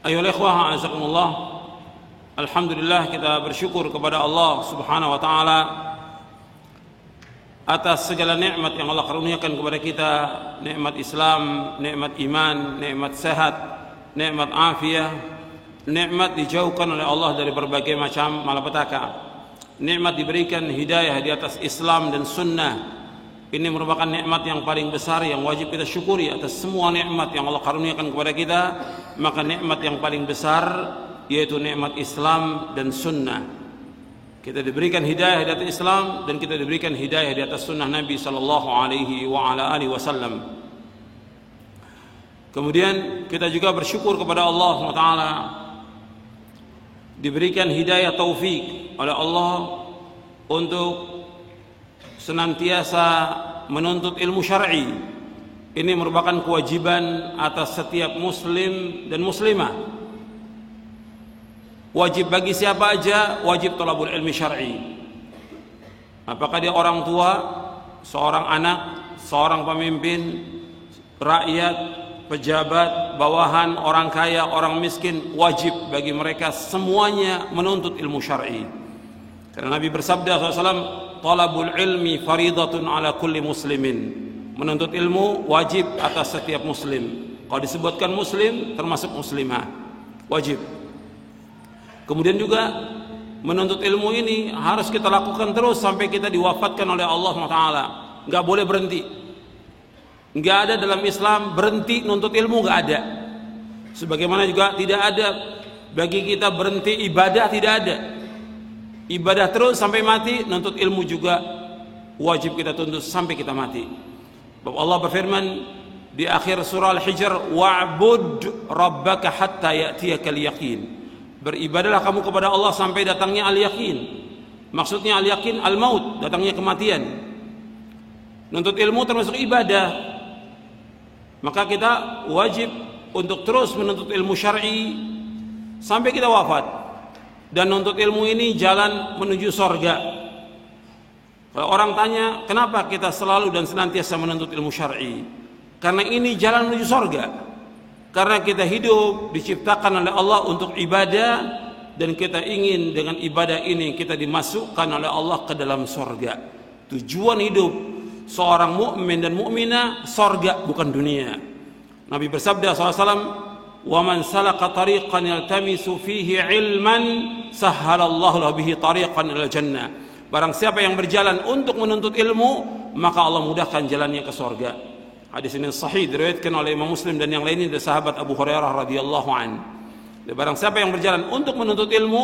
Ayolah ikhwah, azakumullah. Alhamdulillah, kita bersyukur kepada Allah Subhanahu wa taala atas segala nikmat yang Allah karuniakan kepada kita, nikmat Islam, nikmat iman, nikmat sehat, nikmat afiah, nikmat dijauhkan oleh Allah dari berbagai macam malapetaka. Nikmat diberikan hidayah di atas Islam dan sunnah. Ini merupakan nikmat yang paling besar yang wajib kita syukuri. Atas semua nikmat yang Allah karuniakan kepada kita, maka nikmat yang paling besar yaitu nikmat Islam dan sunnah. Kita diberikan hidayah di atas Islam dan kita diberikan hidayah di atas sunnah Nabi sallallahu alaihi wasallam. Kemudian kita juga bersyukur kepada Allah SWT, diberikan hidayah taufik oleh Allah untuk senantiasa menuntut ilmu syar'i. Ini merupakan kewajiban atas setiap muslim dan muslimah. Wajib bagi siapa aja, wajib thalabul ilmi syar'i. Apakah dia orang tua, seorang anak, seorang pemimpin, rakyat, pejabat, bawahan, orang kaya, orang miskin, wajib bagi mereka semuanya menuntut ilmu syar'i. Karena Nabi bersabda SAW, talabul ilmi faridatun ala kulli muslimin. Menuntut ilmu wajib atas setiap muslim. Kalau disebutkan muslim, termasuk muslimah, wajib. Kemudian juga menuntut ilmu ini harus kita lakukan terus sampai kita diwafatkan oleh Allah SWT. Nggak boleh berhenti. Nggak ada dalam Islam berhenti nuntut ilmu, nggak ada. Sebagaimana juga tidak ada bagi kita berhenti ibadah, tidak ada. Ibadah terus sampai mati, nuntut ilmu juga wajib kita tuntut sampai kita mati. Allah berfirman di akhir surah Al-Hijr, wa'bud rabbaka hatta ya'tiyakal yaqin. Beribadahlah kamu kepada Allah sampai datangnya al-yaqin. Maksudnya al-yaqin al-maut, datangnya kematian. Nuntut ilmu termasuk ibadah. Maka kita wajib untuk terus menuntut ilmu syar'i sampai kita wafat. Dan nuntut ilmu ini jalan menuju sorga. Kalau orang tanya, kenapa kita selalu dan senantiasa menuntut ilmu syar'i? Karena ini jalan menuju sorga. Karena kita hidup diciptakan oleh Allah untuk ibadah, dan kita ingin dengan ibadah ini kita dimasukkan oleh Allah ke dalam sorga. Tujuan hidup seorang mukmin dan mukminah sorga, bukan dunia. Nabi bersabda SAW, wa man salaka tariqan yaltamisu fihi ilman sahhalallahu lahu bihi tariqan ilal jannah. Barang siapa yang berjalan untuk menuntut ilmu, maka Allah mudahkan jalannya ke surga. Hadis ini sahih, diriwayatkan oleh Imam Muslim dan yang lainnya dari sahabat Abu Hurairah radhiyallahu an. Barang siapa yang berjalan untuk menuntut ilmu,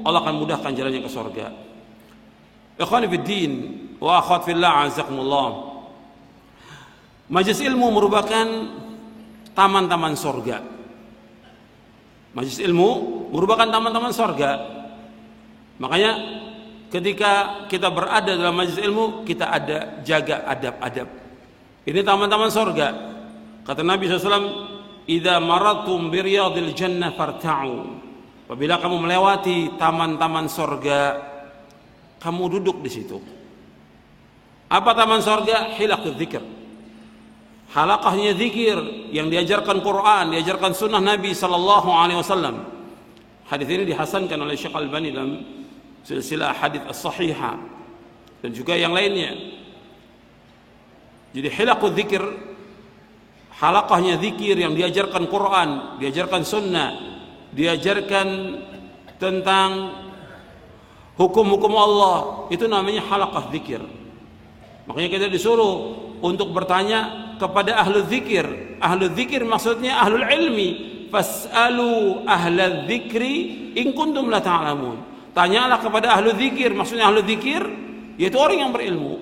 Allah akan mudahkan jalannya ke surga. Ikhwani fid din wa akhwat fillah, azakumullah. Majelis ilmu merupakan taman-taman surga. Majelis ilmu merupakan taman-taman surga. Makanya ketika kita berada dalam majelis ilmu, kita ada jaga adab-adab. Ini taman-taman surga. Kata Nabi SAW, idza maratum bi riyadil jannah farta'u. Apabila kamu melewati taman-taman surga, kamu duduk di situ. Apa taman surga? Hilaqul dzikr. Halaqahnya zikir yang diajarkan Quran, diajarkan sunnah Nabi sallallahu alaihi wasallam. Hadis ini dihasankan oleh Syekh Al-Albani dalam silsilah hadits as-sahihah dan juga yang lainnya. Jadi hilaqul zikir, halaqahnya zikir yang diajarkan Quran, diajarkan sunnah, diajarkan tentang hukum-hukum Allah, itu namanya halaqah zikir. Makanya kita disuruh untuk bertanya kepada ahlu zikir. Ahlu zikir maksudnya ahlul ilmi. Fas'alu ahla dzikri in kuntum la ta'lamun. Tanyalah kepada ahlu zikir. Maksudnya ahlu zikir yaitu orang yang berilmu,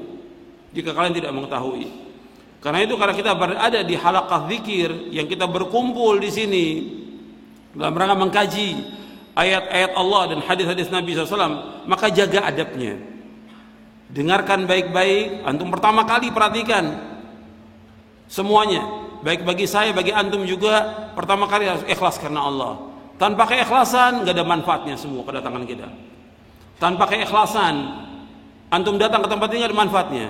jika kalian tidak mengetahui. Karena itu, karena kita berada di halaqah zikir, yang kita berkumpul di sini dalam rangka mengkaji ayat-ayat Allah dan hadis-hadis Nabi SAW, maka jaga adabnya. Dengarkan baik-baik. Antum pertama kali perhatikan semuanya, baik bagi saya, bagi antum juga. Pertama kali harus ikhlas karena Allah. Tanpa keikhlasan nggak ada manfaatnya semua kedatangan kita. Tanpa keikhlasan antum datang ke tempat ini nggak ada manfaatnya.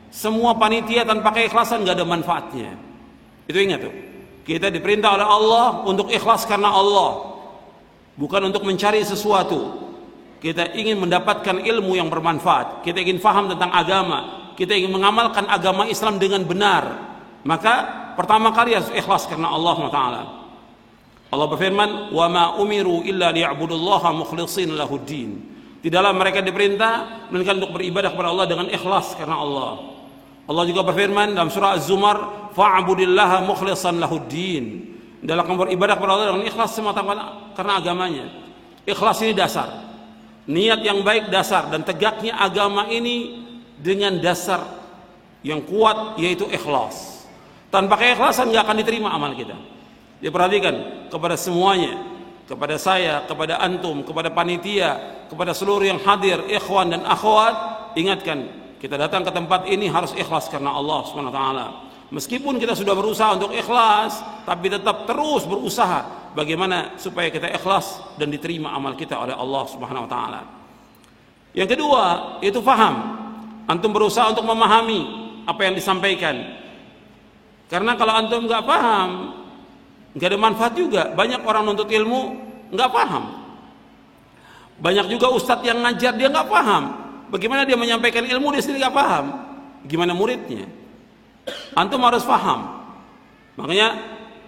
Semua panitia tanpa keikhlasan nggak ada manfaatnya. Itu ingat tuh. Kita diperintah oleh Allah untuk ikhlas karena Allah, bukan untuk mencari sesuatu. Kita ingin mendapatkan ilmu yang bermanfaat, kita ingin faham tentang agama, kita ingin mengamalkan agama Islam dengan benar. Maka pertama kali harus ikhlas karena Allah SWT. Allah berfirman, "Wa ma umiru illa liya'budullaha mukhlishina lahuddin." Tidaklah mereka diperintah melainkan untuk beribadah kepada Allah dengan ikhlas karena Allah. Allah juga berfirman dalam surah Az-Zumar, "Fa'budillaha mukhlishan lahuddin." Dalam kamu beribadah kepada Allah dengan ikhlas semata-mata karena agamanya. Ikhlas ini dasar. Niat yang baik dasar, dan tegaknya agama ini dengan dasar yang kuat, yaitu ikhlas. Tanpa keikhlasan nggak akan diterima amal kita. Diperhatikan kepada semuanya, kepada saya, kepada antum, kepada panitia, kepada seluruh yang hadir, ikhwan dan akhwat, ingatkan, kita datang ke tempat ini harus ikhlas karena Allah Subhanahu wa taala. Meskipun kita sudah berusaha untuk ikhlas, tapi tetap terus berusaha bagaimana supaya kita ikhlas dan diterima amal kita oleh Allah Subhanahu wa taala. Yang kedua, itu faham. Antum berusaha untuk memahami apa yang disampaikan. Karena kalau antum nggak paham, nggak ada manfaat juga. Banyak orang nuntut ilmu nggak paham. Banyak juga ustadz yang ngajar dia nggak paham. Bagaimana dia menyampaikan ilmu, dia sendiri nggak paham. Gimana muridnya? Antum harus paham. Makanya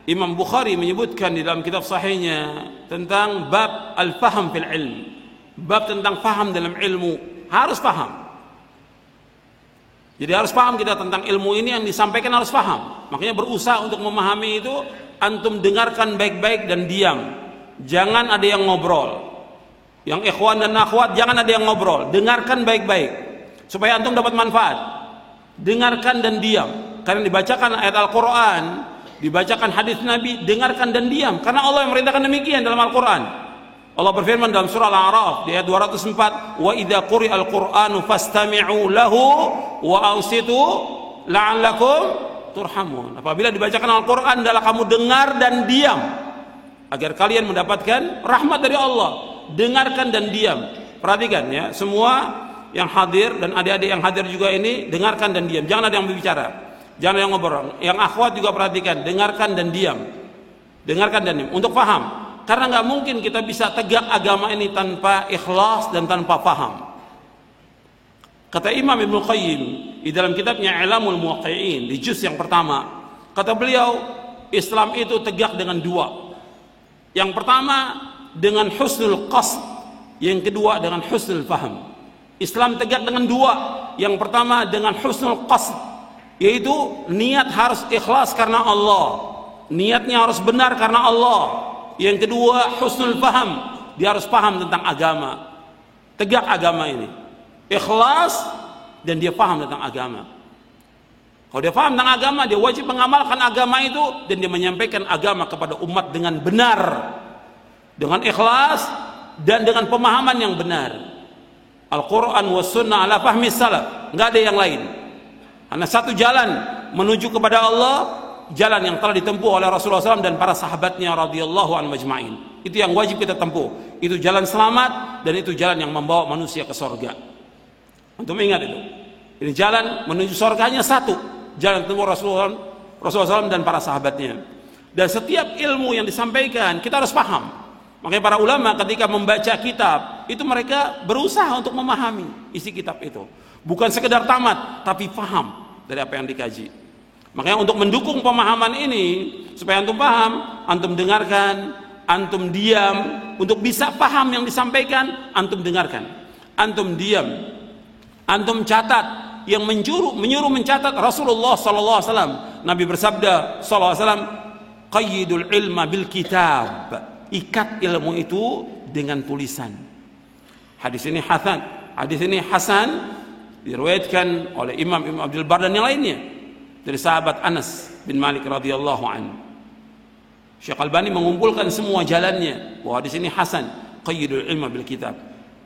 Imam Bukhari menyebutkan di dalam kitab sahihnya tentang bab al-faham fil ilm. Bab tentang faham dalam ilmu. Harus paham. Jadi harus paham kita tentang ilmu ini, yang disampaikan harus paham. Makanya berusaha untuk memahami itu, antum dengarkan baik-baik dan diam. Jangan ada yang ngobrol. Yang ikhwan dan akhwat, jangan ada yang ngobrol. Dengarkan baik-baik supaya antum dapat manfaat. Dengarkan dan diam. Karena dibacakan ayat Al-Quran, dibacakan hadis Nabi, dengarkan dan diam. Karena Allah yang merintahkan demikian dalam Al-Quran. Allah berfirman dalam surah Al-A'raf di ayat 204, "Wa idza quri'al Qur'anu fastami'u lahu wa ansitu la'allakum turhamun." Apabila dibacakan Al-Quran, adalah kamu dengar dan diam agar kalian mendapatkan rahmat dari Allah. Dengarkan dan diam. Perhatikan ya, semua yang hadir dan adik-adik yang hadir juga ini, dengarkan dan diam. Jangan ada yang berbicara, jangan ada yang ngobrol. Yang akhwat juga perhatikan, dengarkan dan diam. Dengarkan dan diam untuk paham. Karena nggak mungkin kita bisa tegak agama ini tanpa ikhlas dan tanpa paham. Kata Imam Ibnu Qayyim di dalam kitabnya I'lamul Muwaqqi'in di juz yang pertama, kata beliau, Islam itu tegak dengan dua. Yang pertama dengan husnul qasd, yang kedua dengan husnul faham. Islam tegak dengan dua. Yang pertama dengan husnul qasd, yaitu niat harus ikhlas karena Allah, niatnya harus benar karena Allah. Yang kedua husnul faham, dia harus paham tentang agama, tegak agama ini, ikhlas dan dia paham tentang agama. Kalau dia paham tentang agama, dia wajib mengamalkan agama itu dan dia menyampaikan agama kepada umat dengan benar, dengan ikhlas dan dengan pemahaman yang benar. Al-Quran was sunnah ala fahmi salaf, nggak ada yang lain. Hanya satu jalan menuju kepada Allah, jalan yang telah ditempuh oleh Rasulullah SAW dan para sahabatnya radhiyallahu anhum ajma'in. Itu yang wajib kita tempuh. Itu jalan selamat dan itu jalan yang membawa manusia ke surga. Untuk ingat itu. Ini jalan menuju surga hanya satu, jalan tempuh Rasulullah SAW dan para sahabatnya. Dan setiap ilmu yang disampaikan kita harus paham. Makanya para ulama ketika membaca kitab itu mereka berusaha untuk memahami isi kitab itu. Bukan sekedar tamat, tapi paham dari apa yang dikaji. Makanya untuk mendukung pemahaman ini, supaya antum paham, antum dengarkan, antum diam. Untuk bisa paham yang disampaikan, antum dengarkan, antum diam, antum catat. Yang menyuruh mencatat Rasulullah SAW. Nabi bersabda SAW, qayyidul ilma bil kitab, ikat ilmu itu dengan tulisan. Hadis ini hasan diriwayatkan oleh Imam Ibnu Abdul Bar dan yang lainnya dari sahabat Anas bin Malik radhiyallahu anhu. Syekh Albani mengumpulkan semua jalannya bahwa hadis ini hasan, qayyidul ilma bil kitab.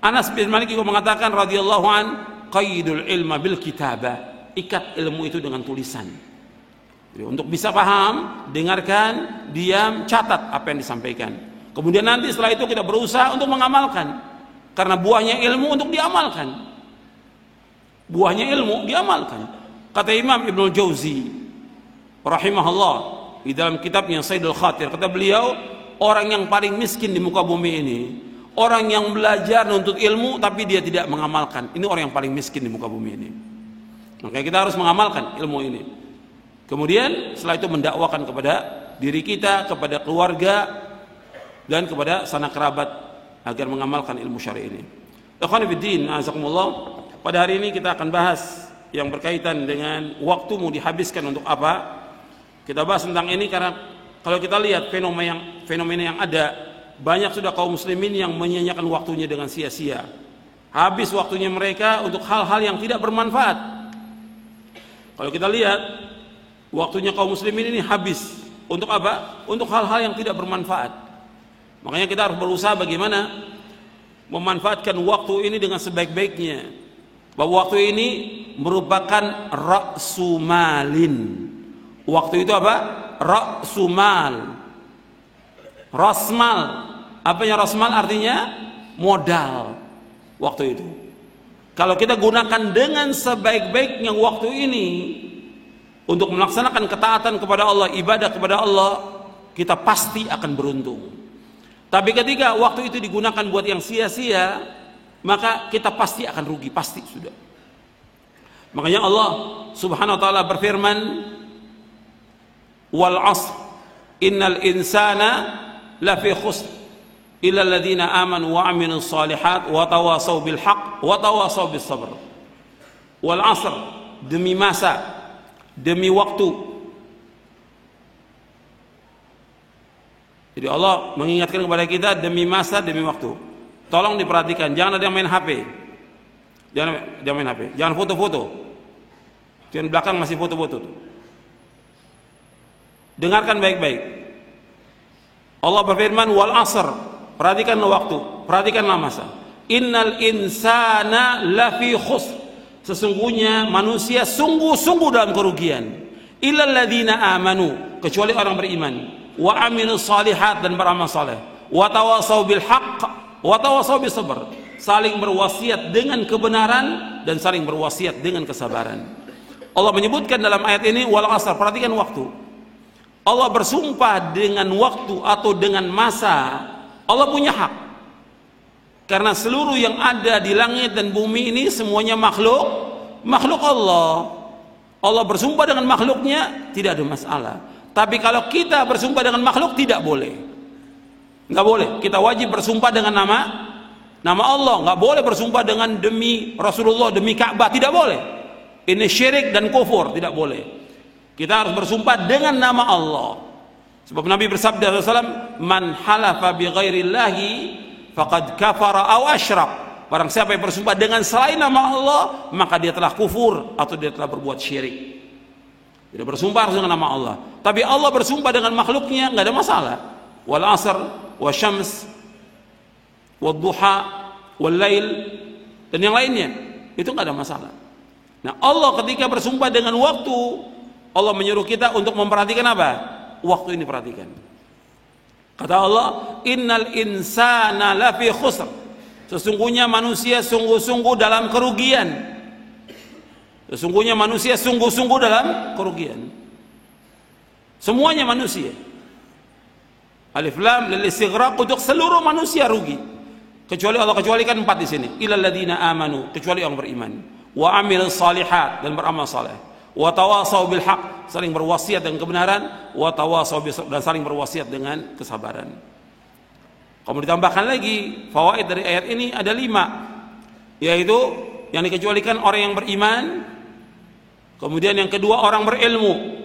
Anas bin Malik juga mengatakan radhiyallahu an, qayyidul ilma bil kitabah, ikat ilmu itu dengan tulisan. Jadi, untuk bisa paham, dengarkan, diam, catat apa yang disampaikan. Kemudian nanti setelah itu kita berusaha untuk mengamalkan. Karena buahnya ilmu untuk diamalkan. Buahnya ilmu diamalkan. Kata Imam Ibnu Jauzi rahimahullah di dalam kitabnya Saidul Khatir, kata beliau, orang yang paling miskin di muka bumi ini orang yang belajar nuntut ilmu tapi dia tidak mengamalkan. Ini orang yang paling miskin di muka bumi ini. Makanya kita harus mengamalkan ilmu ini. Kemudian setelah itu mendakwakan kepada diri kita, kepada keluarga, dan kepada sanak kerabat agar mengamalkan ilmu syar'i ini. Ikhwan fillah, azakumullah. Pada hari ini kita akan bahas yang berkaitan dengan waktumu dihabiskan untuk apa. Kita bahas tentang ini karena kalau kita lihat fenomena yang ada, banyak sudah kaum muslimin yang menyia-nyiakan waktunya dengan sia-sia. Habis waktunya mereka untuk hal-hal yang tidak bermanfaat. Kalau kita lihat, waktunya kaum muslimin ini habis untuk apa? Untuk hal-hal yang tidak bermanfaat. Makanya kita harus berusaha bagaimana memanfaatkan waktu ini dengan sebaik-baiknya. Bahwa waktu ini merupakan ra'su malin. Waktu itu apa? Ra'su mal. Rasmal. Apanya rasmal? Artinya modal. Waktu itu. Kalau kita gunakan dengan sebaik-baiknya waktu ini untuk melaksanakan ketaatan kepada Allah, ibadah kepada Allah, kita pasti akan beruntung. Tapi ketika waktu itu digunakan buat yang sia-sia, maka kita pasti akan rugi, pasti sudah. Makanya Allah Subhanahu wa taala berfirman, wal 'ashr innal insana lafi khusr illa alladziina aamanu wa 'amilus shalihat wa tawashaw bil haqq wa tawashaw bis sabr. Wal 'ashr, demi masa, demi waktu. Jadi Allah mengingatkan kepada kita demi masa, demi waktu. Tolong diperhatikan, jangan ada yang main HP. Jangan main HP, jangan foto-foto. Di belakang masih foto-foto. Dengarkan baik-baik. Allah berfirman wal 'ashr, perhatikanlah waktu, perhatikanlah masa. Innal insana lafi khusr, sesungguhnya manusia sungguh-sungguh dalam kerugian. Illal ladzina amanu, kecuali orang beriman. Wa amilus shalihat, dan beramal saleh. Wa tawasaw bil haqq wa tawasaw bis sabr, saling berwasiat dengan kebenaran dan saling berwasiat dengan kesabaran. Allah menyebutkan dalam ayat ini wal 'ashr, perhatikan waktu. Allah bersumpah dengan waktu atau dengan masa. Allah punya hak. Karena seluruh yang ada di langit dan bumi ini semuanya makhluk Allah. Allah bersumpah dengan makhluknya, tidak ada masalah. Tapi kalau kita bersumpah dengan makhluk, tidak boleh. Nggak boleh. Kita wajib bersumpah dengan nama Allah. Nggak boleh bersumpah dengan demi Rasulullah, demi Ka'bah, tidak boleh. Ini syirik dan kufur, tidak boleh. Kita harus bersumpah dengan nama Allah. Sebab Nabi bersabda SAW, man halafa bi ghairillahi faqad kafara aw asyrak. Barang siapa yang bersumpah dengan selain nama Allah, maka dia telah kufur atau dia telah berbuat syirik. Tidak bersumpah harus dengan nama Allah. Tapi Allah bersumpah dengan makhluknya, nggak ada masalah. Wal 'ashr, wasyams, wadduha, wal lail, dan yang lainnya, itu nggak ada masalah. Nah, Allah ketika bersumpah dengan waktu, Allah menyuruh kita untuk memperhatikan apa? Waktu ini perhatikan. Kata Allah, innal insana lafi khusr, sesungguhnya manusia sungguh-sungguh dalam kerugian. Sesungguhnya manusia sungguh-sungguh dalam kerugian. Semuanya manusia. Alif lam lil istighraq, untuk seluruh manusia rugi. Kecuali Allah kecualikan 4 di sini. Illal ladzina amanu, kecuali orang beriman. Wa amilus shalihat, dan beramal saleh. Wa tawasaw bil haqq, saling berwasiat dengan kebenaran. Wa tawasaw bis sabr, dan saling berwasiat dengan kesabaran. Kemudian ditambahkan lagi fawaid dari ayat ini ada 5, yaitu yang dikecualikan orang yang beriman. Kemudian yang kedua, orang berilmu.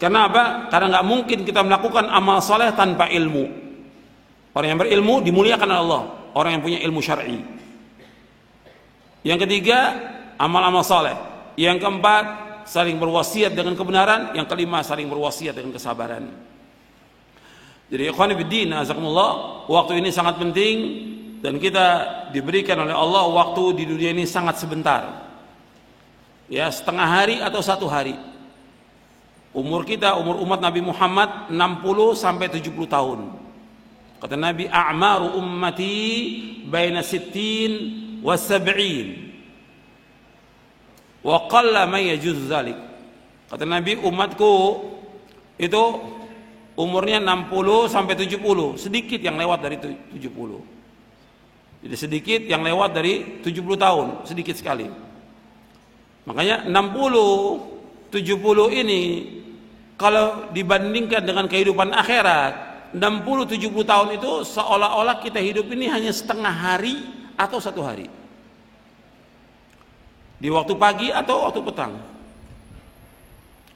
Karena apa? Karena nggak mungkin kita melakukan amal soleh tanpa ilmu. Orang yang berilmu dimuliakan oleh Allah, orang yang punya ilmu syar'i. Yang ketiga, amal-amal soleh. Yang keempat, saling berwasiat dengan kebenaran. Yang kelima, saling berwasiat dengan kesabaran. Jadi ikhwan fillah, azakumullah, waktu ini sangat penting, dan kita diberikan oleh Allah waktu di dunia ini sangat sebentar. Ya, setengah hari atau 1 hari. Umur kita, umur umat Nabi Muhammad 60 sampai 70 tahun. Kata Nabi, a'maru ummati baina 60 wa 70. Wa qalla may yajuz dzalik. Kata Nabi, umatku itu umurnya 60 sampai 70, sedikit yang lewat dari 70. Jadi sedikit yang lewat dari 70 tahun, sedikit sekali. Makanya 60, 70 ini kalau dibandingkan dengan kehidupan akhirat, 60-70 tahun itu seolah-olah kita hidup ini hanya setengah hari atau satu hari. Di waktu pagi atau waktu petang.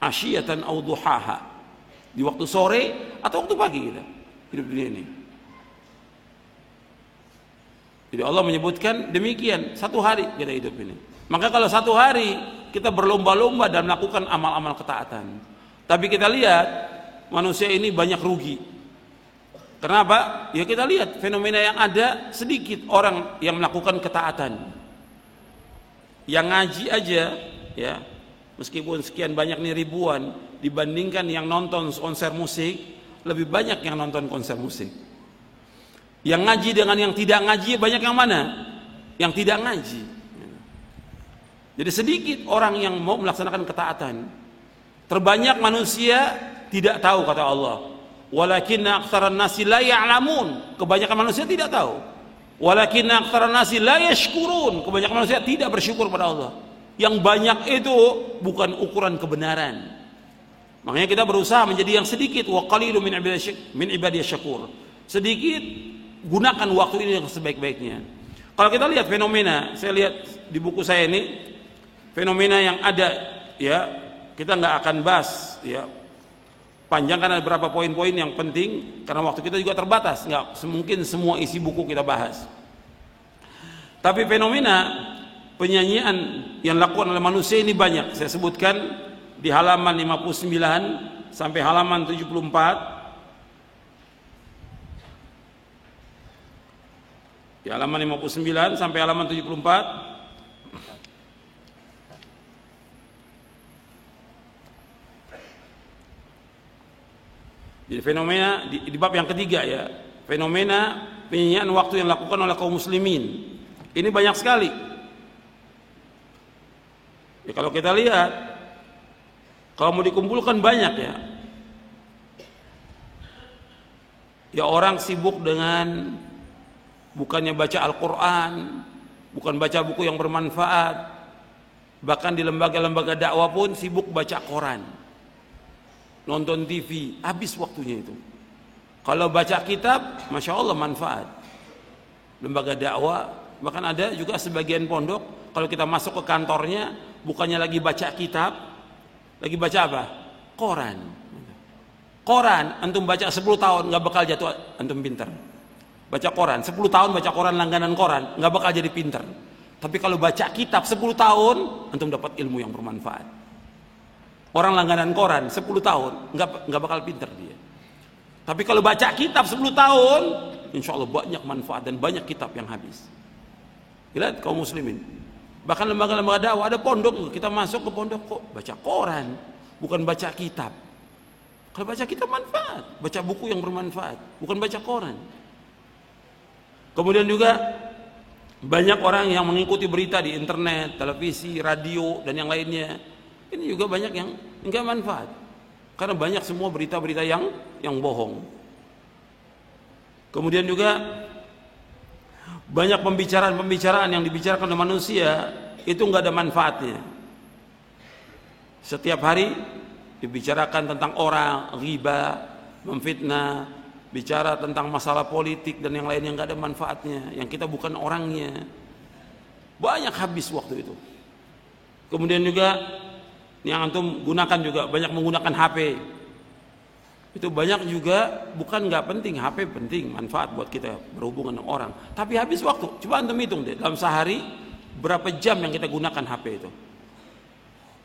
Asyiyatan au duhaha. Di waktu sore atau waktu pagi kita hidup dunia ini. Jadi Allah menyebutkan demikian, satu hari kita hidup ini. Maka kalau satu hari kita berlomba-lomba dan melakukan amal-amal ketaatan. Tapi kita lihat manusia ini banyak rugi. Kenapa? Ya kita lihat fenomena yang ada, sedikit orang yang melakukan ketaatan. Yang ngaji aja ya, meskipun sekian banyak nih ribuan, dibandingkan yang nonton konser musik, lebih banyak yang nonton konser musik. Yang ngaji dengan yang tidak ngaji banyak yang mana? Yang tidak ngaji. Jadi sedikit orang yang mau melaksanakan ketaatan. Terbanyak manusia tidak tahu, kata Allah. Walakinna aktsaran nasi la ya'lamun. Kebanyakan manusia tidak tahu. Walakinna aktsaran nasi la yashkurun. Kebanyakan manusia tidak bersyukur pada Allah. Yang banyak itu bukan ukuran kebenaran. Makanya kita berusaha menjadi yang sedikit. Wa qalilun min ibadiyasy syakur. Sedikit, gunakan waktu ini yang sebaik-baiknya. Kalau kita lihat fenomena, saya lihat di buku saya ini fenomena yang ada, ya kita nggak akan bahas, ya panjang karena ada beberapa poin-poin yang penting karena waktu kita juga terbatas, nggak mungkin semua isi buku kita bahas. Tapi fenomena penyanyian yang dilakukan oleh manusia ini banyak. Saya sebutkan di halaman 59 sampai halaman 74. Di halaman 59 sampai halaman 74. Jadi fenomena di bab yang ketiga ya, fenomena penyanyian waktu yang dilakukan oleh kaum muslimin. Ini banyak sekali. Ya, kalau kita lihat, kalau mau dikumpulkan banyak ya. Ya orang sibuk dengan bukannya baca Al-Quran, bukan baca buku yang bermanfaat, bahkan di lembaga-lembaga dakwah pun sibuk baca koran, nonton TV, habis waktunya itu. Kalau baca kitab, Masya Allah manfaat. Lembaga dakwah, bahkan ada juga sebagian pondok, kalau kita masuk ke kantornya, bukannya lagi baca kitab, lagi baca apa? Koran. Koran, antum baca 10 tahun, nggak bakal jatuh antum pintar. Baca koran, 10 tahun baca koran, langganan koran, nggak bakal jadi pintar. Tapi kalau baca kitab 10 tahun, antum dapat ilmu yang bermanfaat. Orang langganan koran 10 tahun, nggak bakal pintar dia. Tapi kalau baca kitab 10 tahun, insya Allah banyak manfaat dan banyak kitab yang habis. Lihat kaum muslimin. Bahkan lembaga-lembaga dakwah ada pondok, kita masuk ke pondok kok baca koran, bukan baca kitab. Kalau baca kitab manfaat, baca buku yang bermanfaat, bukan baca koran. Kemudian juga banyak orang yang mengikuti berita di internet, televisi, radio dan yang lainnya. Ini juga banyak yang enggak manfaat. Karena banyak semua berita-berita yang bohong. Kemudian juga banyak pembicaraan-pembicaraan yang dibicarakan oleh manusia itu enggak ada manfaatnya. Setiap hari dibicarakan tentang orang, ghibah, memfitnah, bicara tentang masalah politik dan yang lain yang nggak ada manfaatnya, yang kita bukan orangnya. Banyak habis waktu itu. Kemudian juga yang antum gunakan juga banyak menggunakan HP. Itu banyak juga bukan nggak penting, HP penting, manfaat buat kita berhubungan dengan orang. Tapi habis waktu. Coba antum hitung deh, dalam sehari berapa jam yang kita gunakan HP itu?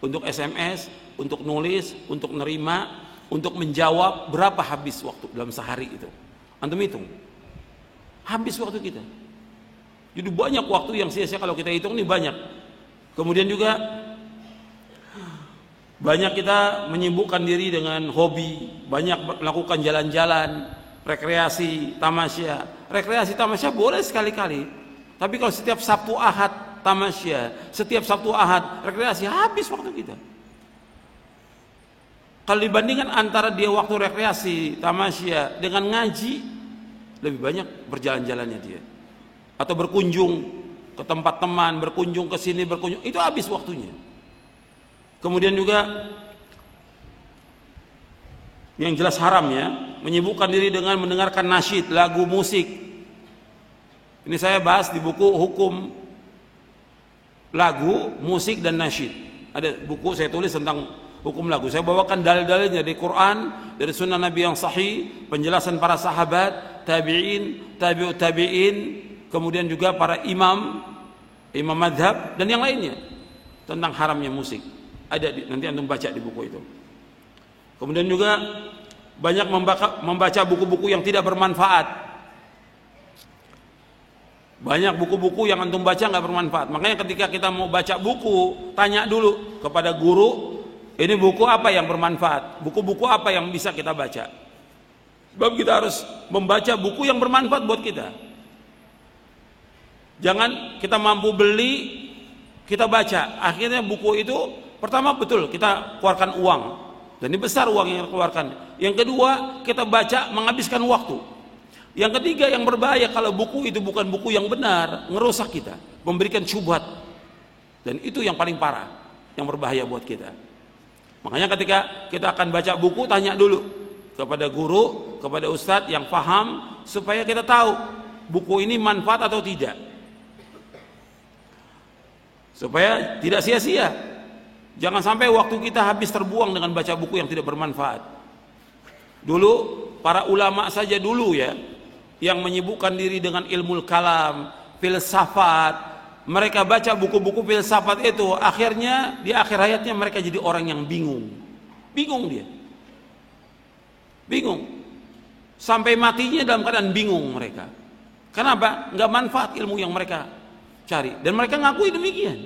Untuk SMS, untuk nulis, untuk nerima, untuk menjawab, berapa habis waktu dalam sehari itu? Antum hitung. Habis waktu kita. Jadi banyak waktu yang sia-sia kalau kita hitung ini banyak. Kemudian juga banyak kita menyibukkan diri dengan hobi, banyak melakukan jalan-jalan, rekreasi, tamasya. Rekreasi tamasya boleh sekali-kali. Tapi kalau setiap Sabtu Ahad tamasya, setiap Sabtu Ahad rekreasi, habis waktu kita. Kalau dibandingkan antara dia waktu rekreasi, tamasya dengan ngaji, lebih banyak berjalan-jalannya dia. Atau berkunjung ke tempat teman, berkunjung ke sini, berkunjung, itu habis waktunya. Kemudian juga yang jelas haram ya, menyibukkan diri dengan mendengarkan nasyid, lagu musik. Ini saya bahas di buku Hukum Lagu, Musik dan Nasyid. Ada buku saya tulis tentang hukum lagu. Saya bawakan dalil-dalilnya dari Quran, dari sunnah Nabi yang sahih, penjelasan para sahabat, tabi'in, tabi'ut tabi'in, kemudian juga para imam madhab dan yang lainnya tentang haramnya musik. Ada nanti antum baca di buku itu. Kemudian juga banyak membaca buku-buku yang tidak bermanfaat. Banyak buku-buku yang antum baca nggak bermanfaat. Makanya ketika kita mau baca buku, tanya dulu kepada guru, ini buku apa yang bermanfaat? Buku-buku apa yang bisa kita baca? Sebab kita harus membaca buku yang bermanfaat buat kita. Jangan kita mampu beli, kita baca. Akhirnya buku itu, pertama betul kita keluarkan uang. Dan ini besar uang yang kita keluarkan. Yang kedua, kita baca menghabiskan waktu. Yang ketiga yang berbahaya, kalau buku itu bukan buku yang benar, ngerusak kita, memberikan syubhat. Dan itu yang paling parah, yang berbahaya buat kita. Makanya ketika kita akan baca buku, tanya dulu kepada guru, kepada ustadz yang paham, supaya kita tahu buku ini manfaat atau tidak, supaya tidak sia-sia. Jangan sampai waktu kita habis terbuang dengan baca buku yang tidak bermanfaat. Dulu para ulama saja dulu ya, yang menyibukkan diri dengan ilmu kalam, filsafat, mereka baca buku-buku filsafat itu, akhirnya di akhir hayatnya mereka jadi orang yang bingung. Bingung dia. Bingung. Sampai matinya dalam keadaan bingung mereka. Kenapa? Nggak manfaat ilmu yang mereka cari. Dan mereka ngakui demikian.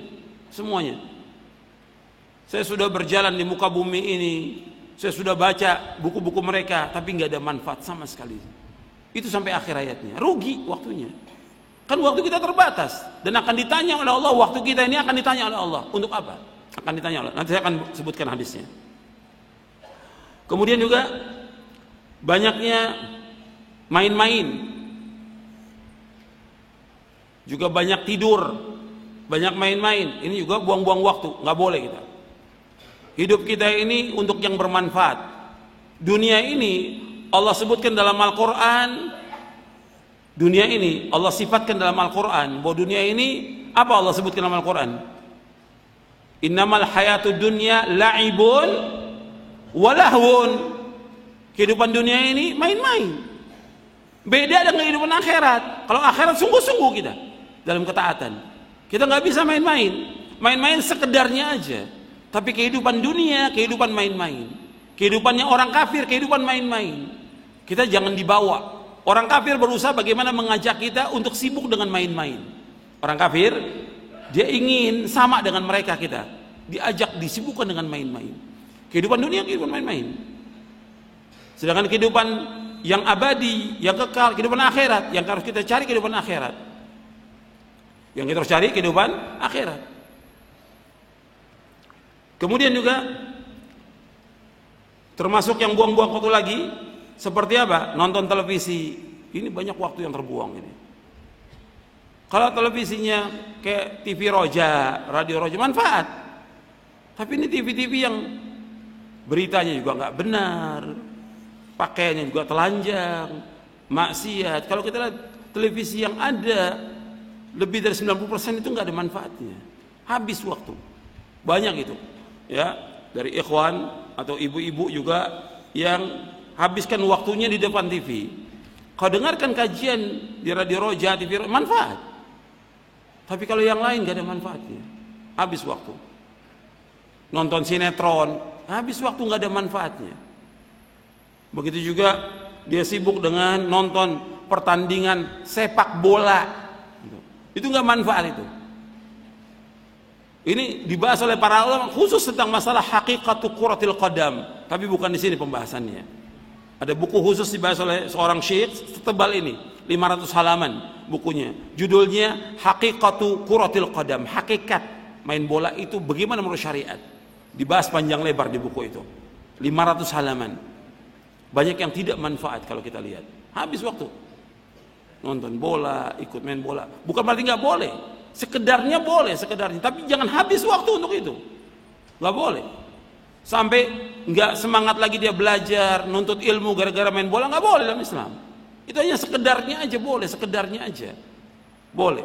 Semuanya. Saya sudah berjalan di muka bumi ini, saya sudah baca buku-buku mereka, tapi nggak ada manfaat sama sekali. Itu sampai akhir hayatnya. Rugi waktunya. Kan waktu kita terbatas dan akan ditanya oleh Allah, waktu kita ini akan ditanya oleh Allah. Untuk apa? Akan ditanya oleh Allah. Nanti saya akan sebutkan hadisnya. Kemudian juga banyaknya main-main. Juga banyak tidur, banyak main-main. Ini juga buang-buang waktu, nggak boleh kita. Hidup kita ini untuk yang bermanfaat. Dunia ini Allah sebutkan dalam Al-Quran, dunia ini Allah sifatkan dalam Al-Quran, bahwa dunia ini apa Allah sebutkan dalam Al-Quran? Innamal hayatud dunya la'ibun walahwun. Kehidupan dunia ini main-main. Beda dengan kehidupan akhirat. Kalau akhirat sungguh-sungguh kita dalam ketaatan. Kita nggak bisa main-main. Main-main sekedarnya aja. Tapi kehidupan dunia, kehidupan main-main. Kehidupannya orang kafir, kehidupan main-main. Kita jangan dibawa. Orang kafir berusaha bagaimana mengajak kita untuk sibuk dengan main-main. Orang kafir, dia ingin sama dengan mereka kita. Diajak, disibukkan dengan main-main. Kehidupan dunia, kehidupan main-main. Sedangkan kehidupan yang abadi, yang kekal, kehidupan akhirat, yang harus kita cari kehidupan akhirat. Yang kita harus cari kehidupan akhirat. Kemudian juga termasuk yang buang-buang waktu lagi, seperti apa? Nonton televisi. Ini banyak waktu yang terbuang ini. Kalau televisinya kayak TV Roja, radio Roja, manfaat. Tapi ini TV-TV yang beritanya juga nggak benar, pakaiannya juga telanjang, maksiat. Kalau kita lihat televisi yang ada, lebih dari 90% itu nggak ada manfaatnya. Habis waktu. Banyak itu. Ya, dari ikhwan atau ibu-ibu juga yang habiskan waktunya di depan TV. Kau dengarkan kajian di radio Roja, TV Roja, manfaat. Tapi kalau yang lain gak ada manfaatnya. Habis waktu. Nonton sinetron, habis waktu gak ada manfaatnya. Begitu juga dia sibuk dengan nonton pertandingan sepak bola. Itu gak manfaat itu. Ini dibahas oleh para ulama khusus tentang masalah hakikatu quratil qadam. Tapi bukan di sini pembahasannya. Ada buku khusus dibahas oleh seorang syekh setebal ini, 500 halaman bukunya. Judulnya Hakikatu Quratil Qadam. Hakikat main bola itu bagaimana menurut syariat. Dibahas panjang lebar di buku itu. 500 halaman. Banyak yang tidak manfaat kalau kita lihat. Habis waktu. Nonton bola, ikut main bola. Bukan berarti nggak boleh. Sekedarnya boleh, sekedarnya. Tapi jangan habis waktu untuk itu. Nggak boleh. Sampai nggak semangat lagi dia belajar, nuntut ilmu gara-gara main bola, nggak boleh dalam Islam. Itu hanya sekedarnya aja boleh, sekedarnya aja. Boleh.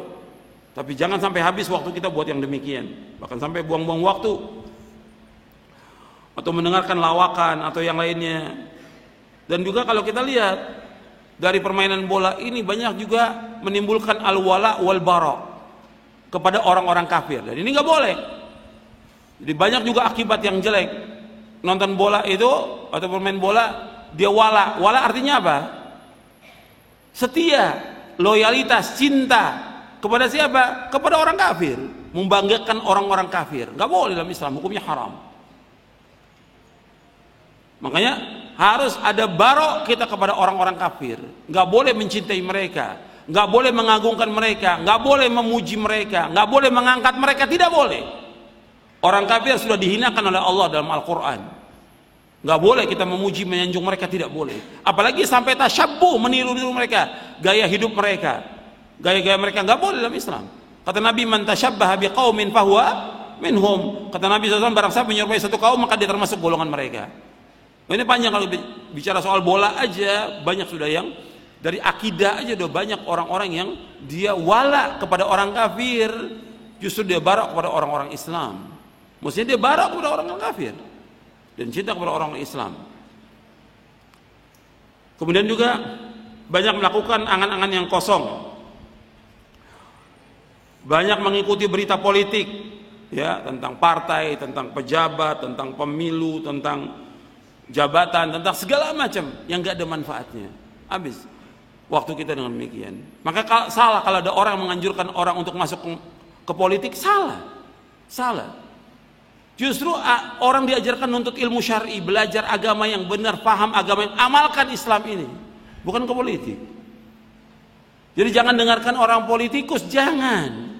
Tapi jangan sampai habis waktu kita buat yang demikian. Bahkan sampai buang-buang waktu. Atau mendengarkan lawakan atau yang lainnya. Dan juga kalau kita lihat dari permainan bola ini banyak juga menimbulkan al-wala wal bara kepada orang-orang kafir. Dan ini nggak boleh. Jadi banyak juga akibat yang jelek. Nonton bola itu atau bermain bola dia wala. Wala artinya apa? Setia, loyalitas, cinta kepada siapa? Kepada orang kafir. Membanggakan orang-orang kafir. Nggak boleh dalam Islam, hukumnya haram. Makanya harus ada barok kita kepada orang-orang kafir. Nggak boleh mencintai mereka, nggak boleh mengagungkan mereka, nggak boleh memuji mereka, nggak boleh mengangkat mereka, tidak boleh. Orang kafir sudah dihinakan oleh Allah dalam Al-Quran. Nggak boleh kita memuji, menyanjung mereka, tidak boleh. Apalagi sampai tasyabbuh, meniru-niru mereka, gaya hidup mereka, gaya-gaya mereka, nggak boleh dalam Islam. Kata Nabi, man tasyabbaha biqaumin fahuwa minhum. Kata Nabi SAW, barang siapa menyerupai satu kaum maka dia termasuk golongan mereka. Ini panjang kalau bicara soal bola aja, banyak sudah yang dari akidah aja udah banyak orang-orang yang dia wala kepada orang kafir, justru dia barak kepada orang-orang Islam. Maksudnya dia barak kepada orang kafir dan cinta kepada orang Islam. Kemudian juga banyak melakukan angan-angan yang kosong, banyak mengikuti berita politik, ya, tentang partai, tentang pejabat, tentang pemilu, tentang jabatan, tentang segala macam yang gak ada manfaatnya. Habis waktu kita dengan demikian. Maka salah kalau ada orang menganjurkan orang untuk masuk ke politik, salah. Justru orang diajarkan nuntut ilmu syar'i, belajar agama yang benar, paham agama yang amalkan Islam ini, bukan ke politik. Jadi jangan dengarkan orang politikus, jangan.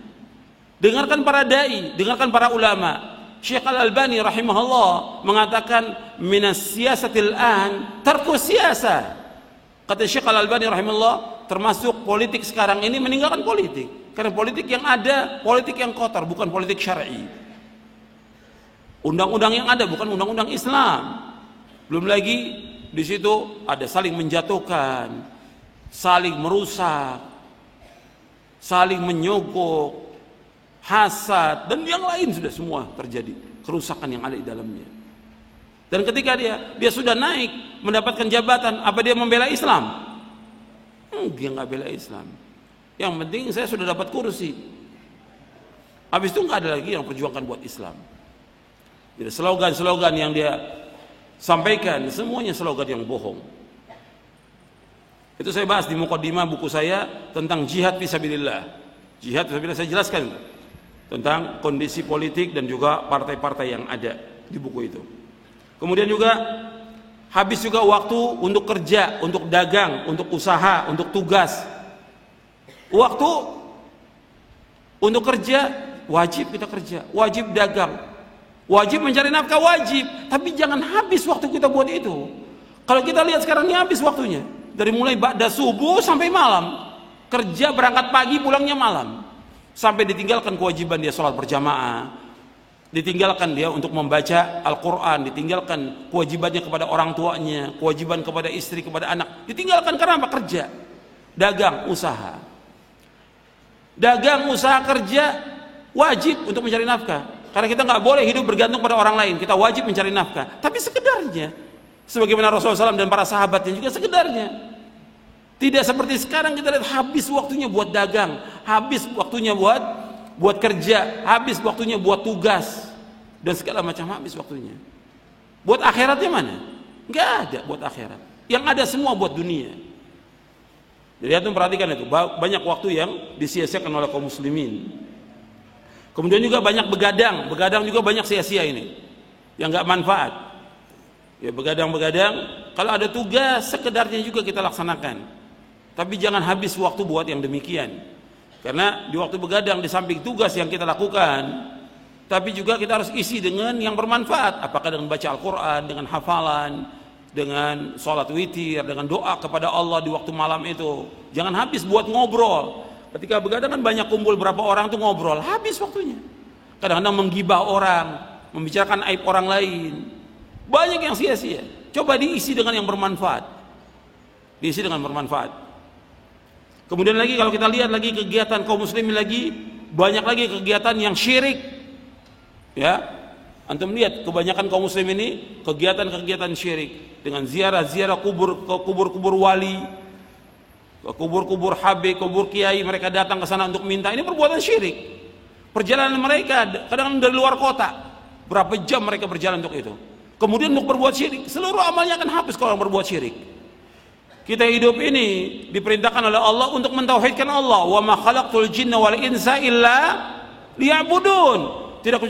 Dengarkan para dai, dengarkan para ulama. Syekh Al-Albani rahimahullah mengatakan minas siyasatil an tarku siyasa. Kata Syekh Al-Albani rahimahullah, termasuk politik sekarang ini meninggalkan politik. Karena politik yang ada, politik yang kotor, bukan politik syar'i. Undang-undang yang ada bukan undang-undang Islam. Belum lagi di situ ada saling menjatuhkan, saling merusak, saling menyogok, hasad, dan yang lain sudah semua terjadi, kerusakan yang ada di dalamnya. Dan ketika dia sudah naik mendapatkan jabatan, apa dia membela Islam? Dia nggak bela Islam. Yang penting saya sudah dapat kursi. Habis itu nggak ada lagi yang perjuangkan buat Islam. Jadi slogan-slogan yang dia sampaikan semuanya slogan yang bohong. Itu saya bahas di muqaddimah buku saya tentang jihad fisabilillah. Jihad fisabilillah saya jelaskan tentang kondisi politik dan juga partai-partai yang ada di buku itu. Kemudian juga habis juga waktu untuk kerja, untuk dagang, untuk usaha, untuk tugas. Waktu untuk kerja wajib kita kerja, wajib dagang, wajib mencari nafkah, wajib. Tapi jangan habis waktu kita buat itu. Kalau kita lihat sekarang ini habis waktunya, dari mulai ba'da subuh sampai malam. Kerja berangkat pagi, pulangnya malam. Sampai ditinggalkan kewajiban dia sholat berjamaah, ditinggalkan dia untuk membaca Al-Quran, ditinggalkan kewajibannya kepada orang tuanya, kewajiban kepada istri, kepada anak, ditinggalkan karena apa? Kerja, dagang, usaha. Dagang, usaha, kerja wajib untuk mencari nafkah, karena kita nggak boleh hidup bergantung pada orang lain. Kita wajib mencari nafkah, tapi sekedarnya, sebagaimana Rasulullah SAW dan para sahabatnya juga sekedarnya. Tidak seperti sekarang kita lihat habis waktunya buat dagang, habis waktunya buat kerja, habis waktunya buat tugas dan segala macam, habis waktunya. Buat akhiratnya mana? Nggak ada buat akhirat. Yang ada semua buat dunia. Jadi antum perhatikan itu, banyak waktu yang disia-siakan oleh kaum muslimin. Kemudian juga banyak begadang juga banyak sia-sia ini, yang nggak manfaat. Ya begadang, kalau ada tugas sekedarnya juga kita laksanakan. Tapi jangan habis waktu buat yang demikian. Karena di waktu begadang, di samping tugas yang kita lakukan, Tapi juga kita harus isi dengan yang bermanfaat. Apakah dengan baca Al-Quran, dengan hafalan, dengan sholat witir, dengan doa kepada Allah di waktu malam itu. Jangan habis buat ngobrol. Ketika begadang kan banyak kumpul berapa orang tuh ngobrol, habis waktunya. Kadang-kadang menggibah orang, membicarakan aib orang lain. Banyak yang sia-sia. Coba diisi dengan yang bermanfaat. Diisi dengan bermanfaat. Kemudian lagi kalau kita lihat lagi kegiatan kaum muslimin lagi, banyak lagi kegiatan yang syirik. Ya, antum lihat kebanyakan kaum muslim ini kegiatan-kegiatan syirik dengan ziarah-ziarah kubur, ke kubur-kubur wali, ke kubur-kubur habib, kubur kiai, mereka datang ke sana untuk minta. Ini perbuatan syirik. Perjalanan mereka kadang dari luar kota, berapa jam mereka berjalan untuk itu. Kemudian untuk berbuat syirik, seluruh amalnya akan habis kalau orang berbuat syirik. Kita hidup ini diperintahkan oleh Allah untuk mentauhidkan Allah. Wa ma khalaqtul jinna wal insa illa liya'budun. Tidak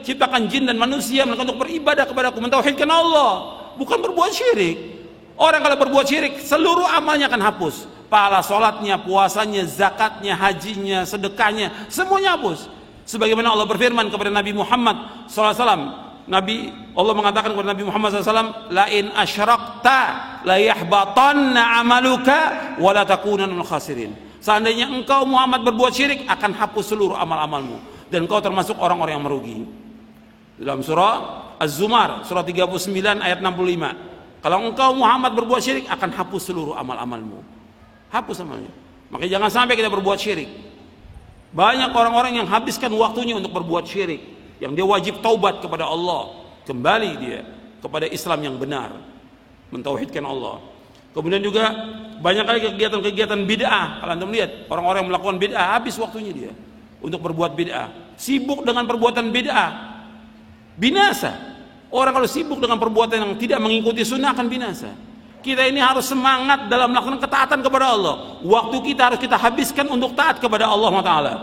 ciptakan jin dan manusia melainkan untuk beribadah kepadaku, mentauhidkan Allah, bukan berbuat syirik. Orang kalau berbuat syirik, seluruh amalnya akan hapus. Pahala sholatnya, puasanya, zakatnya, hajinya, sedekahnya, semuanya hapus. Sebagaimana Allah berfirman kepada Nabi Muhammad SAW, Allah mengatakan kepada Nabi Muhammad SAW, la in asyrakta la yahbatanna amaluka wa la takunanna minal khasirin. Seandainya engkau Muhammad berbuat syirik, akan hapus seluruh amal-amalmu dan kau termasuk orang-orang yang merugi. Dalam surah Az-Zumar surah 39 ayat 65, kalau engkau Muhammad berbuat syirik, akan hapus seluruh amal-amalmu. Hapus amalnya. Makanya jangan sampai kita berbuat syirik. Banyak orang-orang yang habiskan waktunya untuk berbuat syirik, yang dia wajib taubat kepada Allah, kembali dia kepada Islam yang benar, mentauhidkan Allah. Kemudian juga banyak kali kegiatan-kegiatan bid'ah. Kalau Anda melihat orang-orang yang melakukan bid'ah, habis waktunya dia untuk berbuat bid'ah, sibuk dengan perbuatan bid'ah, binasa. Orang kalau sibuk dengan perbuatan yang tidak mengikuti sunnah akan binasa. Kita ini harus semangat dalam melakukan ketaatan kepada Allah. Waktu kita harus kita habiskan untuk taat kepada Allah Taala.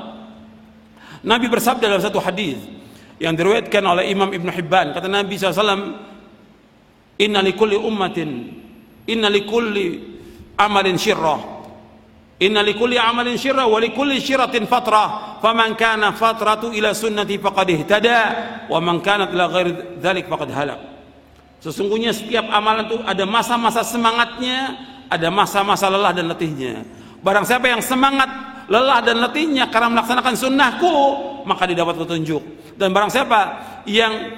Nabi bersabda dalam satu hadis yang diriwayatkan oleh Imam Ibn Hibban, kata Nabi SAW, inna likulli ummatin, inna likulli amalin syirrah, inna likulli amalin syirrah wa likulli syirratin fatrah, faman kana fatratu ila sunnati faqad ihtada wa man kanat ila ghairi dzalik faqad halak. Sesungguhnya setiap amalan itu ada masa-masa semangatnya, ada masa-masa lelah dan letihnya. Barang siapa yang semangat, lelah dan letihnya karena melaksanakan sunnahku, maka dia dapat petunjuk. Dan barang siapa yang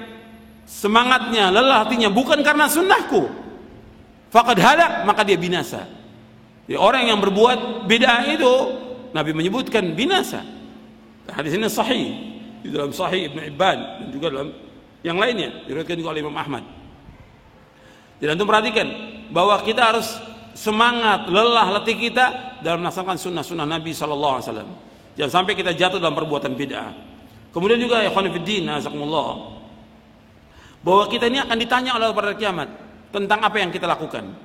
semangatnya, lelah, letihnya bukan karena sunnahku, faqad halak, maka dia binasa. Jadi orang yang berbuat bid'ah itu Nabi menyebutkan binasa. Hadis ini sahih di dalam Sahih Ibn Hibban dan juga dalam yang lainnya diriwayatkan juga oleh Imam Ahmad. Jadi antum perhatikan bahwa kita harus semangat, lelah, letih kita dalam melaksanakan sunnah-sunnah Nabi SAW. Jangan sampai kita jatuh dalam perbuatan bid'ah. Kemudian juga ya ikhwan fillah, azakumullah, bahwa kita ini akan ditanya oleh Allah pada kiamat tentang apa yang kita lakukan.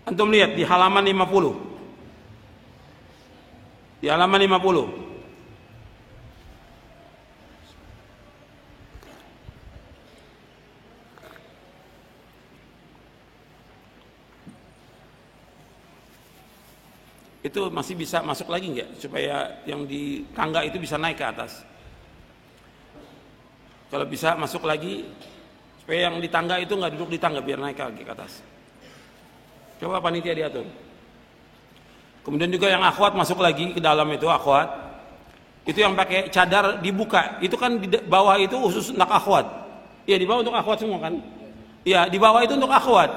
Antum lihat di halaman 50. Di halaman 50. Itu masih bisa masuk lagi enggak? Supaya yang di tangga itu bisa naik ke atas. Kalau bisa masuk lagi, supaya yang di tangga itu enggak duduk di tangga, biar naik lagi ke atas. Coba panitia diatur. Kemudian juga yang akhwat masuk lagi ke dalam itu, akhwat. Itu yang pakai cadar dibuka. Itu kan di bawah itu khusus untuk akhwat. Iya, di bawah untuk akhwat semua kan? Iya, di bawah itu untuk akhwat.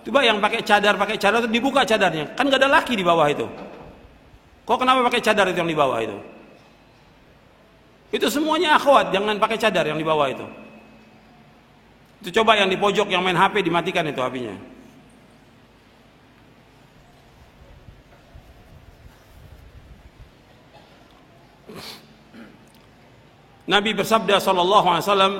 Coba yang pakai cadar itu dibuka cadarnya. Kan enggak ada laki di bawah itu. Kok kenapa pakai cadar itu yang di bawah itu? Itu semuanya akhwat, jangan pakai cadar yang di bawah itu. Itu coba yang di pojok yang main HP dimatikan itu HP-nya. Nabi bersabda sallallahu alaihi wasallam,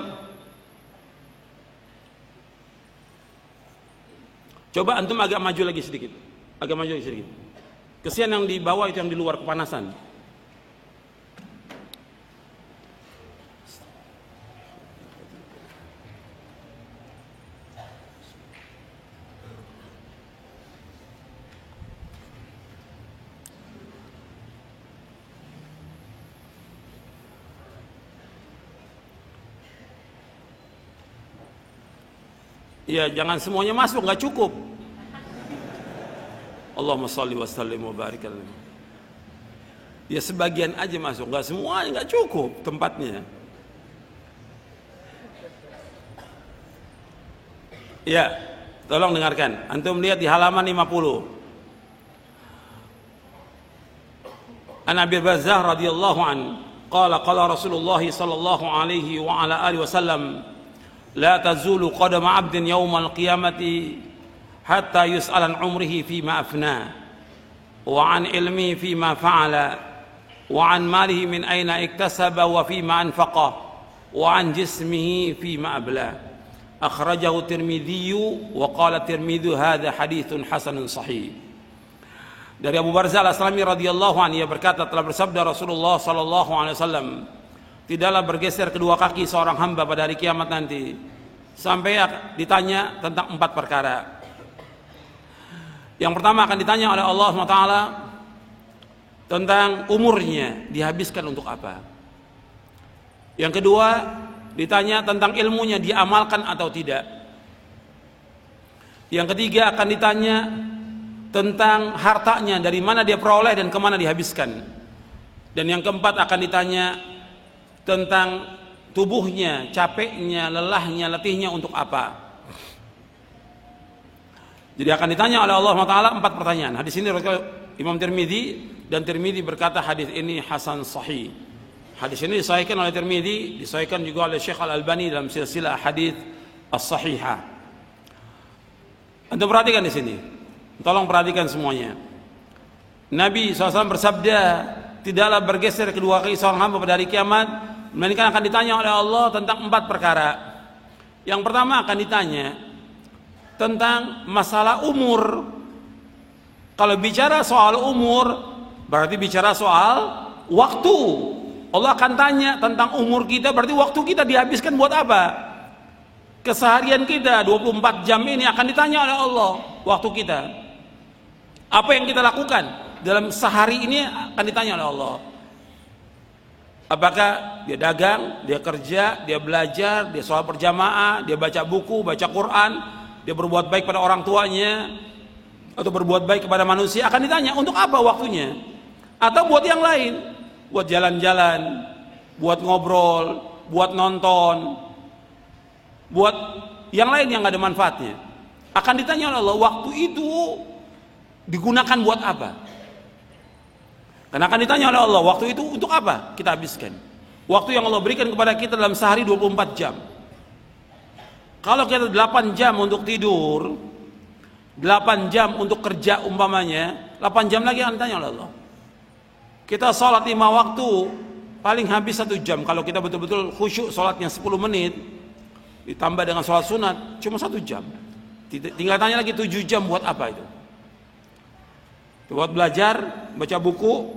coba antum agak maju lagi sedikit. Agak maju lagi sedikit. Kesian yang di bawah itu yang di luar kepanasan. Ya, jangan semuanya masuk, nggak cukup. Allahumma shalli wa sallim wa barik alaihi. Ya sebagian aja masuk, nggak semuanya, nggak cukup tempatnya. Ya, tolong dengarkan. Antum lihat di halaman 50. An Abi Bazzah radhiyallahu an qala Rasulullah sallallahu alaihi wa ala alihi wasallam la tazulu qadama 'abdin yaumal qiyamati hatta yus'al an umrihi fima afna wa an ilmihi fima fa'ala wa an malihi min aina iktasaba wa fima anfaqa wa an jismihi fima abla. Akhrajahu Tirmidzi wa qala Tirmidzi hadza haditsun hasanun sahih. Dari Abu Barzah Al-Aslami radhiyallahu anhu, ia berkata, telah bersabda Rasulullah sallallahu alaihi wasallam, tidaklah bergeser kedua kaki seorang hamba pada hari kiamat nanti sampai ditanya tentang 4 perkara. Yang pertama akan ditanya oleh Allah SWT tentang umurnya, dihabiskan untuk apa. Yang kedua ditanya tentang ilmunya, diamalkan atau tidak. Yang ketiga akan ditanya tentang hartanya, dari mana dia peroleh dan kemana dihabiskan. Dan yang keempat akan ditanya tentang tubuhnya, capeknya, lelahnya, letihnya untuk apa. Jadi akan ditanya oleh Allah SWT 4 pertanyaan. Hadis ini Imam Tirmidzi, dan Tirmidzi berkata hadis ini hasan sahih. Hadis ini disahihkan oleh Tirmidzi, disahihkan juga oleh Syekh Al-Albani dalam silsilah hadis as-sahihah. Anda perhatikan di sini. Tolong perhatikan semuanya. Nabi SAW bersabda, tidaklah bergeser kedua kaki seorang hamba pada hari kiamat, melainkan akan ditanya oleh Allah tentang 4 perkara. Yang pertama akan ditanya tentang masalah umur. Kalau bicara soal umur, berarti bicara soal waktu. Allah akan tanya tentang umur kita, berarti waktu kita dihabiskan buat apa? Keseharian kita 24 jam ini akan ditanya oleh Allah waktu kita. Apa yang kita lakukan dalam sehari ini akan ditanya oleh Allah. Apakah dia dagang, dia kerja, dia belajar, dia sholat berjamaah, dia baca buku, baca Quran, dia berbuat baik pada orang tuanya, atau berbuat baik kepada manusia, akan ditanya untuk apa waktunya. Atau buat yang lain, buat jalan-jalan, buat ngobrol, buat nonton, buat yang lain yang gak ada manfaatnya. Akan ditanya oleh Allah, waktu itu digunakan buat apa? Karena akan ditanya oleh Allah, waktu itu untuk apa kita habiskan? Waktu yang Allah berikan kepada kita dalam sehari 24 jam. Kalau kita 8 jam untuk tidur, 8 jam untuk kerja umpamanya, 8 jam lagi akan ditanya oleh Allah. Kita sholat 5 waktu, paling habis 1 jam. Kalau kita betul-betul khusyuk sholatnya 10 menit, ditambah dengan sholat sunat, cuma 1 jam. Tinggal tanya lagi 7 jam buat apa itu? Buat belajar, baca buku,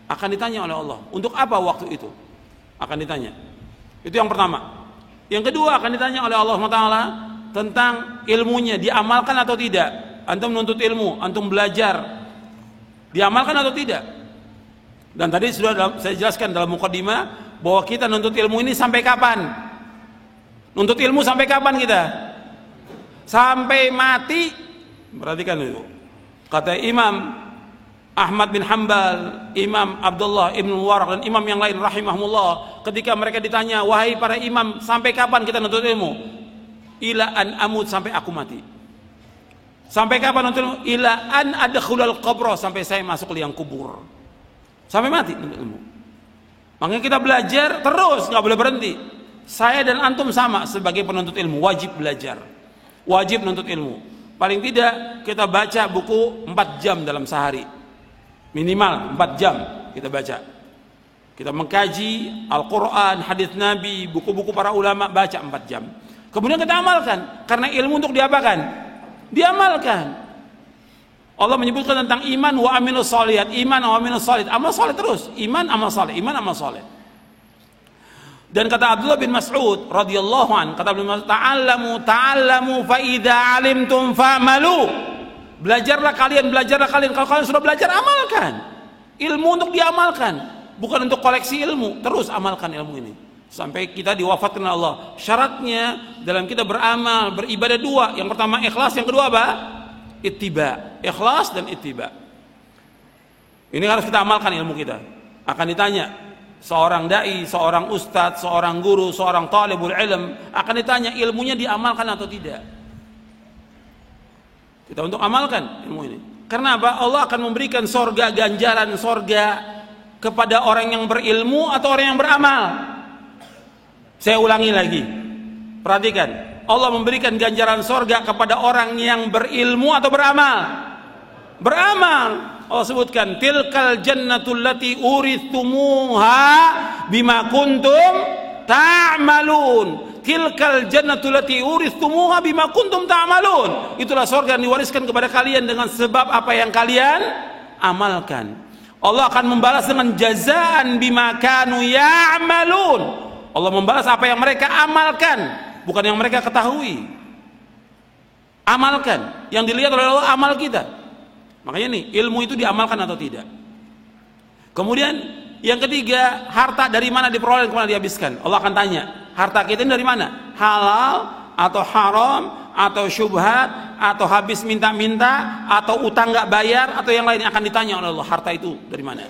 akan ditanya oleh Allah. Untuk apa waktu itu? Akan ditanya. Itu yang pertama. Yang kedua akan ditanya oleh Allah SWT tentang ilmunya, diamalkan atau tidak. Antum menuntut ilmu, antum belajar, diamalkan atau tidak. Dan tadi sudah saya jelaskan dalam mukaddimah bahwa kita nuntut ilmu ini sampai kapan? Nuntut ilmu sampai kapan kita? Sampai mati. Perhatikan itu. Kata Imam Ahmad bin Hanbal, Imam Abdullah ibn Mubarak, dan imam yang lain rahimahumullah, ketika mereka ditanya, wahai para imam, sampai kapan kita nuntut ilmu? Ila an amut, sampai aku mati. Sampai kapan nuntut ilmu? Ila an adkhulal qabra, sampai saya masuk liang kubur. Sampai mati nuntut ilmu. Makanya kita belajar terus, nggak boleh berhenti. Saya dan antum sama sebagai penuntut ilmu, wajib belajar, wajib menuntut ilmu. Paling tidak kita baca buku 4 jam dalam sehari, minimal 4 jam kita baca. Kita mengkaji Al-Quran, hadis Nabi, buku-buku para ulama, baca 4 jam. Kemudian kita amalkan, karena ilmu untuk diapakan? Diamalkan. Allah menyebutkan tentang iman wa amilus sholihat, iman wa amilus sholihat, amal soleh terus, iman amal soleh, iman amal soleh. Dan kata Abdullah bin Mas'ud radhiyallahu an, kata beliau, ta'allamu fa idza alimtum fa'malu. Belajarlah kalian, kalau kalian sudah belajar, amalkan. Ilmu untuk diamalkan, bukan untuk koleksi ilmu, terus amalkan ilmu ini. sampai kita diwafatkan oleh Allah. Syaratnya dalam kita beramal, beribadah dua. Yang pertama ikhlas, yang kedua apa? Ittiba. Ikhlas dan ittiba. Ini harus kita amalkan ilmu kita. Akan ditanya seorang dai, seorang ustadz, seorang guru, seorang talibul ilm, akan ditanya ilmunya diamalkan atau tidak. Kita untuk amalkan ilmu ini. Karena apa? Allah akan memberikan sorga, ganjaran sorga kepada orang yang berilmu atau orang yang beramal. Saya ulangi lagi, perhatikan, Allah memberikan ganjaran sorga kepada orang yang berilmu atau beramal. Beramal. Allah sebutkan, tilkal jannatul lati urithumuha bima kuntum ta'malun. Tilkal jannatul lati urithumuha bima kuntum ta'malun. Itulah surga yang diwariskan kepada kalian dengan sebab apa yang kalian amalkan. Allah akan membalas dengan jazaan bima kanu ya'malun. Allah membalas apa yang mereka amalkan, bukan yang mereka ketahui. Amalkan. Yang dilihat oleh Allah amal kita. Makanya nih, ilmu itu diamalkan atau tidak. Kemudian yang ketiga, harta dari mana diperoleh dan kemana dihabiskan. Allah akan tanya, harta kita ini dari mana? Halal atau haram atau syubhat atau habis minta-minta atau utang nggak bayar atau yang lain, akan ditanya oleh Allah, harta itu dari mana.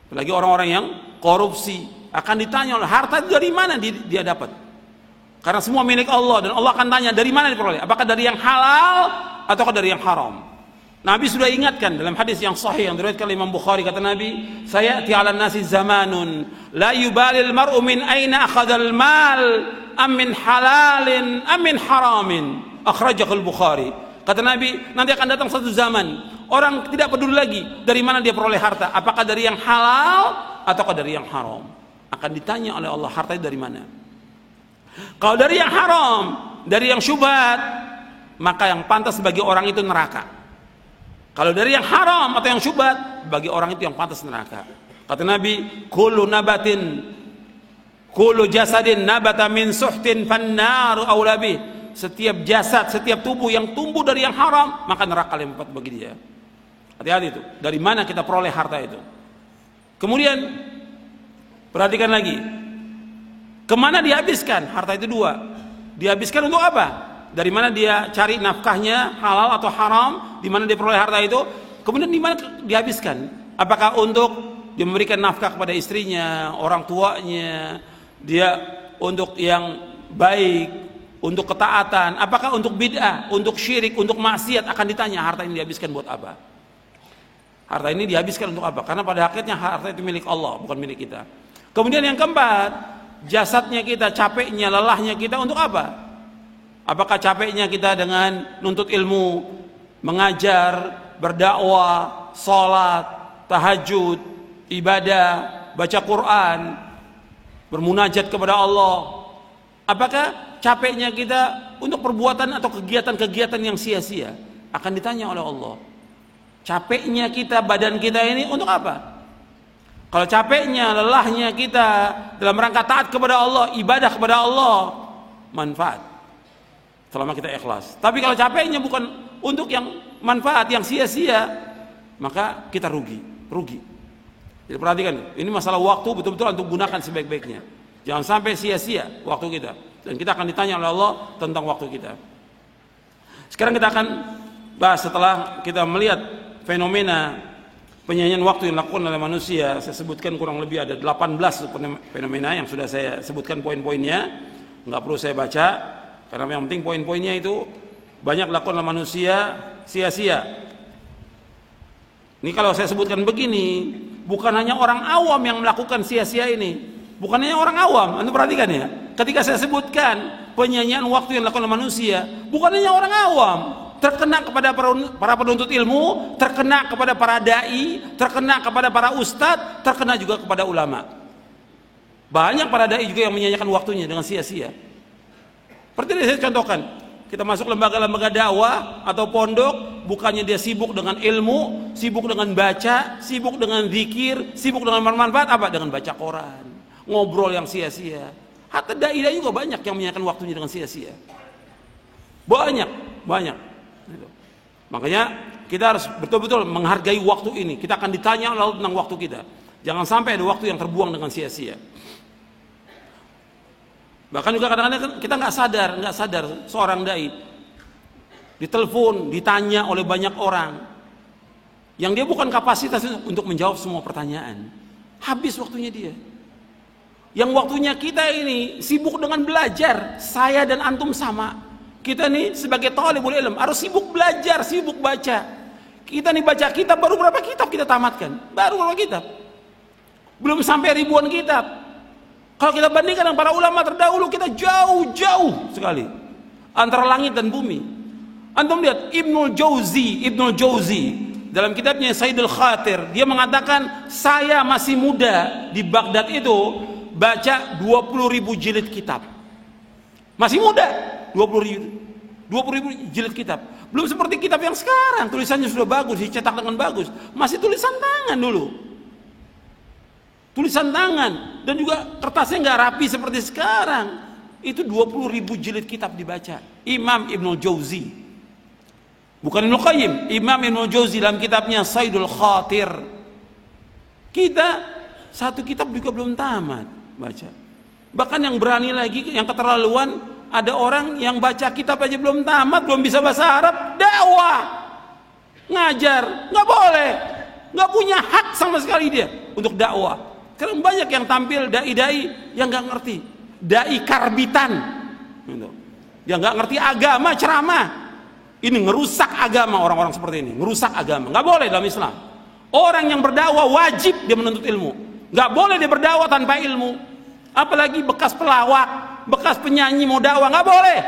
Apalagi orang-orang yang korupsi akan ditanya oleh harta itu dari mana dia dapat. Karena semua milik Allah dan Allah akan tanya dari mana diperoleh. Apakah dari yang halal ataukah dari yang haram. Nabi sudah ingatkan dalam hadis yang sahih yang diriwayatkan oleh Imam Bukhari, kata Nabi, sayati 'alan nasi zamanun la yubalil mar'u min aina akhadhal mal am min halalin am min haramin, akhrajahu al-Bukhari. Kata Nabi, nanti akan datang satu zaman orang tidak peduli lagi dari mana dia peroleh harta, apakah dari yang halal ataukah dari yang haram. Akan ditanya oleh Allah, harta itu dari mana. Kalau dari yang haram, dari yang syubhat, maka yang pantas bagi orang itu neraka. Kalau dari yang haram atau yang syubhat, bagi orang itu yang pantas neraka. Kata Nabi, kullu jasadin nabata min suhtin fannaru aula bih. Setiap jasad, setiap tubuh yang tumbuh dari yang haram, maka neraka lebih tepat bagi dia. Hati-hati itu. Dari mana kita peroleh harta itu? Kemudian perhatikan lagi, kemana dihabiskan harta itu? Dua, dihabiskan untuk apa? Dari mana dia cari nafkahnya, halal atau haram, di mana dia peroleh harta itu, kemudian di mana dihabiskan. Apakah untuk dia memberikan nafkah kepada istrinya, orang tuanya, dia untuk yang baik, untuk ketaatan, apakah untuk bid'ah, untuk syirik, untuk maksiat, akan ditanya harta ini dihabiskan buat apa. Harta ini dihabiskan untuk apa? Karena pada akhirnya harta itu milik Allah, bukan milik kita. Kemudian yang keempat, jasadnya kita, capeknya, lelahnya kita untuk apa? Apakah capeknya kita dengan nuntut ilmu, mengajar, berdakwah, sholat, tahajud, ibadah, baca Quran, bermunajat kepada Allah? Apakah capeknya kita untuk perbuatan atau kegiatan-kegiatan yang sia-sia? Akan ditanya oleh Allah. Capeknya kita, badan kita ini untuk apa? Kalau capeknya, lelahnya kita dalam rangka taat kepada Allah, ibadah kepada Allah, manfaat selama kita ikhlas. Tapi kalau capeknya bukan untuk yang manfaat, yang sia-sia, maka kita rugi. Jadi perhatikan, ini masalah waktu, betul-betul untuk gunakan sebaik-baiknya. Jangan sampai sia-sia waktu kita. Dan kita akan ditanya oleh Allah tentang waktu kita. Sekarang kita akan bahas, setelah kita melihat fenomena penyanyian waktu yang dilakukan oleh manusia. Saya sebutkan kurang lebih ada 18 fenomena yang sudah saya sebutkan poin-poinnya. Nggak perlu saya baca, karena yang penting poin-poinnya itu banyak dilakukan oleh manusia sia-sia. Ini kalau saya sebutkan begini, bukan hanya orang awam yang melakukan sia-sia ini. Bukan hanya orang awam, Anda perhatikan ya. Ketika saya sebutkan penyanyian waktu yang dilakukan oleh manusia, bukan hanya orang awam, terkena kepada para penuntut ilmu, terkena kepada para dai, terkena kepada para ustadz, terkena juga kepada ulama. Banyak para dai juga yang menyanyikan waktunya dengan sia-sia. Seperti yang saya contohkan, kita masuk lembaga-lembaga dakwah atau pondok, bukannya dia sibuk dengan ilmu, sibuk dengan baca, sibuk dengan zikir, sibuk dengan bermanfaat, apa? Dengan baca koran, ngobrol yang sia-sia. Hatta dai-dai juga banyak yang menyanyikan waktunya dengan sia-sia. Banyak. Makanya kita harus betul-betul menghargai waktu ini. Kita akan ditanya tentang waktu kita. Jangan sampai ada waktu yang terbuang dengan sia-sia. Bahkan juga kadang-kadang kita nggak sadar seorang dai ditelepon, ditanya oleh banyak orang yang dia bukan kapasitas untuk menjawab semua pertanyaan. Habis waktunya dia. Yang waktunya kita ini sibuk dengan belajar. Saya dan antum sama. Kita nih sebagai thalibul ilm harus sibuk belajar, sibuk baca. Kita nih baca kitab baru berapa kitab kita tamatkan? Baru berapa kitab? Belum sampai ribuan kitab. Kalau kita bandingkan dengan para ulama terdahulu, kita jauh-jauh sekali antara langit dan bumi. Antum lihat Ibnul Jauzi dalam kitabnya Saidul Khatir, dia mengatakan saya masih muda di Baghdad itu baca 20.000 jilid kitab. Masih muda, 20.000 jilid kitab. Belum seperti kitab yang sekarang, tulisannya sudah bagus, dicetak dengan bagus. Masih tulisan tangan dulu. Tulisan tangan dan juga kertasnya nggak rapi seperti sekarang. Itu 20.000 jilid kitab dibaca. Imam Ibnul Jauzi, bukan Ibnu Qayyim, Imam Ibnul Jauzi dalam kitabnya Saidul Khatir. Kita satu kitab juga belum tamat baca. Bahkan yang berani lagi, yang keterlaluan, ada orang yang baca kitab aja belum tamat, belum bisa bahasa Arab, dakwah, ngajar, nggak boleh, nggak punya hak sama sekali dia untuk dakwah. Karena banyak yang tampil dai-dai yang nggak ngerti, dai karbitan, yang nggak ngerti agama, ceramah. Ini ngerusak agama, orang-orang seperti ini, ngerusak agama. Nggak boleh dalam Islam. Orang yang berdakwah wajib dia menuntut ilmu. Nggak boleh dia berdakwah tanpa ilmu. Apalagi bekas pelawak, bekas penyanyi mau dakwah, nggak boleh.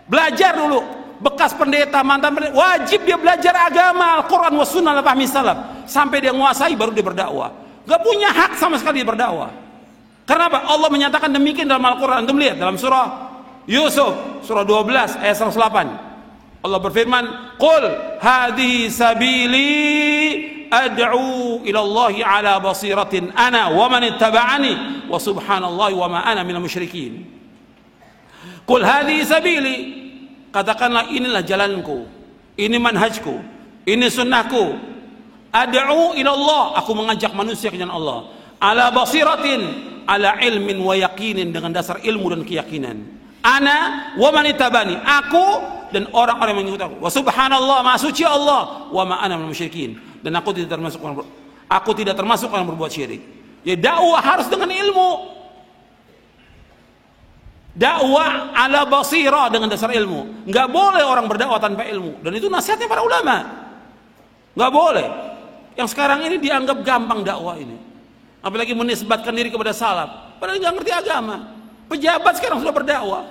Belajar dulu. Bekas pendeta, mantan pendeta, wajib dia belajar agama, Al-Quran, was-sunnah, fahmi salaf, sampai dia menguasai baru dia berdakwah. Gak punya hak sama sekali berdakwah. Kenapa? Allah menyatakan demikian dalam Al-Quran. Antum lihat dalam surah Yusuf, surah 12 ayat 108. Allah berfirman, "Qul hadhihi sabili ad'u ila Allahi ala basiratin ana wa man ittaba'ani wa subhanallahi wa ma ana minal musyrikin." Qul hadhihi sabili, katakanlah inilah jalanku, ini manhajku, ini sunnahku. Ad'u ila Allah, aku mengajak manusia ke jalan Allah. Ala basiratin, ala ilmin wa yaqinin, dengan dasar ilmu dan keyakinan. Ana wa man ittabani, aku dan orang-orang yang mengikut aku. Wa subhanallah, maha suci Allah, wa ma ana minal musyrikin, dan aku tidak termasuk orang berbuat syirik. Ya, dakwah harus dengan ilmu. Dakwah ala basirah, dengan dasar ilmu. Enggak boleh orang berdakwah tanpa ilmu, dan itu nasihatnya para ulama. Enggak boleh. Yang sekarang ini dianggap gampang dakwah ini, apalagi menisbatkan diri kepada salaf, padahal nggak ngerti agama. Pejabat sekarang sudah berdakwah,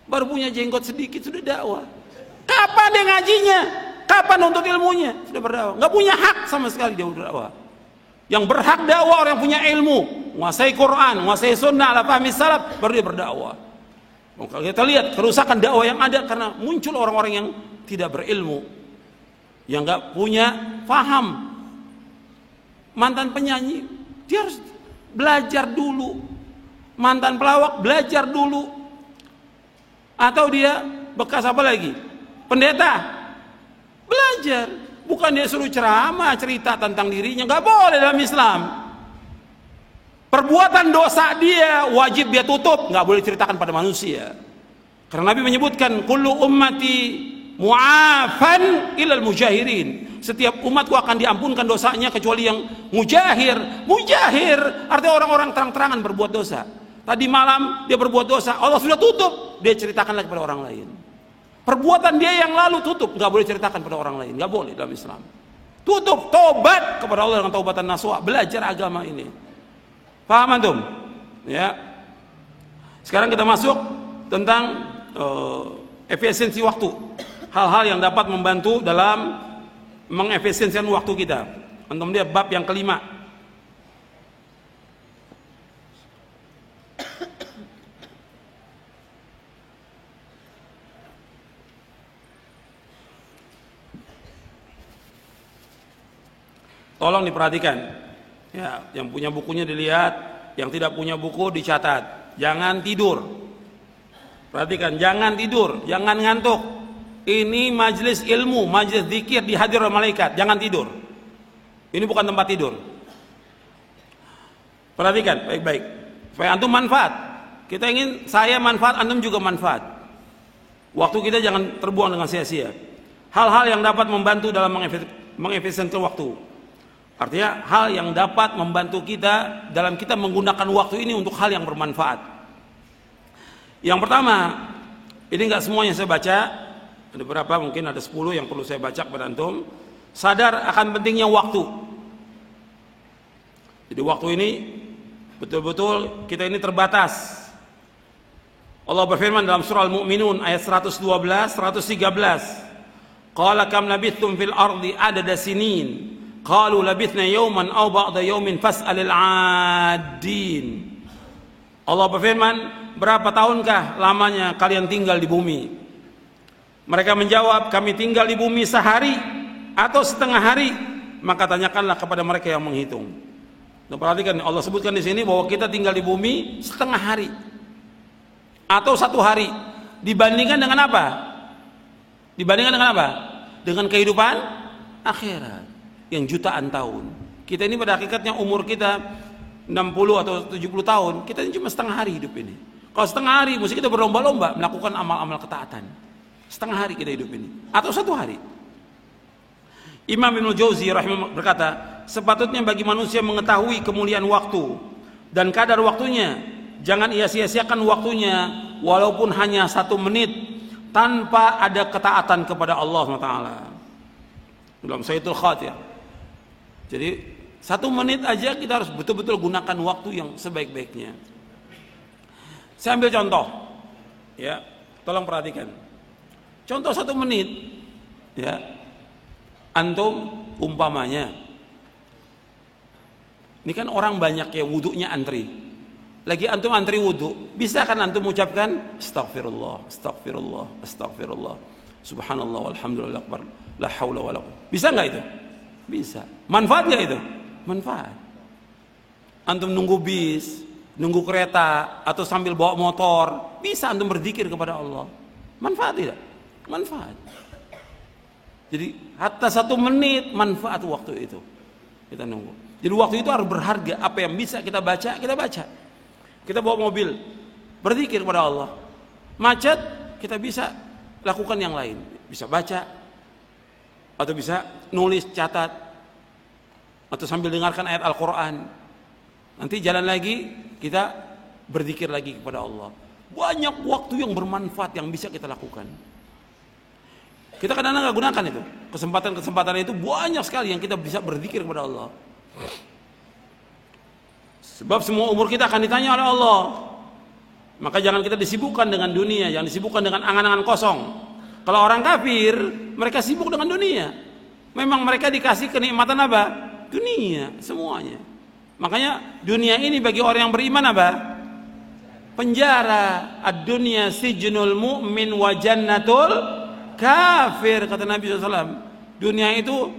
baru punya jenggot sedikit sudah dakwah. Kapan dia ngajinya? Kapan nuntut ilmunya? Sudah berdakwah, nggak punya hak sama sekali dia berdakwah. Yang berhak dakwah orang yang punya ilmu, menguasai Quran, menguasai sunnah, ala fahmi salaf, baru dia berdakwah. Kalau kita lihat kerusakan dakwah yang ada karena muncul orang-orang yang tidak berilmu, yang nggak punya paham. Mantan penyanyi dia harus belajar dulu, mantan pelawak belajar dulu, atau dia bekas apa lagi, pendeta, belajar. Bukan dia suruh ceramah cerita tentang dirinya, nggak boleh dalam Islam. Perbuatan dosa dia wajib dia tutup, nggak boleh ceritakan pada manusia. Karena Nabi menyebutkan kullu ummati mu'afan ilal mujahirin, setiap umatku akan diampunkan dosanya kecuali yang mujahir. Mujahir artinya orang-orang terang-terangan berbuat dosa. Tadi malam dia berbuat dosa, Allah sudah tutup, dia ceritakan lagi kepada orang lain. Perbuatan dia yang lalu tutup, nggak boleh ceritakan pada orang lain, nggak boleh dalam Islam. Tutup, tobat kepada Allah dengan taubatan nasuha, belajar agama ini. Paham antum? Ya. Sekarang kita masuk tentang efisiensi waktu. Hal-hal yang dapat membantu dalam mengefisiensikan waktu kita. Antum lihat bab yang kelima. Tolong diperhatikan. Ya, yang punya bukunya dilihat, yang tidak punya buku dicatat. Jangan tidur. Perhatikan, jangan tidur, jangan ngantuk. Ini majelis ilmu, majelis zikir, dihadir oleh malaikat. Jangan tidur. Ini bukan tempat tidur. Perhatikan baik-baik. Supaya antum manfaat. Kita ingin saya manfaat, antum juga manfaat. Waktu kita jangan terbuang dengan sia-sia. Hal-hal yang dapat membantu dalam mengefisienkan waktu. Artinya hal yang dapat membantu kita dalam kita menggunakan waktu ini untuk hal yang bermanfaat. Yang pertama, ini enggak semuanya saya baca. Ada berapa? Mungkin ada 10 yang perlu saya baca kepada antum. Sadar akan pentingnya waktu. Jadi waktu ini betul-betul kita ini terbatas. Allah berfirman dalam surah Al-Mu'minun ayat 112, 113. Qala kam labithtum fil ardi adada sinin. Qalu labithna yawman aw ba'da yawmin fas'alil 'addin. Allah berfirman, berapa tahunkah lamanya kalian tinggal di bumi? Mereka menjawab, kami tinggal di bumi sehari atau setengah hari. Maka tanyakanlah kepada mereka yang menghitung. Nah, perhatikan, Allah sebutkan di sini bahwa kita tinggal di bumi setengah hari atau 1 hari. Dibandingkan dengan apa? Dibandingkan dengan apa? Dengan kehidupan akhirat yang jutaan tahun. Kita ini pada hakikatnya umur kita 60 atau 70 tahun. Kita ini cuma setengah hari hidup ini. Kalau setengah hari mesti kita berlomba-lomba melakukan amal-amal ketaatan. Setengah hari kita hidup ini atau 1 hari. Imam Ibnu Jauzi rahimahullah berkata, sepatutnya bagi manusia mengetahui kemuliaan waktu dan kadar waktunya. Jangan ia sia-siakan waktunya walaupun hanya 1 menit tanpa ada ketaatan kepada Allah SWT. Dalam Sayyidul Khatir. Jadi 1 menit aja kita harus betul-betul gunakan waktu yang sebaik-baiknya. Saya ambil contoh, ya, tolong perhatikan. Contoh 1 menit, ya, antum umpamanya, ini kan orang banyak ya wudunya antri. Lagi antum antri wudu, bisa kan antum ucapkan astagfirullah, astagfirullah, astagfirullah, subhanallah, walhamdulillah akbar, la haula wala quwwata. Bisa nggak itu? Bisa. Manfaat nggak itu? Manfaat. Antum nunggu bis, nunggu kereta, atau sambil bawa motor, bisa antum berzikir kepada Allah. Manfaat tidak? Manfaat. Jadi hatta 1 menit manfaat waktu itu. Kita nunggu. Jadi waktu itu harus berharga. Apa yang bisa kita baca, kita baca. Kita bawa mobil, berzikir kepada Allah. Macet, kita bisa lakukan yang lain. Bisa baca, atau bisa nulis, catat, atau sambil dengarkan ayat Al-Quran. Nanti jalan lagi, kita berzikir lagi kepada Allah. Banyak waktu yang bermanfaat yang bisa kita lakukan. Kita kadang-kadang nggak gunakan itu. Kesempatan-kesempatan itu banyak sekali yang kita bisa berzikir kepada Allah. Sebab semua umur kita akan ditanya oleh Allah. Maka jangan kita disibukkan dengan dunia, jangan disibukkan dengan angan-angan kosong. Kalau orang kafir, mereka sibuk dengan dunia. Memang mereka dikasih kenikmatan apa? Dunia, semuanya. Makanya dunia ini bagi orang yang beriman apa? Penjara. Ad-dunya sijnul mu'min wa jannatul kafir, kata Nabi SAW. Dunia itu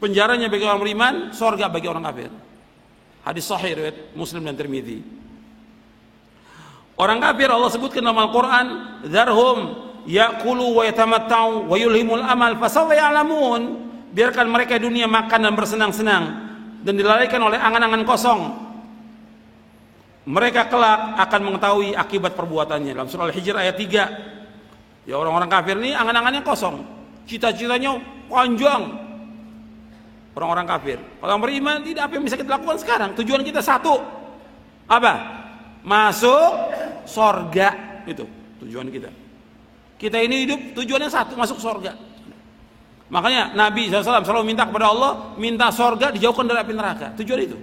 penjaranya bagi orang beriman, surga bagi orang kafir. Hadis sahih riwayat Muslim dan Tirmidzi. Orang kafir Allah sebutkan dalam Al-Quran, "Dzarhum ya'kulu wa yatamatta'u wa yulhimul amal fasawfa ya'lamun." Biarkan mereka dunia makan dan bersenang-senang dan dilalaikan oleh angan-angan kosong. Mereka kelak akan mengetahui akibat perbuatannya. Dalam surah Al-Hijr ayat 3. Ya, orang-orang kafir ini angan-angannya kosong. Cita-citanya panjang. Orang-orang kafir. Kalau orang beriman tidak, apa yang bisa kita lakukan sekarang? Tujuan kita satu. Apa? Masuk sorga. Itu tujuan kita. Kita ini hidup tujuannya satu, masuk sorga. Makanya Nabi SAW selalu minta kepada Allah, minta sorga dijauhkan dari api neraka. Tujuan itu.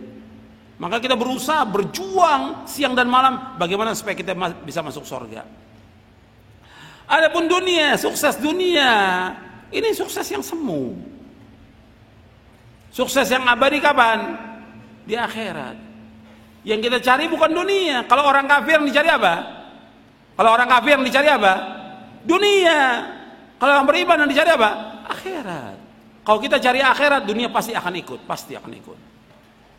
Maka kita berusaha, berjuang siang dan malam bagaimana supaya kita bisa masuk sorga. Adapun dunia, sukses dunia, ini sukses yang semu. Sukses yang abadi kapan? Di akhirat. Yang kita cari bukan dunia. Kalau orang kafir yang dicari apa? Kalau orang kafir yang dicari apa? Dunia. Kalau orang beriman yang dicari apa? Akhirat. Kalau kita cari akhirat, dunia pasti akan ikut. Pasti akan ikut.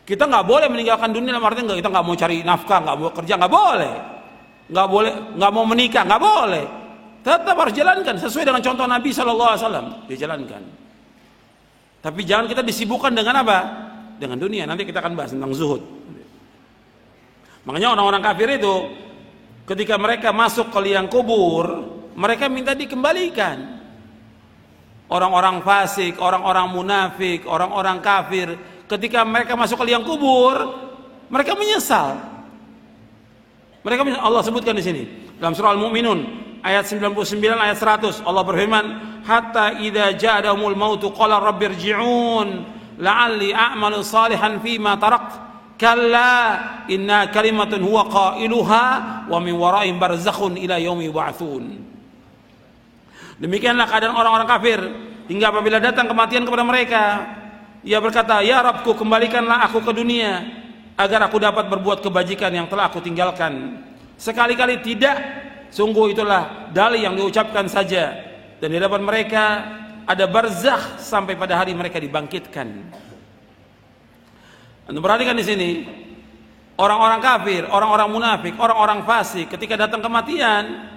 Kita nggak boleh meninggalkan dunia, dalam artian kita nggak mau cari nafkah, nggak mau kerja, nggak boleh. Nggak boleh, nggak mau menikah, nggak boleh. Tetap harus jalankan sesuai dengan contoh Nabi SAW. Dijalankan. Tapi jangan kita disibukkan dengan apa? Dengan dunia. Nanti kita akan bahas tentang zuhud. Makanya orang-orang kafir itu ketika mereka masuk ke liang kubur, mereka minta dikembalikan. Orang-orang fasik, orang-orang munafik, orang-orang kafir, ketika mereka masuk ke liang kubur, mereka menyesal. Allah sebutkan di sini dalam surah Al-Mu'minun ayat 99 ayat 100, Allah berfirman, hatta idza ja'ahumul mautu qala rabbirji'un la'alli a'malu salihan fima tarakt kalla inna kalimatun huwa qailuha wa min wara'ihim barzakhun ila yaumi yub'atsun. Demikianlah keadaan orang-orang kafir hingga apabila datang kematian kepada mereka, ia berkata, ya Rabbku, kembalikanlah aku ke dunia agar aku dapat berbuat kebajikan yang telah aku tinggalkan. Sekali-kali tidak, sungguh itulah dalih yang diucapkan saja, dan di hadapan mereka ada barzakh sampai pada hari mereka dibangkitkan. Anda perhatikan di sini, orang-orang kafir, orang-orang munafik, orang-orang fasik ketika datang kematian,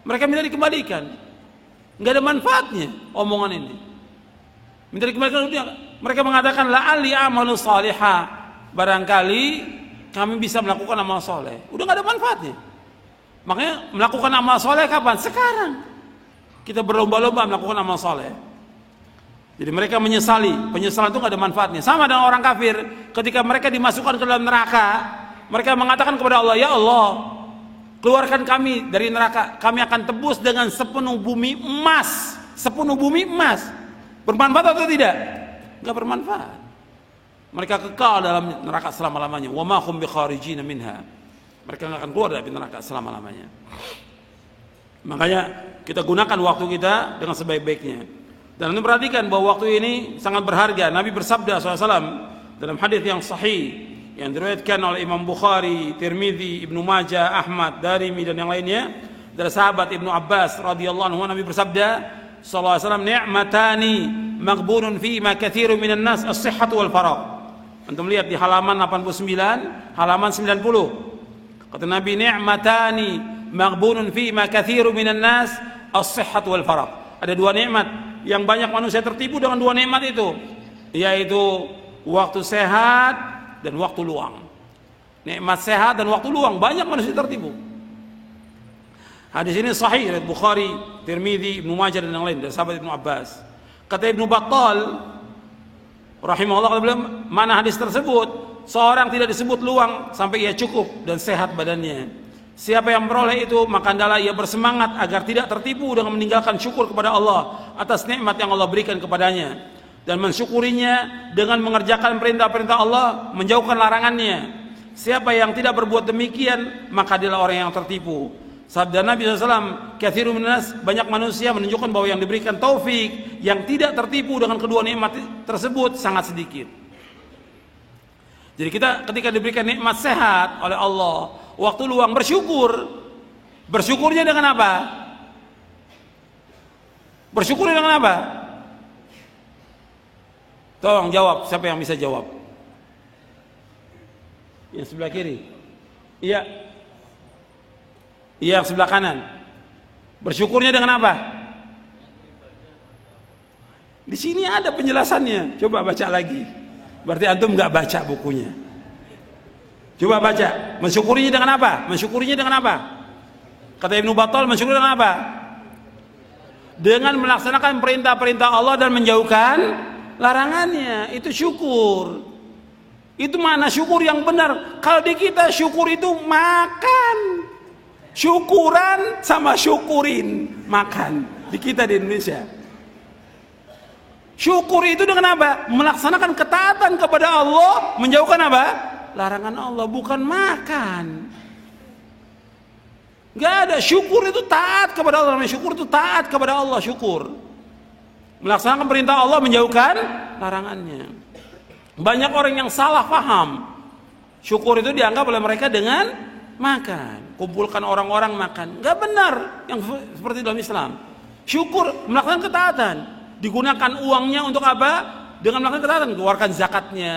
mereka minta dikembalikan. Nggak ada manfaatnya omongan ini. Minta dikembalikan dunia. Mereka mengatakan la'alli amalu salihah, barangkali kami bisa melakukan amal soleh. Udah nggak ada manfaatnya. Makanya melakukan amal soleh kapan? Sekarang. Kita berlomba-lomba melakukan amal soleh. Jadi mereka menyesali. Penyesalan itu nggak ada manfaatnya. Sama dengan orang kafir, ketika mereka dimasukkan ke dalam neraka, mereka mengatakan kepada Allah, ya Allah, keluarkan kami dari neraka, kami akan tebus dengan sepenuh bumi emas. Sepenuh bumi emas. Bermanfaat atau tidak? Enggak bermanfaat. Mereka kekal dalam neraka selama-lamanya. Wa ma hum bikharijina minha. Mereka enggak akan keluar dari neraka selama-lamanya. Makanya kita gunakan waktu kita dengan sebaik-baiknya. Dan Anda perhatikan bahwa waktu ini sangat berharga. Nabi bersabda SAW dalam hadis yang sahih yang diriwayatkan oleh Imam Bukhari, Tirmidzi, Ibnu Majah, Ahmad, Darimi dan yang lainnya dari sahabat Ibnu Abbas radhiyallahu anhu, Nabi bersabda sallallahu alaihi wasallam, ni'matani maghbunun fi ma katsirun minan nas as-sihhatu wal faragh. Antum lihat di halaman 89, halaman 90. Kata Nabi, ni'matani maghbunun fi ma katsirun minan nas as-sihhatu wal faragh. Ada dua nikmat yang banyak manusia tertipu dengan dua nikmat itu, yaitu waktu sehat dan waktu luang. Nikmat sehat dan waktu luang, banyak manusia tertipu. Hadis ini sahih riwayat Bukhari, Tirmidzi, Ibnu Majah dan yang lain dari sahabat Ibnu Abbas. Kata Ibnu Battal rahimahullah, kata beliau, mana hadis tersebut, seorang tidak disebut luang sampai ia cukup dan sehat badannya. Siapa yang memperoleh itu, maka hendaklah ia bersemangat agar tidak tertipu dengan meninggalkan syukur kepada Allah atas nikmat yang Allah berikan kepadanya, dan mensyukurinya dengan mengerjakan perintah-perintah Allah, menjauhkan larangannya. Siapa yang tidak berbuat demikian, maka dialah orang yang tertipu. Sabda Nabi SAW, katsirun minas, banyak manusia, menunjukkan bahwa yang diberikan taufik, yang tidak tertipu dengan kedua nikmat tersebut sangat sedikit. Jadi kita ketika diberikan nikmat sehat oleh Allah, waktu luang, bersyukur. Bersyukurnya dengan apa? Bersyukurnya dengan apa? Tolong jawab, siapa yang bisa jawab? Yang sebelah kiri. Iya. Iya, yang sebelah kanan. Bersyukurnya dengan apa? Di sini ada penjelasannya. Coba baca lagi. Berarti antum nggak baca bukunya. Coba baca. Mensyukurinya dengan apa? Mensyukurinya dengan apa? Kata Ibnu Battal, mensyukuri dengan apa? Dengan melaksanakan perintah-perintah Allah dan menjauhkan larangannya. Itu syukur. Itu mana syukur yang benar. Kalau di kita syukur itu makan, syukuran sama syukurin, makan. Di kita di Indonesia, syukur itu dengan apa? Melaksanakan ketaatan kepada Allah, menjauhkan apa? Larangan Allah, bukan makan. Gak ada. Syukur itu taat kepada Allah. Syukur itu taat kepada Allah. Syukur melaksanakan perintah Allah, menjauhkan larangannya. Banyak orang yang salah paham. Syukur itu dianggap oleh mereka dengan makan. Kumpulkan orang-orang makan. Gak benar yang seperti dalam Islam. Syukur melaksanakan ketaatan. Digunakan uangnya untuk apa? Dengan melaksanakan ketaatan. Keluarkan zakatnya,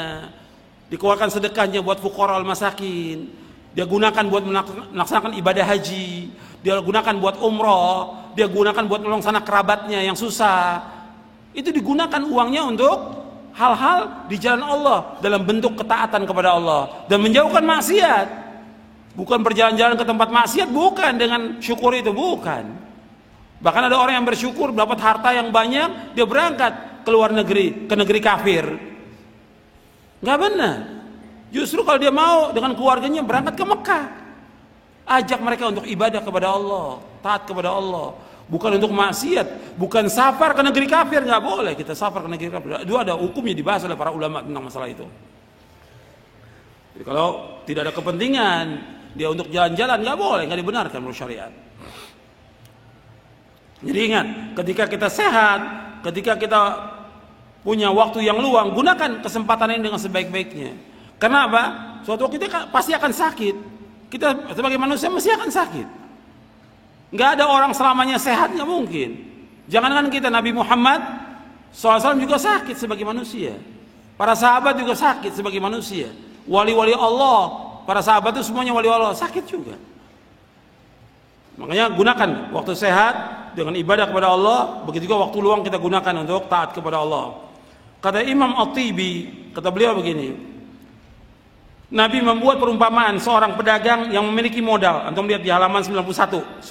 dikeluarkan sedekahnya buat fuqara al masakin. Dia gunakan buat melaksanakan ibadah haji. Dia gunakan buat umroh. Dia gunakan buat menolong sanak kerabatnya yang susah. Itu digunakan uangnya untuk hal-hal di jalan Allah dalam bentuk ketaatan kepada Allah dan menjauhkan maksiat. Bukan berjalan-jalan ke tempat maksiat, bukan dengan syukur itu, bukan. Bahkan ada orang yang bersyukur dapat harta yang banyak, dia berangkat ke luar negeri, ke negeri kafir. Nggak benar. Justru kalau dia mau dengan keluarganya berangkat ke Mekah, ajak mereka untuk ibadah kepada Allah, taat kepada Allah, bukan untuk maksiat, bukan safar ke negeri kafir. Nggak boleh kita safar ke negeri kafir. Itu ada hukumnya, dibahas oleh para ulama tentang masalah itu. Jadi kalau tidak ada kepentingan dia untuk jalan-jalan, nggak boleh, nggak dibenarkan menurut syariat. Jadi ingat, ketika kita sehat, ketika kita punya waktu yang luang, gunakan kesempatan ini dengan sebaik-baiknya. Kenapa? Suatu waktu kita pasti akan sakit. Kita sebagai manusia mesti akan sakit. Nggak ada orang selamanya sehat, nggak mungkin. Jangankan kita, Nabi Muhammad SAW juga sakit sebagai manusia. Para sahabat juga sakit sebagai manusia. Wali-wali Allah, para sahabat itu semuanya wali Allah, sakit juga. Makanya gunakan waktu sehat dengan ibadah kepada Allah, begitu juga waktu luang kita gunakan untuk taat kepada Allah. Kata Imam At-Tibi, kata beliau begini, Nabi membuat perumpamaan seorang pedagang yang memiliki modal. Antum lihat di halaman 91.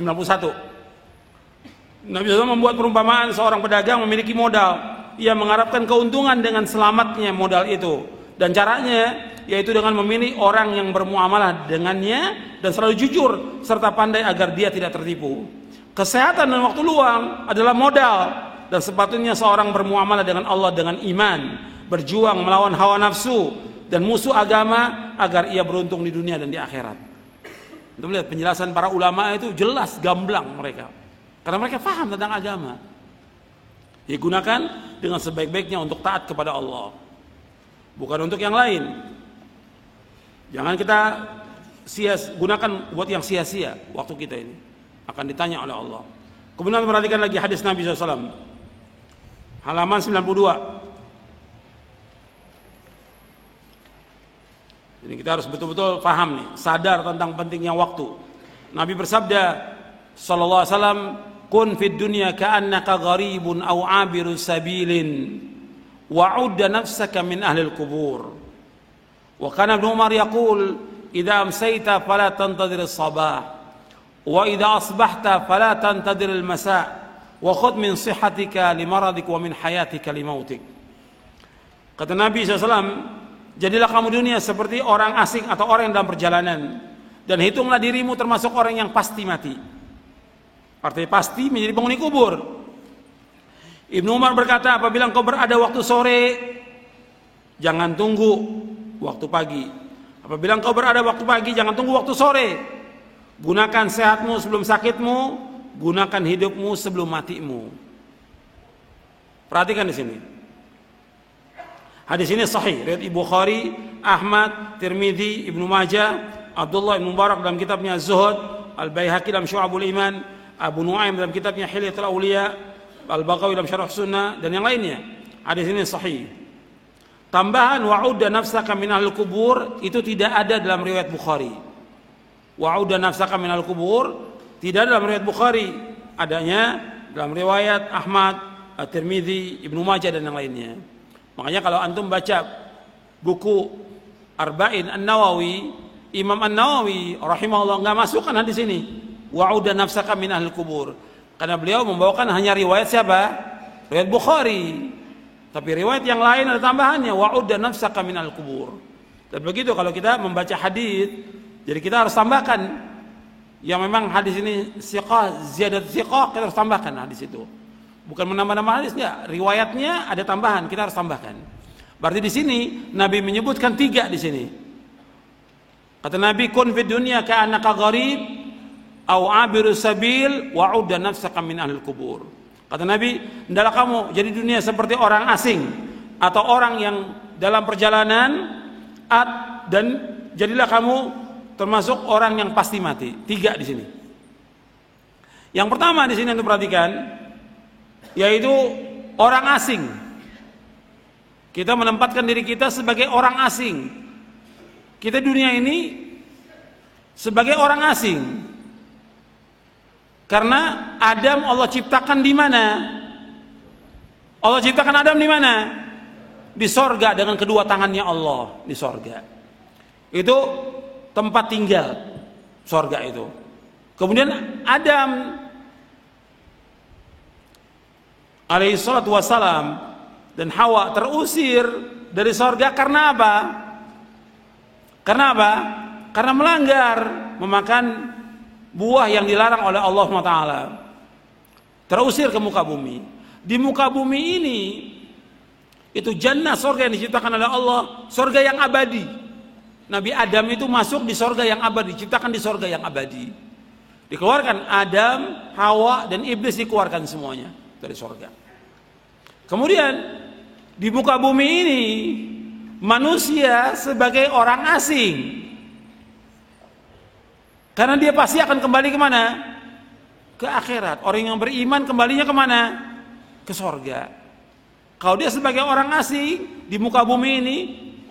Nabi SAW membuat perumpamaan seorang pedagang memiliki modal. Ia mengharapkan keuntungan dengan selamatnya modal itu. Dan caranya yaitu dengan memilih orang yang bermuamalah dengannya dan selalu jujur serta pandai agar dia tidak tertipu. Kesehatan dan waktu luang adalah modal, dan sepatutnya seorang bermuamalah dengan Allah dengan iman, berjuang melawan hawa nafsu dan musuh agama agar ia beruntung di dunia dan di akhirat. Kita melihat penjelasan para ulama itu jelas, gamblang mereka, karena mereka paham tentang agama. Digunakan dengan sebaik-baiknya untuk taat kepada Allah, bukan untuk yang lain. Jangan kita gunakan buat yang sia-sia waktu kita ini, akan ditanya oleh Allah. Kemudian perhatikan lagi hadis Nabi SAW, halaman 92. Jadi kita harus betul-betul paham nih, sadar tentang pentingnya waktu. Nabi bersabda sallallahu alaihi wasallam, "Kun fid dunya ka'annaka gharibun aw 'abiru sabilin wa'udda nafsaka min ahli al-qubur." Wa kana Ibnu Umar yaqul, "Idza amsayta fala tantadhir as-sabah wa idza asbahta fala tantadhir al-masa' wa khudh min sihhatika limaradik wa min hayatika limautik." Kata Nabi SAW, jadilah kamu dunia seperti orang asing atau orang yang dalam perjalanan, dan hitunglah dirimu termasuk orang yang pasti mati. Artinya pasti menjadi penghuni kubur. Ibnu Umar berkata, apabila engkau berada waktu sore, jangan tunggu waktu pagi. Apabila engkau berada waktu pagi, jangan tunggu waktu sore. Gunakan sehatmu sebelum sakitmu, gunakan hidupmu sebelum matimu. Perhatikan di sini. Hadis ini sahih, riwayat Bukhari, Ahmad, Tirmidzi, Ibnu Majah, Abdullah bin Mubarak dalam kitabnya Zuhud, Al-Baihaqi dalam Syu'abul Iman, Abu Nuaim dalam kitabnya Hilyatul Auliya, Al-Baghawi dalam Syarah Sunnah, dan yang lainnya. Hadis ini sahih. Tambahan wa'udda nafsaka minal kubur itu tidak ada dalam riwayat Bukhari. Wa'udda nafsaka minal kubur tidak ada dalam riwayat Bukhari, adanya dalam riwayat Ahmad, At-Tirmidzi, Ibnu Majah dan yang lainnya. Makanya kalau antum baca buku Arba'in An-Nawawi, Imam An-Nawawi rahimahullah enggak masukkan hadis ini wa'udda nafsaka minal kubur, karena beliau membawakan hanya riwayat siapa? Riwayat Bukhari. Tapi riwayat yang lain ada tambahannya wa'udda nafsaka minal kubur. Dan begitu kalau kita membaca hadis, jadi kita harus tambahkan yang memang hadis ini siqah, ziyadat siqah, kita harus tambahkan hadis itu. Bukan menambah-nambah hadis, enggak. Riwayatnya ada tambahan, kita harus tambahkan. Berarti di sini Nabi menyebutkan 3 di sini. Kata Nabi, kun fid dunya ka'annaka gharib au 'abiru sabil wa'udda nafsaka min ahlil kubur. Kata Nabi, hendaklah kamu jadi dunia seperti orang asing atau orang yang dalam perjalanan, dan jadilah kamu termasuk orang yang pasti mati. 3 di sini. Yang pertama di sini untuk perhatikan, yaitu orang asing. Kita menempatkan diri kita sebagai orang asing. Kita dunia ini sebagai orang asing. Karena Adam Allah ciptakan di mana? Allah ciptakan Adam di mana? Di sorga dengan kedua tangannya Allah di sorga. Itu tempat tinggal. sorga itu. Kemudian Adam alaihi salatu wassalam dan Hawa terusir dari sorga karena apa? Karena apa? Karena melanggar, memakan buah yang dilarang oleh Allah SWT. Terusir ke muka bumi. Di muka bumi ini, itu jannah, sorga yang diciptakan oleh Allah, sorga yang abadi. Nabi Adam itu masuk di sorga yang abadi, diciptakan di sorga yang abadi. Dikeluarkan Adam, Hawa, dan Iblis dikeluarkan semuanya dari sorga. Kemudian di muka bumi ini manusia sebagai orang asing, karena dia pasti akan kembali kemana? Ke akhirat. Orang yang beriman kembalinya kemana? Ke sorga. Kalau dia sebagai orang asing di muka bumi ini,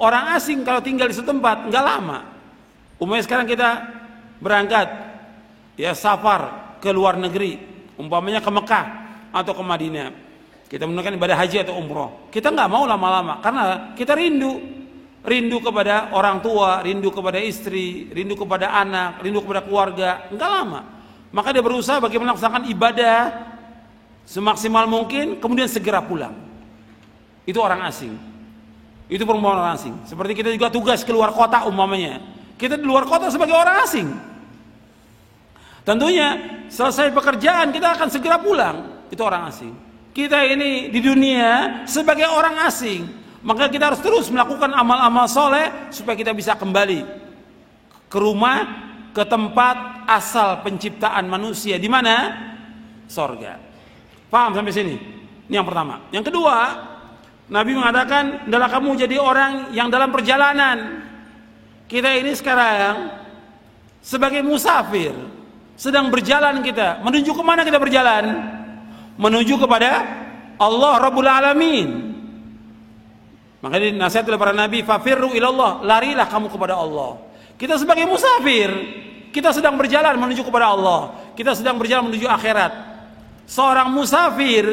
orang asing kalau tinggal di setempat nggak lama. Umpamanya sekarang kita berangkat ya safar ke luar negeri, umpamanya ke Mekah atau ke Madinah, kita menunaikan ibadah haji atau umroh, kita nggak mau lama-lama karena kita rindu kepada orang tua, rindu kepada istri, rindu kepada anak, rindu kepada keluarga, nggak lama. Maka dia berusaha bagaimana melaksanakan ibadah semaksimal mungkin, kemudian segera pulang. Itu orang asing. Itu perumpamaan orang asing. Seperti kita juga tugas keluar kota umpamanya, kita di luar kota sebagai orang asing. Tentunya selesai pekerjaan kita akan segera pulang. Itu orang asing. Kita ini di dunia sebagai orang asing, maka kita harus terus melakukan amal-amal soleh supaya kita bisa kembali ke rumah, ke tempat asal penciptaan manusia, di mana? Sorga. Paham sampai sini? Ini yang pertama. Yang kedua, Nabi mengatakan, adalah kamu jadi orang yang dalam perjalanan. Kita ini sekarang sebagai musafir, sedang berjalan kita. Menuju ke mana kita berjalan? Menuju kepada Allah Rabbul Alamin. Maka dinasihat oleh para nabi, fafirru ilallah, larilah kamu kepada Allah. Kita sebagai musafir, kita sedang berjalan menuju kepada Allah. Kita sedang berjalan menuju akhirat. Seorang musafir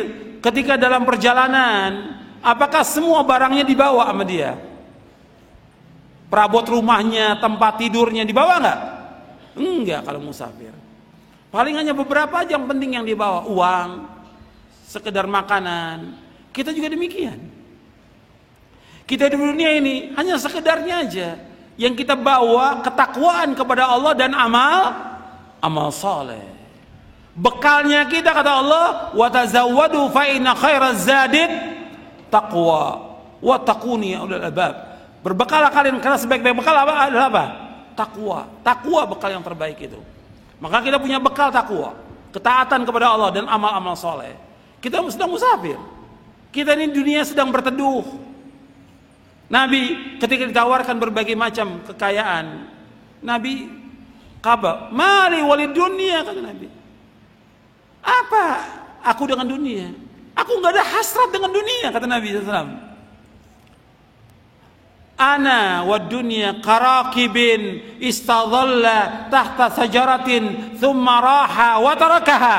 ketika dalam perjalanan, apakah semua barangnya dibawa sama dia? Perabot rumahnya, tempat tidurnya dibawa enggak? Enggak kalau musafir. Paling hanya beberapa aja yang penting yang dibawa, uang, sekedar makanan. Kita juga demikian. Kita di dunia ini hanya sekedarnya aja. Yang kita bawa ketakwaan kepada Allah dan amal saleh. Bekalnya kita kata Allah, wa tazawwadu fa inna khairaz zadid taqwa wa taquni ya ulul albab. Berbekalah kalian karena sebaik-baik bekal adalah apa? Takwa. Takwa bekal yang terbaik itu. Maka kita punya bekal takwa, ketaatan kepada Allah dan amal-amal soleh. Kita sedang musafir. Kita ini dunia sedang berteduh. Nabi ketika ditawarkan berbagai macam kekayaan, Nabi kabar, mali walid dunia, kata Nabi. Apa aku dengan dunia? Aku nggak ada hasrat dengan dunia, kata Nabi SAW. Ana wa dunya karakibin istadhalla tahta sajaratin thumma raha wa tarakaha.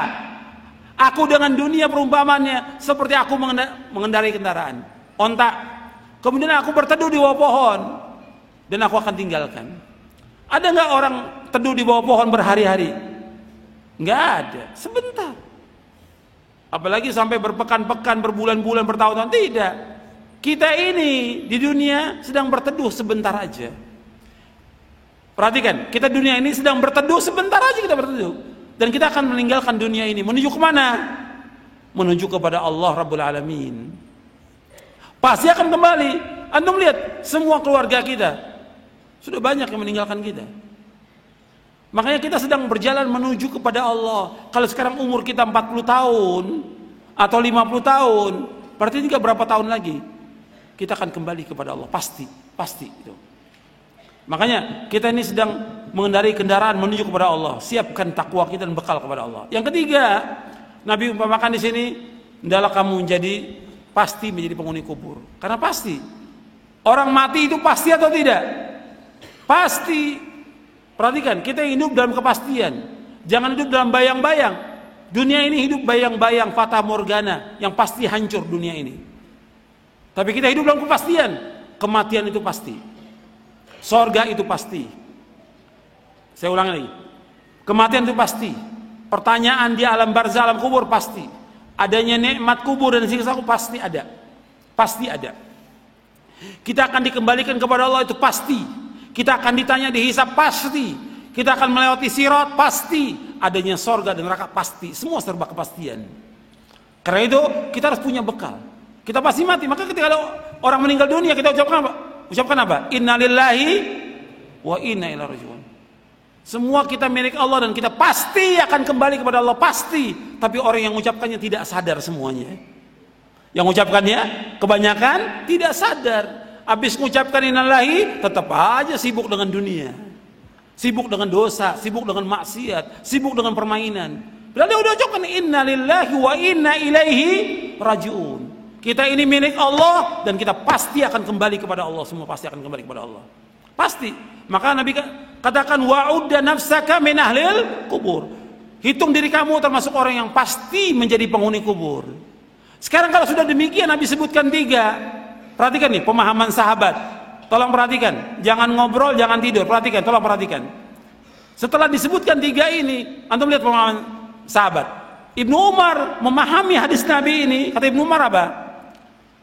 Aku dengan dunia perumpamannya seperti aku mengendarai kendaraan onta. Kemudian aku berteduh di bawah pohon dan aku akan tinggalkan. Ada nggak orang teduh di bawah pohon berhari-hari? Nggak ada, sebentar. Apalagi sampai berpekan-pekan, berbulan-bulan, bertahun-tahun, tidak. Kita ini di dunia sedang berteduh sebentar aja. Perhatikan, kita dunia ini sedang berteduh sebentar aja, kita berteduh. Dan kita akan meninggalkan dunia ini. Menuju kemana? Menuju kepada Allah Rabbul Alamin. Pasti akan kembali. Antum lihat, semua keluarga kita sudah banyak yang meninggalkan kita. Makanya kita sedang berjalan menuju kepada Allah. Kalau sekarang umur kita 40 tahun atau 50 tahun, berarti tinggal berapa tahun lagi kita akan kembali kepada Allah, pasti itu. Makanya kita ini sedang mengendarai kendaraan menuju kepada Allah. Siapkan takwa kita dan bekal kepada Allah. Yang ketiga, Nabi umpamakan di sini, hendaklah kamu pasti menjadi penghuni kubur. Karena pasti orang mati itu pasti atau tidak? Pasti. Perhatikan, kita hidup dalam kepastian. Jangan hidup dalam bayang-bayang. Dunia ini hidup bayang-bayang, fata morgana, yang pasti hancur dunia ini. Tapi kita hidup dalam kepastian. Kematian itu pasti. Sorga itu pasti. Saya ulangi lagi. Kematian itu pasti. Pertanyaan di alam barzah, alam kubur pasti. Adanya nikmat kubur dan siksa kubur pasti ada. Pasti ada. Kita akan dikembalikan kepada Allah itu pasti. Kita akan ditanya dihisab pasti. Kita akan melewati sirat pasti. Adanya sorga dan neraka pasti. Semua serba kepastian. Karena itu kita harus punya bekal. Kita pasti mati. Maka ketika ada orang meninggal dunia, kita ucapkan apa? Ucapkan apa? Inna lillahi wa inna ilaihi raji'un. Semua kita milik Allah dan kita pasti akan kembali kepada Allah, pasti. Tapi orang yang mengucapkannya tidak sadar semuanya. Yang mengucapkannya kebanyakan tidak sadar. Habis mengucapkan innalillahi, tetap aja sibuk dengan dunia. Sibuk dengan dosa, sibuk dengan maksiat, sibuk dengan permainan. Berarti udah ucapkan innalillahi wa inna ilaihi raji'un. Kita ini milik Allah dan kita pasti akan kembali kepada Allah. Semua pasti akan kembali kepada Allah. Pasti. Maka Nabi katakan wa'udda nafsaka min ahlil kubur. Hitung diri kamu termasuk orang yang pasti menjadi penghuni kubur. Sekarang kalau sudah demikian Nabi sebutkan 3. Perhatikan nih pemahaman sahabat. Tolong perhatikan. Jangan ngobrol, jangan tidur. Perhatikan, tolong perhatikan. Setelah disebutkan 3 ini, antum lihat pemahaman sahabat. Ibnu Umar memahami hadis Nabi ini. Kata Ibnu Umar apa?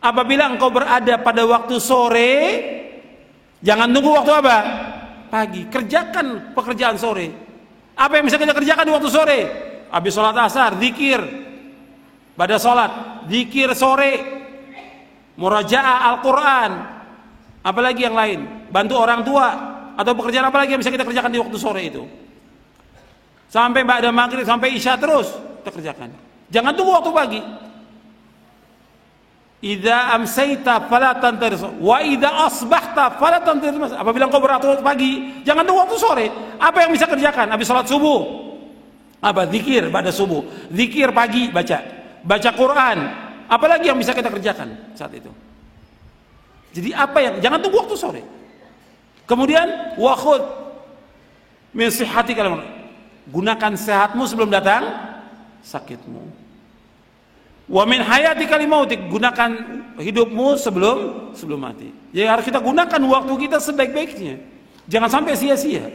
Apabila engkau berada pada waktu sore, jangan tunggu waktu apa? Pagi. Kerjakan pekerjaan sore. Apa yang bisa kita kerjakan di waktu sore? Habis sholat asar, zikir. Pada sholat, zikir sore. Murajaah Al-Quran. Apalagi yang lain? Bantu orang tua. Atau pekerjaan apa lagi yang bisa kita kerjakan di waktu sore itu? Sampai ba'da maghrib, sampai isya terus kita kerjakan. Jangan tunggu waktu pagi. Idza amsayta fala tantaris wa idza asbahta fala tantaris. Apabila engkau beratur pagi, jangan tunggu waktu sore. Apa yang bisa kerjakan? Habis salat subuh, apa? Zikir pada subuh. Zikir pagi baca Quran. Apalagi yang bisa kita kerjakan saat itu? Jadi apa yang jangan tunggu waktu sore. Kemudian wa khudh min sihhatika, gunakan sehatmu sebelum datang sakitmu. Wa min hayatika limautik, gunakan hidupmu sebelum mati. Jadi harus kita gunakan waktu kita sebaik-baiknya. Jangan sampai sia-sia.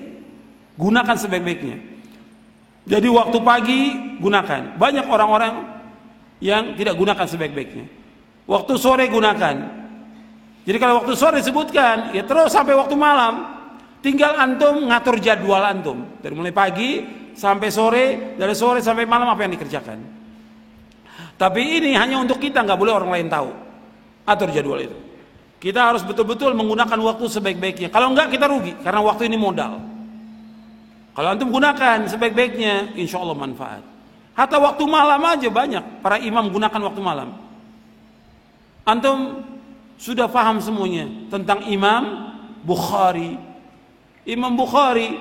Gunakan sebaik-baiknya. Jadi waktu pagi gunakan. Banyak orang-orang yang tidak gunakan sebaik-baiknya. Waktu sore gunakan. Jadi kalau waktu sore disebutkan, ya terus sampai waktu malam. Tinggal antum ngatur jadwal antum. Dari mulai pagi sampai sore, dari sore sampai malam apa yang dikerjakan. Tapi ini hanya untuk kita, nggak boleh orang lain tahu. Atur jadwal itu. Kita harus betul-betul menggunakan waktu sebaik-baiknya. Kalau enggak kita rugi, karena waktu ini modal. Kalau antum gunakan sebaik-baiknya, insya Allah manfaat. Hatta waktu malam aja banyak para imam gunakan waktu malam. Antum sudah paham semuanya tentang Imam Bukhari. Imam Bukhari,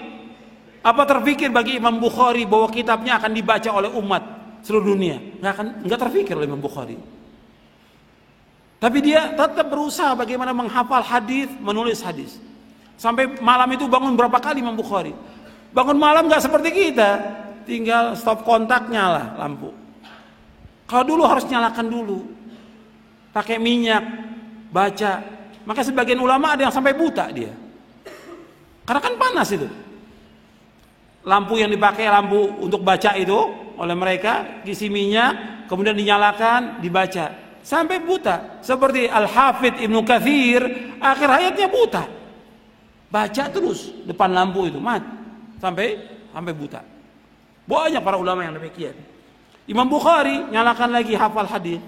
apa terpikir bagi Imam Bukhari bahwa kitabnya akan dibaca oleh umat seluruh dunia? Nggak terpikir oleh Imam Bukhari. Tapi dia tetap berusaha bagaimana menghafal hadis, menulis hadis. Sampai malam itu bangun berapa kali Imam Bukhari. Bangun malam nggak seperti kita, tinggal stop kontak nyala lampu. Kalau dulu harus nyalakan dulu, pakai minyak, baca. Maka sebagian ulama ada yang sampai buta dia, karena kan panas itu. Lampu yang dipakai, lampu untuk baca itu oleh mereka, isi minyak, kemudian dinyalakan, dibaca sampai buta. Seperti Al-Hafidh Ibnu Katsir, akhir hayatnya buta, baca terus depan lampu itu, sampai buta. Banyak para ulama yang demikian. Imam Bukhari nyalakan lagi, hafal hadis.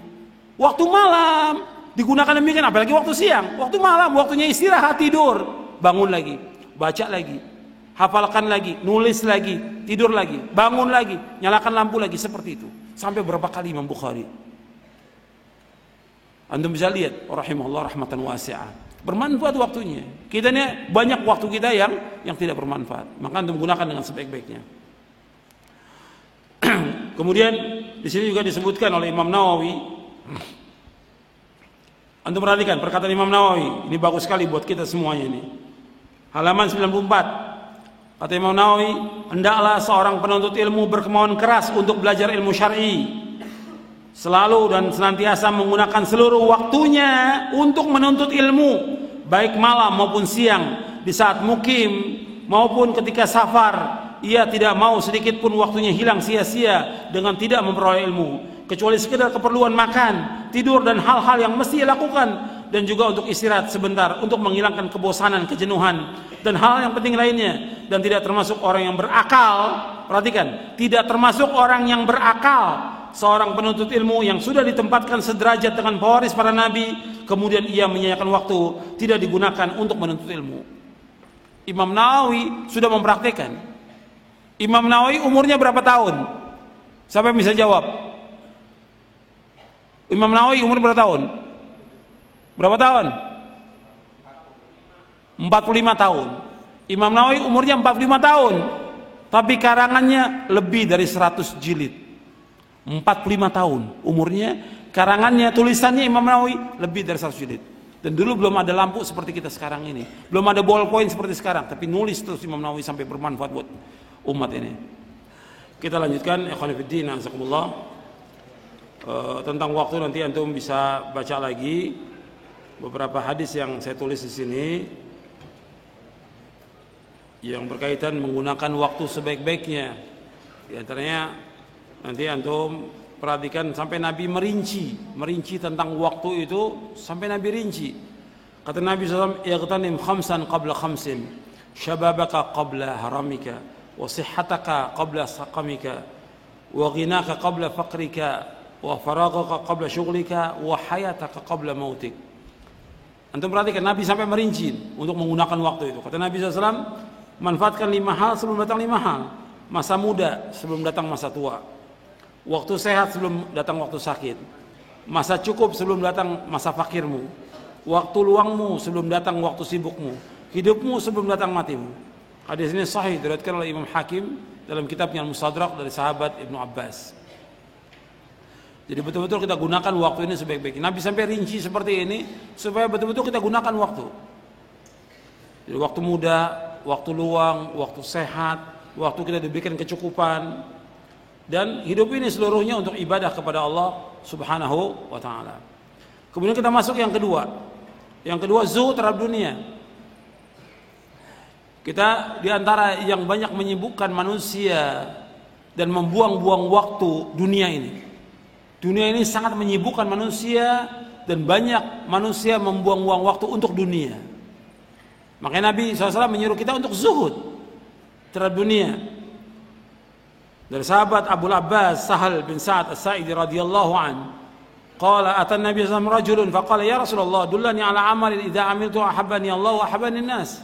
Waktu malam digunakan demikian, apalagi waktu siang. Waktu malam, waktunya istirahat, tidur, bangun lagi, baca lagi, hafalkan lagi, nulis lagi, tidur lagi, bangun lagi, nyalakan lampu lagi, seperti itu. Sampai berapa kali Imam Bukhari. Antum bisa lihat, rahimahullah rahmatan wasi'ah. Bermanfaat waktunya. Kita ini banyak waktu kita yang tidak bermanfaat. Maka antum gunakan dengan sebaik-baiknya. Kemudian di sini juga disebutkan oleh Imam Nawawi. Antum perhatikan perkataan Imam Nawawi, ini bagus sekali buat kita semuanya ini. Halaman 94. Kata Imam Nawawi, hendaklah seorang penuntut ilmu berkemauan keras untuk belajar ilmu syar'i. Selalu dan senantiasa menggunakan seluruh waktunya untuk menuntut ilmu, baik malam maupun siang, di saat mukim maupun ketika safar, ia tidak mau sedikit pun waktunya hilang sia-sia dengan tidak memperoleh ilmu, kecuali sekedar keperluan makan, tidur dan hal-hal yang mesti ia lakukan, dan juga untuk istirahat sebentar untuk menghilangkan kebosanan, kejenuhan dan hal yang penting lainnya. Dan tidak termasuk orang yang berakal, perhatikan, tidak termasuk orang yang berakal, seorang penuntut ilmu yang sudah ditempatkan sederajat dengan pewaris para nabi, kemudian ia menyia-nyiakan waktu, tidak digunakan untuk menuntut ilmu. Imam Nawawi sudah mempraktikkan. Imam Nawawi umurnya berapa tahun? Siapa yang bisa jawab? Imam Nawawi umur berapa tahun? Berapa tahun? 45 tahun. Imam Nawawi umurnya 45 tahun, tapi karangannya lebih dari 100 jilid. 45 tahun umurnya, karangannya, tulisannya Imam Nawawi lebih dari 100 jilid. Dan dulu belum ada lampu seperti kita sekarang ini, belum ada ballpoint seperti sekarang, tapi nulis terus Imam Nawawi sampai bermanfaat buat umat ini. Kita lanjutkan, ikhwan fillah, azakumullah. Tentang waktu nanti antum bisa baca lagi beberapa hadis yang saya tulis di sini yang berkaitan menggunakan waktu sebaik-baiknya. Di antaranya nanti antum perhatikan sampai Nabi merinci tentang waktu itu, sampai Nabi rinci. Kata Nabi SAW, "Ightanim khamsan qabla khamsin, syababaka qabla haramika, wa sihhataka qabla saqamika, wa ghinaka qabla faqrika, wa faragaka qabla syughlika, wa hayataka qabla mautik." Antum perhatikan, Nabi sampai merinci untuk menggunakan waktu itu. Kata Nabi SAW, manfaatkan 5 hal sebelum datang 5 hal. Masa muda sebelum datang masa tua, waktu sehat sebelum datang waktu sakit, masa cukup sebelum datang masa fakirmu, waktu luangmu sebelum datang waktu sibukmu, hidupmu sebelum datang matimu. Hadis ini sahih, diriwayatkan oleh Imam Hakim dalam kitabnya Al-Mustadrak dari sahabat Ibnu Abbas. Jadi betul-betul kita gunakan waktu ini sebaik-baiknya. Nabi sampai rinci seperti ini supaya betul-betul kita gunakan waktu. Jadi waktu muda, waktu luang, waktu sehat, waktu kita diberikan kecukupan. Dan hidup ini seluruhnya untuk ibadah kepada Allah Subhanahu wa ta'ala. Kemudian kita masuk yang kedua. Yang kedua, zuhud terhadap dunia. Kita diantara yang banyak menyibukkan manusia dan membuang-buang waktu dunia ini. Dunia ini sangat menyibukkan manusia dan banyak manusia membuang-buang waktu untuk dunia. Makanya Nabi SAW menyuruh kita untuk zuhud terhadap dunia. Dari sahabat Abu Abbas Sahal bin Sa'ad As-Sa'idi radhiyallahu an, qala atan Nabi sallallahu alaihi wasallam rajulun faqala ya Rasulullah dullani ala amalin idza amiltu ahabbani Allah wa ahabbani an-nas.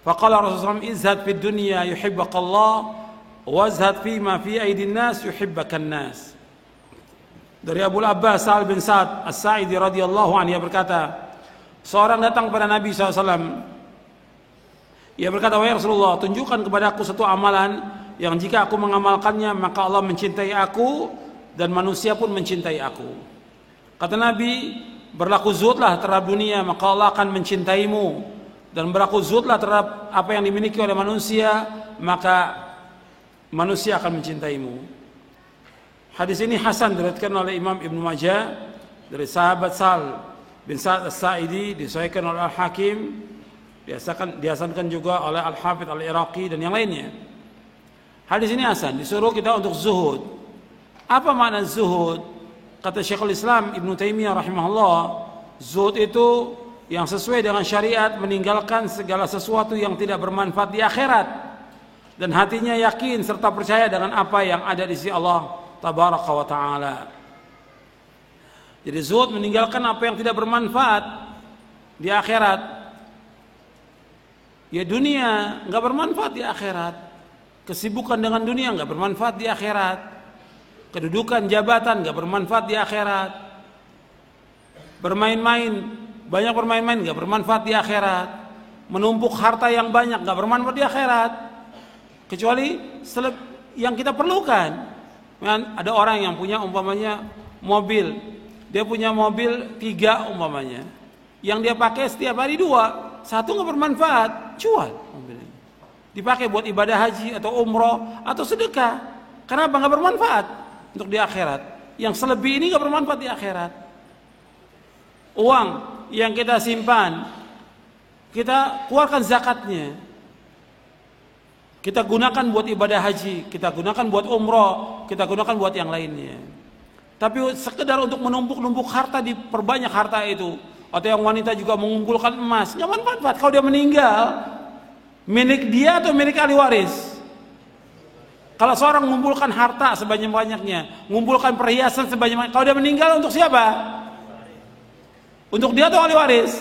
Faqala Rasulullah izhad fid dunya yuhibbaka Allah wazhad fima fi aydin nas yuhibbaka an-nas. Dari Abu Abbas Sahal bin Sa'ad As-Sa'idi radhiyallahu an, ia berkata, seorang datang kepada Nabi SAW. Ia berkata, wahai Rasulullah, tunjukkan kepadaku satu amalan yang jika aku mengamalkannya maka Allah mencintai aku dan manusia pun mencintai aku. Kata Nabi, berlaku zuhudlah terhadap dunia maka Allah akan mencintaimu, dan berlaku zuhudlah terhadap apa yang dimiliki oleh manusia maka manusia akan mencintaimu. Hadis ini hasan, diriwayatkan oleh Imam Ibnu Majah dari sahabat Sal bin Sa'ad As-Sa'idi, disahihkan oleh Al-Hakim, dihasankan juga oleh Al-Hafidz Al-Iraqi dan yang lainnya. Hadis ini hasan, disuruh kita untuk zuhud. Apa makna zuhud? Kata Syekhul Islam Ibnu Taimiyah rahimahullah, zuhud itu yang sesuai dengan syariat, meninggalkan segala sesuatu yang tidak bermanfaat di akhirat dan hatinya yakin serta percaya dengan apa yang ada di sisi Allah tabaraka wa taala. Jadi zuhud meninggalkan apa yang tidak bermanfaat di akhirat. Ya dunia enggak bermanfaat di akhirat. Kesibukan dengan dunia enggak bermanfaat di akhirat. Kedudukan jabatan enggak bermanfaat di akhirat. Bermain-main, banyak bermain-main enggak bermanfaat di akhirat. Menumpuk harta yang banyak enggak bermanfaat di akhirat. Kecuali yang kita perlukan. Ada orang yang punya umpamanya mobil, dia punya mobil 3 umpamanya, yang dia pakai setiap hari 2, 1 nggak bermanfaat, jual mobil ini, dipakai buat ibadah haji atau umroh atau sedekah. Kenapa? Nggak bermanfaat untuk di akhirat. Yang selebih ini nggak bermanfaat di akhirat. Uang yang kita simpan, kita keluarkan zakatnya. Kita gunakan buat ibadah haji, kita gunakan buat umroh, kita gunakan buat yang lainnya. Tapi sekedar untuk menumpuk-numpuk harta, diperbanyak harta itu. Atau yang wanita juga mengumpulkan emas, nggak manfaat. Kalau dia meninggal, milik dia atau milik ahli waris? Kalau seorang mengumpulkan harta sebanyak-banyaknya, mengumpulkan perhiasan sebanyak-banyaknya, kalau dia meninggal untuk siapa? Untuk dia atau ahli waris?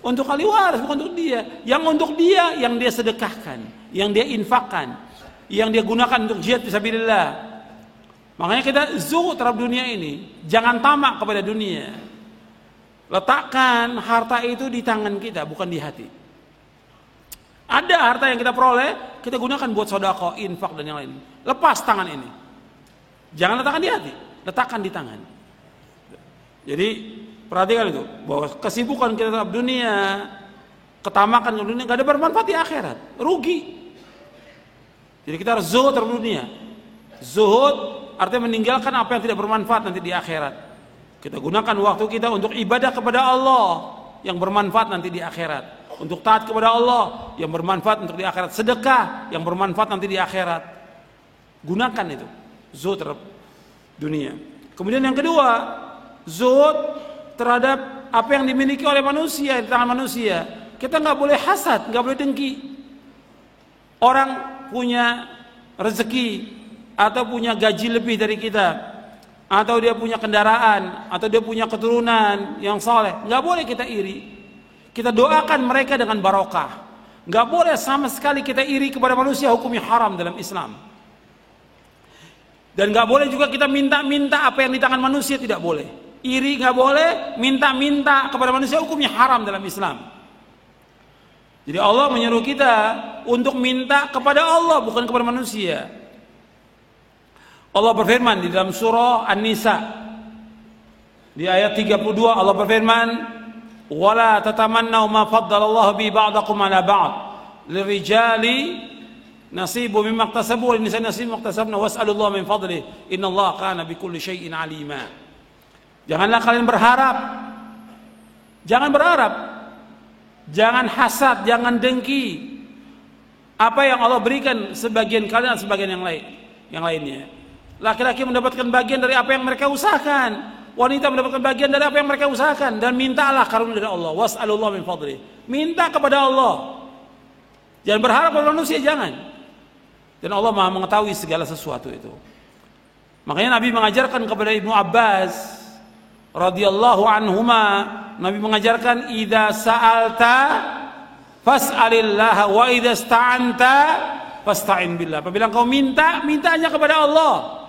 Untuk ahli waris, bukan untuk dia. Yang untuk dia, yang dia sedekahkan, yang dia infakkan, yang dia gunakan untuk jihad fisabilillah. Makanya kita zuhud terhadap dunia ini. Jangan tamak kepada dunia. Letakkan harta itu di tangan kita, bukan di hati. Ada harta yang kita peroleh, kita gunakan buat sedekah, infak dan yang lain. Lepas tangan ini. Jangan letakkan di hati, letakkan di tangan. Jadi perhatikan itu, bahwa kesibukan kita terhadap dunia, ketamakan ke dunia, gak ada bermanfaat di akhirat, rugi. Jadi kita harus zuhud terhadap dunia. Zuhud artinya meninggalkan apa yang tidak bermanfaat nanti di akhirat. Kita gunakan waktu kita untuk ibadah kepada Allah yang bermanfaat nanti di akhirat. Untuk taat kepada Allah yang bermanfaat untuk di akhirat. Sedekah yang bermanfaat nanti di akhirat. Gunakan itu, zuhud terhadap dunia. Kemudian yang kedua, zuhud terhadap apa yang dimiliki oleh manusia, di tangan manusia. Kita nggak boleh hasad, nggak boleh dengki. Orang punya rezeki atau punya gaji lebih dari kita, atau dia punya kendaraan, atau dia punya keturunan yang saleh, nggak boleh kita iri. Kita doakan mereka dengan barokah. Nggak boleh sama sekali kita iri kepada manusia, hukumnya haram dalam Islam. Dan nggak boleh juga kita minta-minta apa yang di tangan manusia, tidak boleh. Iri nggak boleh, minta-minta kepada manusia, hukumnya haram dalam Islam. Jadi Allah menyuruh kita untuk minta kepada Allah, bukan kepada manusia. Allah berfirman di dalam surah An-Nisa di ayat 32, Allah berfirman, "Wala tatamannaw ma faddalallahu bi ba'dakum 'ala ba'd. Lirijali nasibu mimma iktasabu wa linisai nasibu mimma iktasabna was'alullaha min fadlihi. Innallaha kana bikulli syai'in 'alima." Janganlah kalian berharap. Jangan berharap. Jangan hasad, jangan dengki apa yang Allah berikan sebagian kalian dan sebagian yang lainnya. Laki-laki mendapatkan bagian dari apa yang mereka usahakan. Wanita mendapatkan bagian dari apa yang mereka usahakan. Dan mintalah karunia dari Allah. Was'alullah min fadli. Minta kepada Allah. Jangan berharap kepada manusia, jangan. Dan Allah Maha mengetahui segala sesuatu itu. Makanya Nabi mengajarkan kepada Ibnu Abbas radhiyallahu anhuma, Nabi mengajarkan, idza sa'alta fas'alillah wa idza sta'anta fasta'in billah. Apabila engkau minta, minta hanya kepada Allah.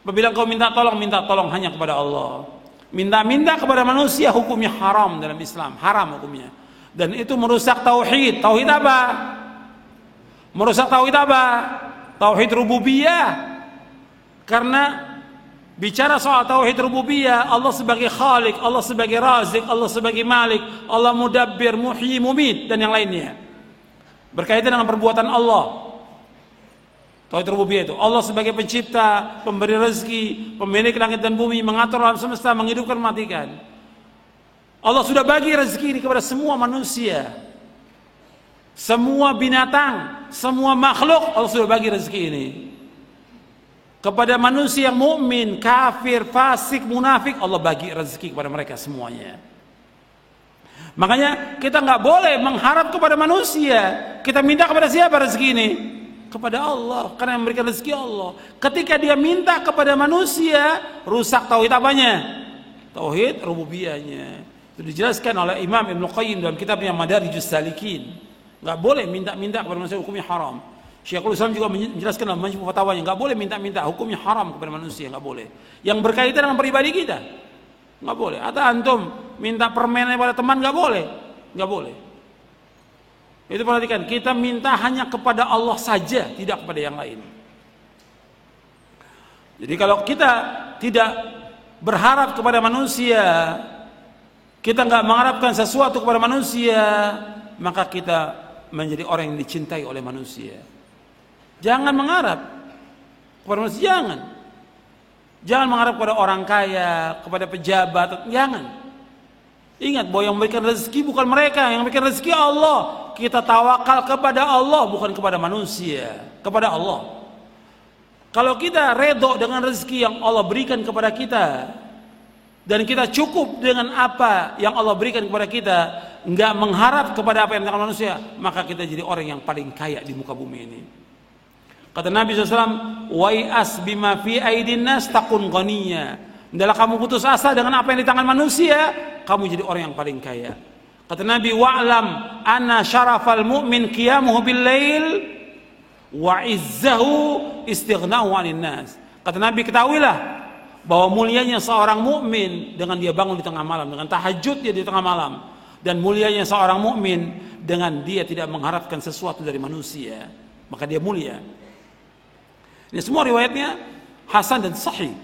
Apabila engkau minta tolong hanya kepada Allah. Minta-minta kepada manusia hukumnya haram dalam Islam, haram hukumnya. Dan itu merusak tauhid. Tauhid apa? Merusak tauhid apa? Tauhid rububiyah. Karena bicara soal tauhid rububiyah, Allah sebagai khalik, Allah sebagai razik, Allah sebagai malik, Allah mudabbir, muhyi, mumit dan yang lainnya. Berkaitan dengan perbuatan Allah. Tauhid rububiyah itu Allah sebagai pencipta, pemberi rezeki, pemilik langit dan bumi, mengatur alam semesta, menghidupkan, mematikan. Allah sudah bagi rezeki ini kepada semua manusia, semua binatang, semua makhluk. Allah sudah bagi rezeki ini kepada manusia yang mukmin, kafir, fasik, munafik. Allah bagi rezeki kepada mereka semuanya. Makanya kita nggak boleh mengharap kepada manusia. Kita minta kepada siapa rezeki ini? Kepada Allah, karena yang memberikan rezeki Allah. Ketika dia minta kepada manusia, rusak tauhid apanya? Tauhid rububiyahnya. Itu dijelaskan oleh Imam Ibnu Qayyim dalam kitabnya Madarijus Salikin. Nggak boleh minta-minta kepada manusia, hukumnya haram. Syekhul Islam juga menjelaskan dalam majmu' fatwanya, nggak boleh minta-minta, hukumnya haram kepada manusia, nggak boleh. Yang berkaitan dengan pribadi kita, nggak boleh. Atau antum minta permen kepada teman, nggak boleh, nggak boleh. Itu perhatikan, kita minta hanya kepada Allah saja, tidak kepada yang lain. Jadi kalau kita tidak berharap kepada manusia, kita nggak mengharapkan sesuatu kepada manusia, maka kita menjadi orang yang dicintai oleh manusia. Jangan mengharap kepada manusia, jangan. Jangan mengharap kepada orang kaya, kepada pejabat, jangan. Ingat bahwa yang memberikan rezeki bukan mereka, yang memberikan rezeki Allah. kita tawakal kepada Allah, bukan kepada manusia, kepada Allah. Kalau kita redho dengan rezeki yang Allah berikan kepada kita, dan kita cukup dengan apa yang Allah berikan kepada kita, nggak mengharap kepada apa yang diberikan manusia, maka kita jadi orang yang paling kaya di muka bumi ini. Kata Nabi SAW, wai'as bima fi aidin nas takun ghaniyya. Hendaklah kamu putus asa dengan apa yang di tangan manusia, kamu jadi orang yang paling kaya. Kata Nabi, wa'lam anna syarafal mu'min qiyamuhu bil lail wa izzahu istighna'u 'anil nas. Kata Nabi, ketahuilah bahwa mulianya seorang mukmin dengan dia bangun di tengah malam, dengan tahajud dia di tengah malam, dan mulianya seorang mukmin dengan dia tidak mengharapkan sesuatu dari manusia, maka dia mulia. Ini semua riwayatnya hasan dan sahih,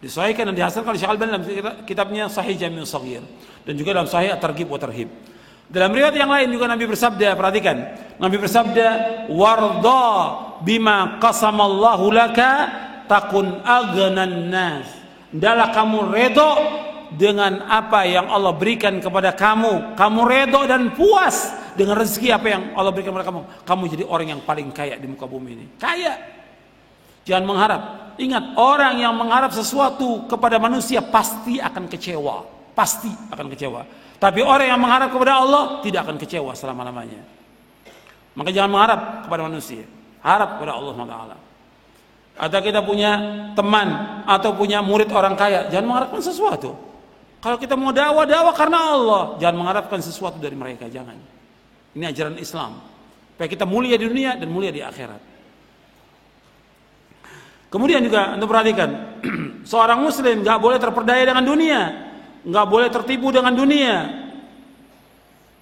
disahihkan dan dihasankan oleh Syekh Al-Albani dalam kitabnya Sahih Jami' Shaghir, dan juga dalam Sahih At-Targhib wa Tarhib. Dalam riwayat yang lain juga Nabi bersabda, perhatikan, Nabi bersabda, warda bima qasamallahu laka takun aghanan nas. Hendaklah kamu redho dengan apa yang Allah berikan kepada kamu. Kamu redho dan puas dengan rezeki apa yang Allah berikan kepada kamu. Kamu jadi orang yang paling kaya di muka bumi ini. Kaya. Jangan mengharap. Ingat, orang yang mengharap sesuatu kepada manusia pasti akan kecewa. Pasti akan kecewa. Tapi orang yang mengharap kepada Allah tidak akan kecewa selama-lamanya. Maka jangan mengharap kepada manusia. Harap kepada Allah SWT. Atau kita punya teman atau punya murid orang kaya, jangan mengharapkan sesuatu. Kalau kita mau dakwah karena Allah, jangan mengharapkan sesuatu dari mereka, jangan. Ini ajaran Islam, supaya kita mulia di dunia dan mulia di akhirat. Kemudian juga untuk perhatikan, seorang muslim nggak boleh terperdaya dengan dunia, nggak boleh tertipu dengan dunia.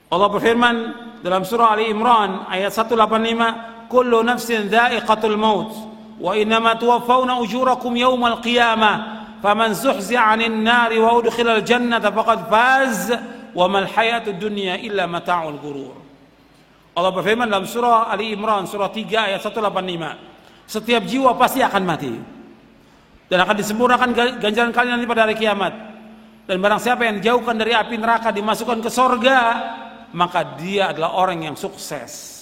Allah berfirman dalam surah Ali Imran ayat 185, kullu nafsin dha'iqatul maut wa innama tuwaffawna ujurakum yawmal qiyamah faman zuhzi'a 'anil nari wa udkhilal jannata faqad faz wa mal hayatud dunya illa mata'ul ghurur. Allah berfirman dalam surah Ali Imran surah 3 ayat 185, setiap jiwa pasti akan mati dan akan disempurnakan ganjaran kalian nanti pada hari kiamat. Dan barang siapa yang dijauhkan dari api neraka dimasukkan ke sorga, maka dia adalah orang yang sukses.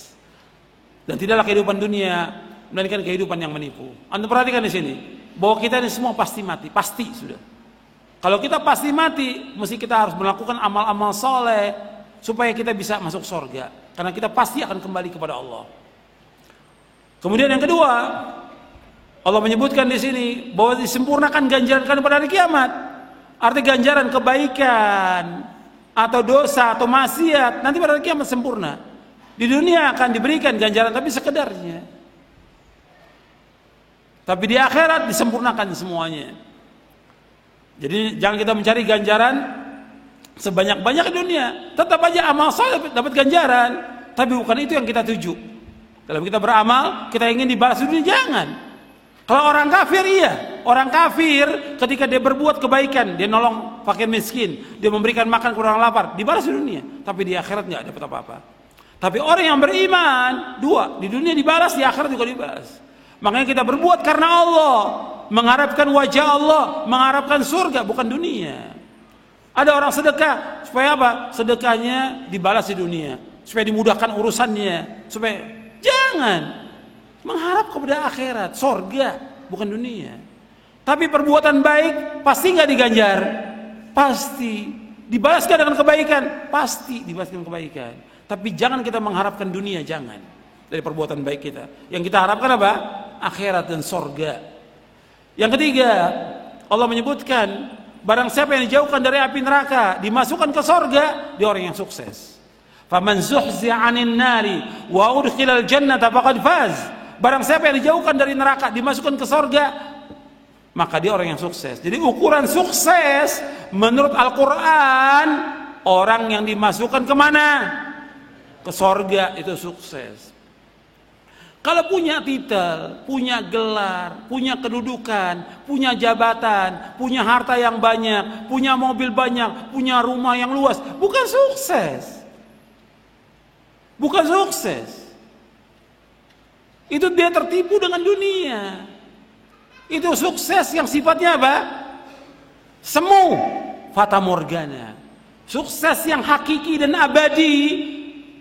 Dan tidaklah kehidupan dunia melainkan kehidupan yang menipu. Anda perhatikan di sini bahwa kita ini semua pasti mati, pasti sudah. Kalau kita pasti mati, mesti kita harus melakukan amal-amal soleh supaya kita bisa masuk sorga. Karena kita pasti akan kembali kepada Allah. Kemudian yang kedua, Allah menyebutkan di sini bahwa disempurnakan ganjaran kalian pada hari kiamat. Arti ganjaran kebaikan atau dosa atau maksiat nanti pada hari kiamat sempurna. Di dunia akan diberikan ganjaran tapi sekedarnya. Tapi di akhirat disempurnakan semuanya. Jadi jangan kita mencari ganjaran sebanyak-banyak di dunia. Tetap aja amal saleh dapat ganjaran, tapi bukan itu yang kita tuju. Dalam kita beramal, kita ingin dibalas di dunia, jangan. Kalau orang kafir iya, orang kafir ketika dia berbuat kebaikan, dia nolong fakir miskin, dia memberikan makan kepada orang lapar, dibalas di dunia, tapi di akhirat nggak dapat apa-apa. Tapi orang yang beriman, dua, di dunia dibalas, di akhirat juga dibalas. Makanya kita berbuat karena Allah, mengharapkan wajah Allah, mengharapkan surga, bukan dunia. Ada orang sedekah, supaya apa? Sedekahnya dibalas di dunia, supaya dimudahkan urusannya, supaya jangan mengharap kepada akhirat, surga, bukan dunia. Tapi perbuatan baik pasti nggak diganjar, pasti dibalaskan dengan kebaikan, pasti dibalaskan dengan kebaikan. Tapi jangan kita mengharapkan dunia, jangan dari perbuatan baik kita. Yang kita harapkan apa? Akhirat dan surga. Yang ketiga, Allah menyebutkan barang siapa yang dijauhkan dari api neraka dimasukkan ke surga, dia orang yang sukses. Faman zuhzi'a 'anil nari wa udkhilal jannata faqad faz. Barang siapa yang dijauhkan dari neraka dimasukkan ke surga, maka dia orang yang sukses. Jadi ukuran sukses menurut Al-Quran, orang yang dimasukkan kemana? Ke surga, itu sukses. Kalau punya titel, punya gelar, punya kedudukan, punya jabatan, punya harta yang banyak, punya mobil banyak, punya rumah yang luas, bukan sukses. Bukan sukses. Itu dia tertipu dengan dunia. Itu sukses yang sifatnya apa? Semu, fata morgana. Sukses yang hakiki dan abadi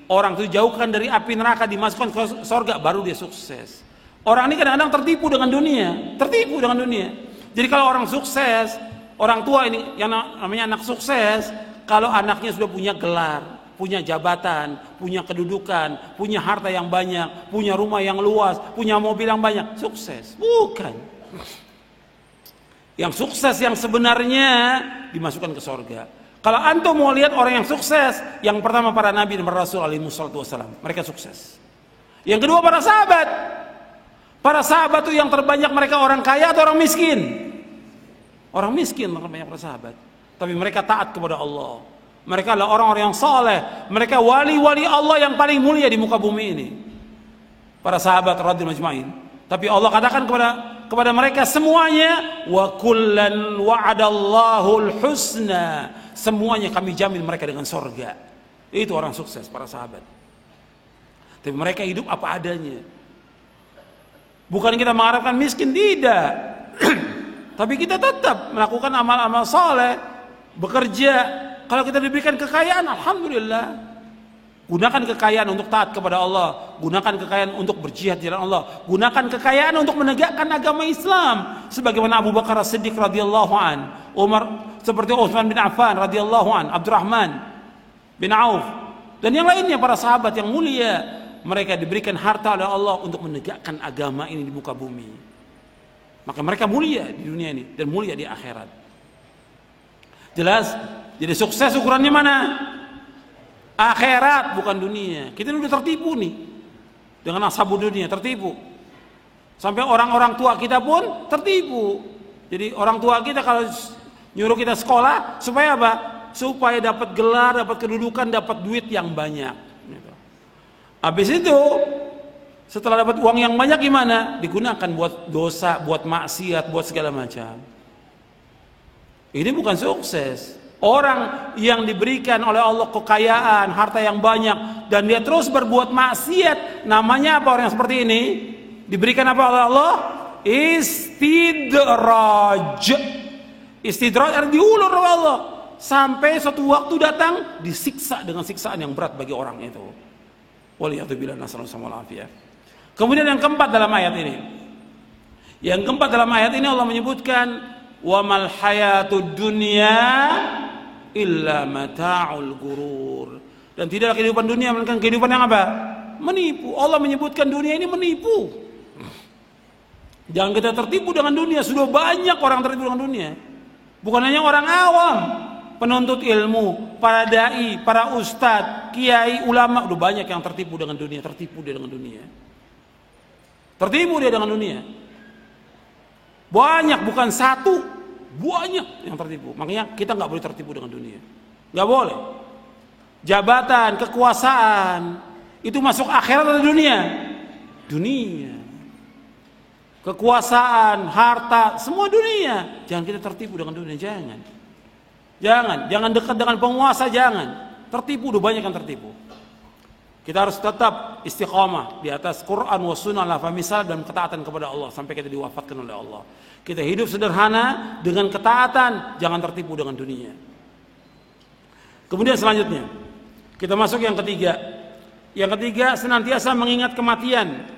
orang itu jauhkan dari api neraka, dimasukkan ke surga, baru dia sukses. Orang ini kadang-kadang tertipu dengan dunia, tertipu dengan dunia. Jadi kalau orang sukses, orang tua ini yang namanya anak sukses, kalau anaknya sudah punya gelar, punya jabatan, punya kedudukan, punya harta yang banyak, punya rumah yang luas, punya mobil yang banyak, sukses. Bukan. Yang sukses yang sebenarnya dimasukkan ke surga. Kalau antum mau lihat orang yang sukses, yang pertama para nabi dan para rasul alaihi wassalatu wassalam, mereka sukses. Yang kedua para sahabat. Para sahabat itu yang terbanyak mereka orang kaya atau orang miskin? Orang miskin terbanyak para sahabat. Tapi mereka taat kepada Allah. Mereka adalah orang-orang yang saleh. Mereka wali-wali Allah yang paling mulia di muka bumi ini. Para sahabat radhiyallahu majma'in. Tapi Allah katakan kepada mereka semuanya, wa kullan wa'adallahul husna. Semuanya kami jamin mereka dengan surga. Itu orang sukses para sahabat. Tapi mereka hidup apa adanya. Bukan kita mengharapkan miskin, tidak. Tapi kita tetap melakukan amal-amal saleh, bekerja. Kalau kita diberikan kekayaan, alhamdulillah. Gunakan kekayaan untuk taat kepada Allah, gunakan kekayaan untuk berjihad di jalan Allah, gunakan kekayaan untuk menegakkan agama Islam. Sebagaimana Abu Bakar As-Siddiq radhiyallahu an, Umar seperti Utsman bin Affan radhiyallahu an, Abdurrahman bin Auf dan yang lainnya para sahabat yang mulia. Mereka diberikan harta oleh Allah untuk menegakkan agama ini di muka bumi. Maka mereka mulia di dunia ini dan mulia di akhirat. Jelas? Jadi sukses ukurannya mana? Akhirat, bukan dunia. Kita udah tertipu nih dengan ashabu dunia, tertipu. Sampai orang-orang tua kita pun tertipu. Jadi orang tua kita kalau nyuruh kita sekolah supaya apa? Supaya dapat gelar, dapat kedudukan, dapat duit yang banyak. Habis itu setelah dapat uang yang banyak gimana? Digunakan buat dosa, buat maksiat, buat segala macam. Ini bukan sukses. Orang yang diberikan oleh Allah kekayaan, harta yang banyak, dan dia terus berbuat maksiat, namanya apa orang yang seperti ini? Diberikan apa oleh Allah? Istidraj. Istidraj artinya diulur oleh Allah. Sampai suatu waktu datang, disiksa dengan siksaan yang berat bagi orang itu. Waliyadzubillah nasallallahu alaihi wasallam. Kemudian yang keempat dalam ayat ini. Yang keempat dalam ayat ini Allah menyebutkan wa mal hayatud dunya illa mata'ul gurur. Dan tidaklah kehidupan dunia melainkan kehidupan yang apa? Menipu. Allah menyebutkan dunia ini menipu. Jangan kita tertipu dengan dunia. Sudah banyak orang tertipu dengan dunia. Bukan hanya orang awam, penuntut ilmu, para dai, para ustadz, kiai, ulama, udah banyak yang tertipu dengan dunia, tertipu dia dengan dunia. Tertipu dia dengan dunia. Banyak, bukan satu, banyak yang tertipu. Makanya kita nggak boleh tertipu dengan dunia, nggak boleh. Jabatan, kekuasaan, itu masuk akhirat atau dunia? Dunia. Kekuasaan, harta, semua dunia. Jangan kita tertipu dengan dunia, jangan. Jangan dekat dengan penguasa, jangan. Tertipu, udah banyak yang tertipu. Kita harus tetap istiqamah di atas Quran wa sunnah la fahmisal dan ketaatan kepada Allah sampai kita diwafatkan oleh Allah. Kita hidup sederhana dengan ketaatan, jangan tertipu dengan dunia. Kemudian selanjutnya, kita masuk yang ketiga. Yang ketiga, senantiasa mengingat kematian.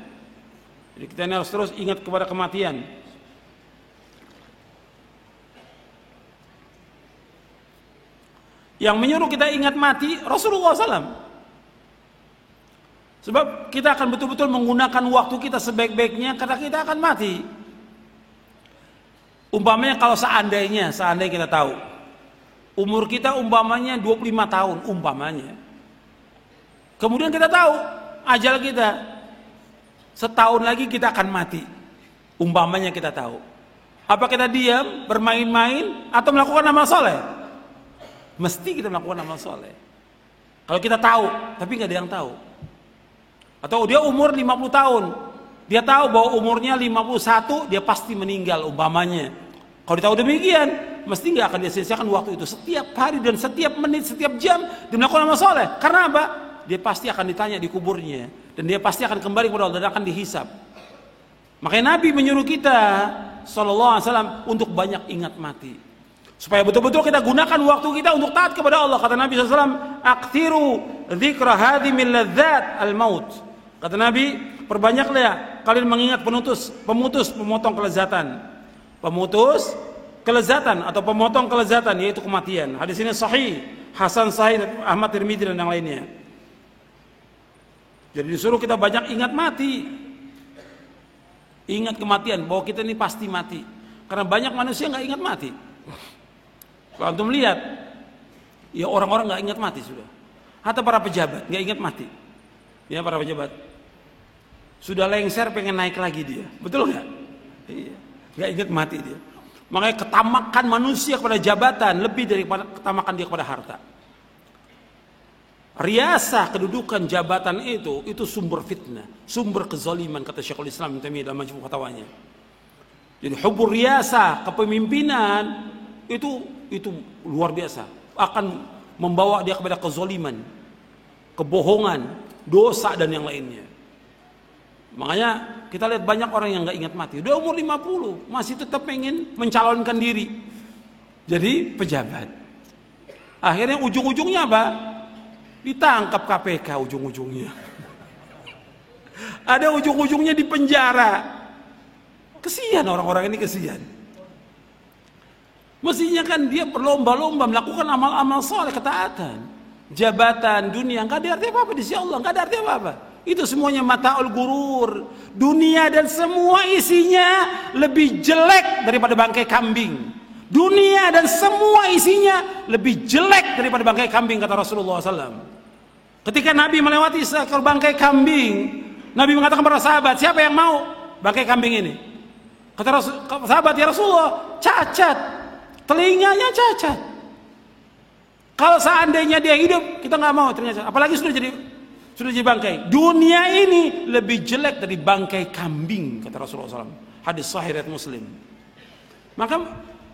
Jadi kita harus terus ingat kepada kematian. Yang menyuruh kita ingat mati Rasulullah SAW. Sebab kita akan betul-betul menggunakan waktu kita sebaik-baiknya karena kita akan mati. Umpamanya kalau seandainya kita tahu umur kita umpamanya 25 tahun umpamanya. Kemudian kita tahu ajal kita setahun lagi kita akan mati. Umpamanya kita tahu. Apa kita diam, bermain-main atau melakukan amal soleh? Mesti kita melakukan amal soleh. Kalau kita tahu, tapi nggak ada yang tahu. Atau dia umur 50 tahun, dia tahu bahwa umurnya 51, dia pasti meninggal umpamanya. Kalau dia tahu demikian, mesti nggak akan dia sia-siakan waktu itu. Setiap hari dan setiap menit, setiap jam dia melakukan amal soleh. Karena apa? Dia pasti akan ditanya di kuburnya, dan dia pasti akan kembali kepada Allah dan akan dihisab. Makanya Nabi menyuruh kita sallallahu alaihi wasallam untuk banyak ingat mati. Supaya betul-betul kita gunakan waktu kita untuk taat kepada Allah. Kata Nabi SAW, "Aktsiru dzikra hadhimil ladzat al-maut. Kata Nabi, perbanyaklah ya kalian mengingat pemutus pemotong kelezatan. Pemutus kelezatan atau pemotong kelezatan, yaitu kematian. Hadis ini sahih, Hasan sahih Ahmad Tirmidzi dan yang lainnya. Jadi disuruh kita banyak ingat mati. Ingat kematian, bahwa kita ini pasti mati. Karena banyak manusia nggak ingat mati. Kalau antum lihat, ya orang-orang nggak ingat mati sudah. Hatta para pejabat nggak ingat mati. Ya, para pejabat sudah lengser pengen naik lagi dia, betul nggak? Iya, nggak ingat mati dia. Makanya ketamakan manusia kepada jabatan lebih daripada ketamakan dia kepada harta. Riasah kedudukan jabatan itu sumber fitnah, sumber kezaliman, kata Syekhul Islam Ibnu Taimiyah dalam Majmu' Fatawanya. Jadi hubur riasah kepemimpinan itu luar biasa, akan membawa dia kepada kezaliman, kebohongan, dosa dan yang lainnya. Makanya kita lihat banyak orang yang nggak ingat mati. Udah umur 50 masih tetap ingin mencalonkan diri jadi pejabat. Akhirnya ujung-ujungnya apa? Ditangkap KPK ujung-ujungnya. Ada ujung-ujungnya di penjara. Kesian orang-orang ini, kesian. Mestinya kan dia berlomba-lomba melakukan amal-amal soleh, ketaatan. Jabatan, dunia, nggak ada arti apa-apa di sisi Allah, nggak ada arti apa-apa. Itu semuanya mata'ul gurur. Dunia dan semua isinya lebih jelek daripada bangkai kambing. Dunia dan semua isinya lebih jelek daripada bangkai kambing, kata Rasulullah SAW. Ketika Nabi melewati seekor bangkai kambing, Nabi mengatakan kepada sahabat, siapa yang mau bangkai kambing ini? Kata sahabat, ya Rasulullah, cacat, telinganya cacat. Kalau seandainya dia hidup, kita nggak mau ternyata. Apalagi sudah jadi bangkai. Dunia ini lebih jelek dari bangkai kambing, kata Rasulullah SAW. Hadis sahih riwayat Muslim. Maka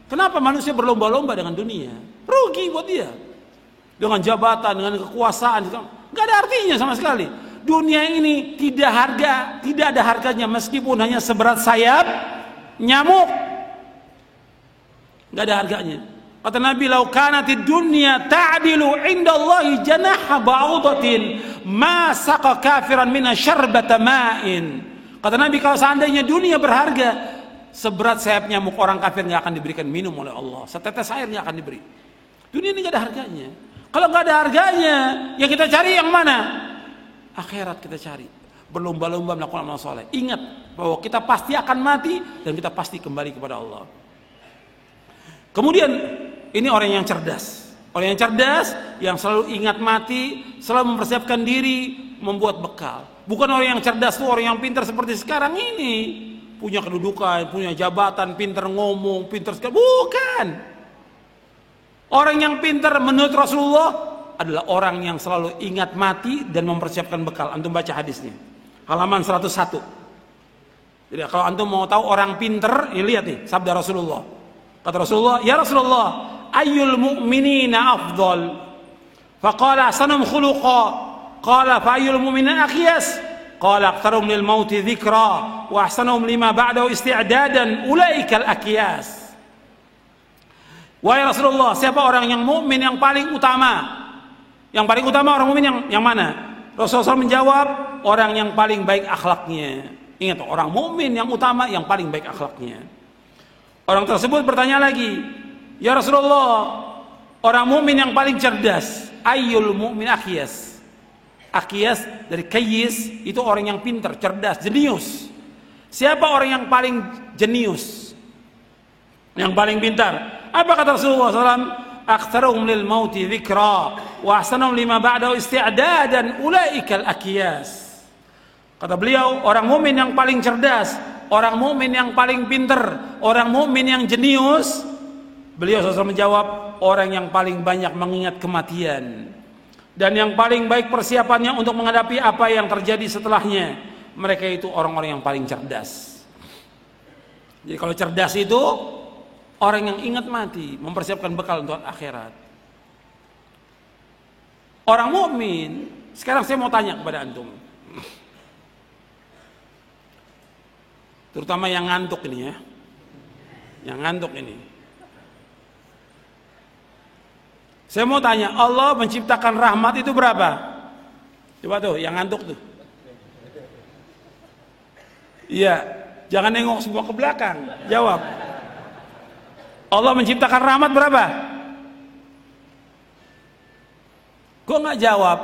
kenapa manusia berlomba-lomba dengan dunia? Rugi buat dia. Dengan jabatan, dengan kekuasaan, nggak ada artinya sama sekali. Dunia ini tidak ada harganya meskipun hanya seberat sayap nyamuk. Nggak ada harganya. Kata Nabi, "Lau kanatid dunya ta'dilu 'indallahi janaha ba'udatin, ma saqa kafiran minha syarbata ma'in." Kata Nabi, kalau seandainya dunia berharga seberat sayap nyamuk, orang kafir nggak akan diberikan minum oleh Allah. Setetes air nggak akan diberi. Dunia ini nggak ada harganya. Kalau nggak ada harganya, yang kita cari yang mana? Akhirat kita cari. Berlomba-lomba melakukan amal soleh. Ingat bahwa kita pasti akan mati dan kita pasti kembali kepada Allah. Kemudian ini orang yang cerdas. Orang yang cerdas, yang selalu ingat mati, selalu mempersiapkan diri, membuat bekal. Bukan orang yang cerdas itu orang yang pintar seperti sekarang ini. Punya kedudukan, punya jabatan, pintar ngomong, pintar sekali. Bukan. Orang yang pintar menurut Rasulullah adalah orang yang selalu ingat mati dan mempersiapkan bekal. Antum baca hadisnya. Halaman 101. Jadi kalau antum mau tahu orang pintar, ya lihat nih sabda Rasulullah. Kata Rasulullah, ya Rasulullah, ayyul mu'minina afdal? Faqala ahsanum khuluqa. Qala fa ayyul mu'minina aqyas? Qala aktsarum lil mauti dzikra wa ahsanum lima ba'dahu isti'dadan ulaikal aqyas. Wahai Rasulullah, siapa orang yang mukmin yang paling utama? Yang paling utama orang mukmin yang mana? Rasulullah SAW menjawab, orang yang paling baik akhlaknya. Ingat, orang mukmin yang utama yang paling baik akhlaknya. Orang tersebut bertanya lagi, ya Rasulullah, orang mukmin yang paling cerdas, ayyul mu'min aqyas? Aqyas dari kayyis, itu orang yang pintar, cerdas, jenius. Siapa orang yang paling jenius? Yang paling pintar? Apa kata Rasulullah SAW? Aktsaruhum lil mauti dzikra wa ahsanuhum lima ba'dahu isti'dadan ulaikal aqyas. Kata beliau, orang mukmin yang paling cerdas, orang mukmin yang paling pintar, orang mukmin yang jenius, beliau SAW menjawab, orang yang paling banyak mengingat kematian dan yang paling baik persiapannya untuk menghadapi apa yang terjadi setelahnya. Mereka itu orang-orang yang paling cerdas. Jadi kalau cerdas itu orang yang ingat mati, mempersiapkan bekal untuk akhirat. Orang mukmin, sekarang saya mau tanya kepada antum, terutama yang ngantuk ini ya, yang ngantuk ini. Saya mau tanya, Allah menciptakan rahmat itu berapa? Coba tuh, yang ngantuk tuh. Iya, jangan nengok semua ke belakang. Jawab. Allah menciptakan rahmat berapa? Kok nggak jawab?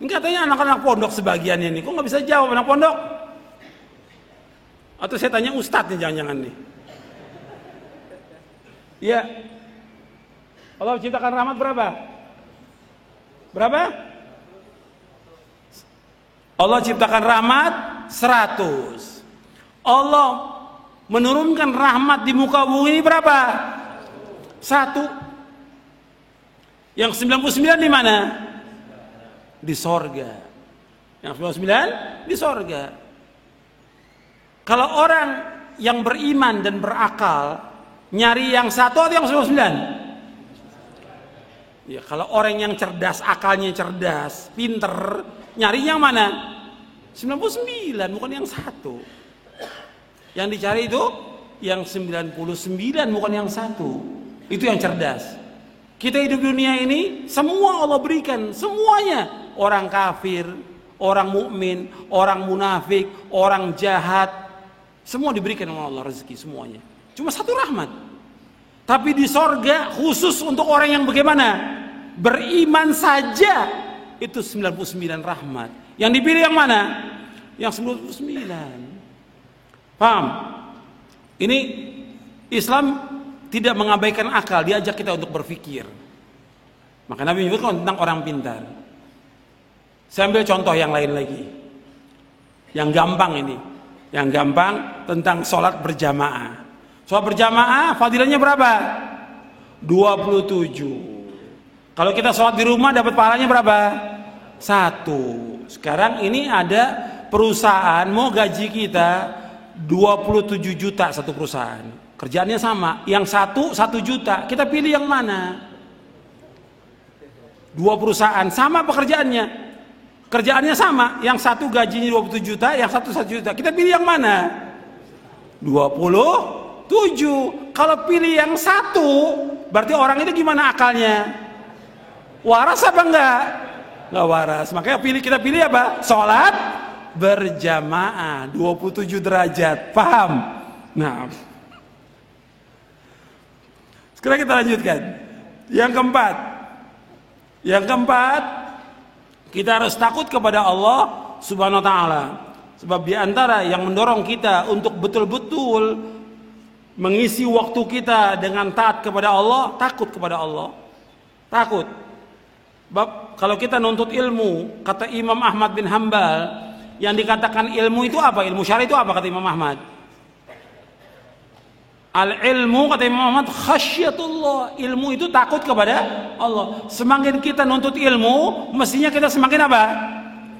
Ini katanya anak-anak pondok sebagian ini. Kok nggak bisa jawab anak pondok? Atau saya tanya ustadz nih, jangan-jangan nih. Iya. Allah menciptakan rahmat berapa? Berapa? Allah ciptakan rahmat 100. Allah menurunkan rahmat di muka bumi ini berapa? 1. Yang 99 di mana? Di sorga. Yang 99 di sorga. Kalau orang yang beriman dan berakal nyari yang 1 atau yang 99? Ya, kalau orang yang cerdas, akalnya cerdas, pinter, nyari yang mana? 99, bukan yang 1. Yang dicari itu yang 99, bukan yang 1. Itu yang cerdas. Kita hidup di dunia ini, semua Allah berikan, semuanya. Orang kafir, orang mukmin, orang munafik, orang jahat, semua diberikan oleh Allah rezeki semuanya. Cuma 1 rahmat. Tapi di sorga khusus untuk orang yang bagaimana? Beriman saja itu 99 rahmat. Yang dipilih yang mana? Yang 99. Paham? Ini Islam tidak mengabaikan akal, diajak kita untuk berpikir. Maka Nabi menyebutkan tentang orang pintar. Saya ambil contoh yang lain lagi. Yang gampang ini. Yang gampang tentang sholat berjamaah. Sholat berjamaah fadilahnya berapa? 27. Kalau kita sholat di rumah dapat pahalanya berapa? 1. Sekarang ini ada perusahaan mau gaji kita 27 juta satu perusahaan. Kerjaannya sama. Yang 1 juta. Kita pilih yang mana? 2 perusahaan sama pekerjaannya. Kerjaannya sama. Yang 1 gajinya 27 juta, yang 1 juta. Kita pilih yang mana? 27. Kalau pilih yang 1, berarti orang itu gimana akalnya? Waras apa enggak? Enggak waras. Makanya kita pilih apa? Sholat berjamaah 27 derajat. Paham? Nah, sekarang kita lanjutkan. Yang keempat, kita harus takut kepada Allah Subhanahu wa taala. Sebab di antara yang mendorong kita untuk betul-betul mengisi waktu kita dengan taat kepada Allah, takut kepada Allah. Takut. Kalau kita nuntut ilmu, kata Imam Ahmad bin Hambal, yang dikatakan ilmu itu apa? Ilmu syar'i itu apa kata Imam Ahmad? Al-ilmu kata Imam Ahmad khasyatullah. Ilmu itu takut kepada Allah. Semakin kita nuntut ilmu, mestinya kita semakin apa?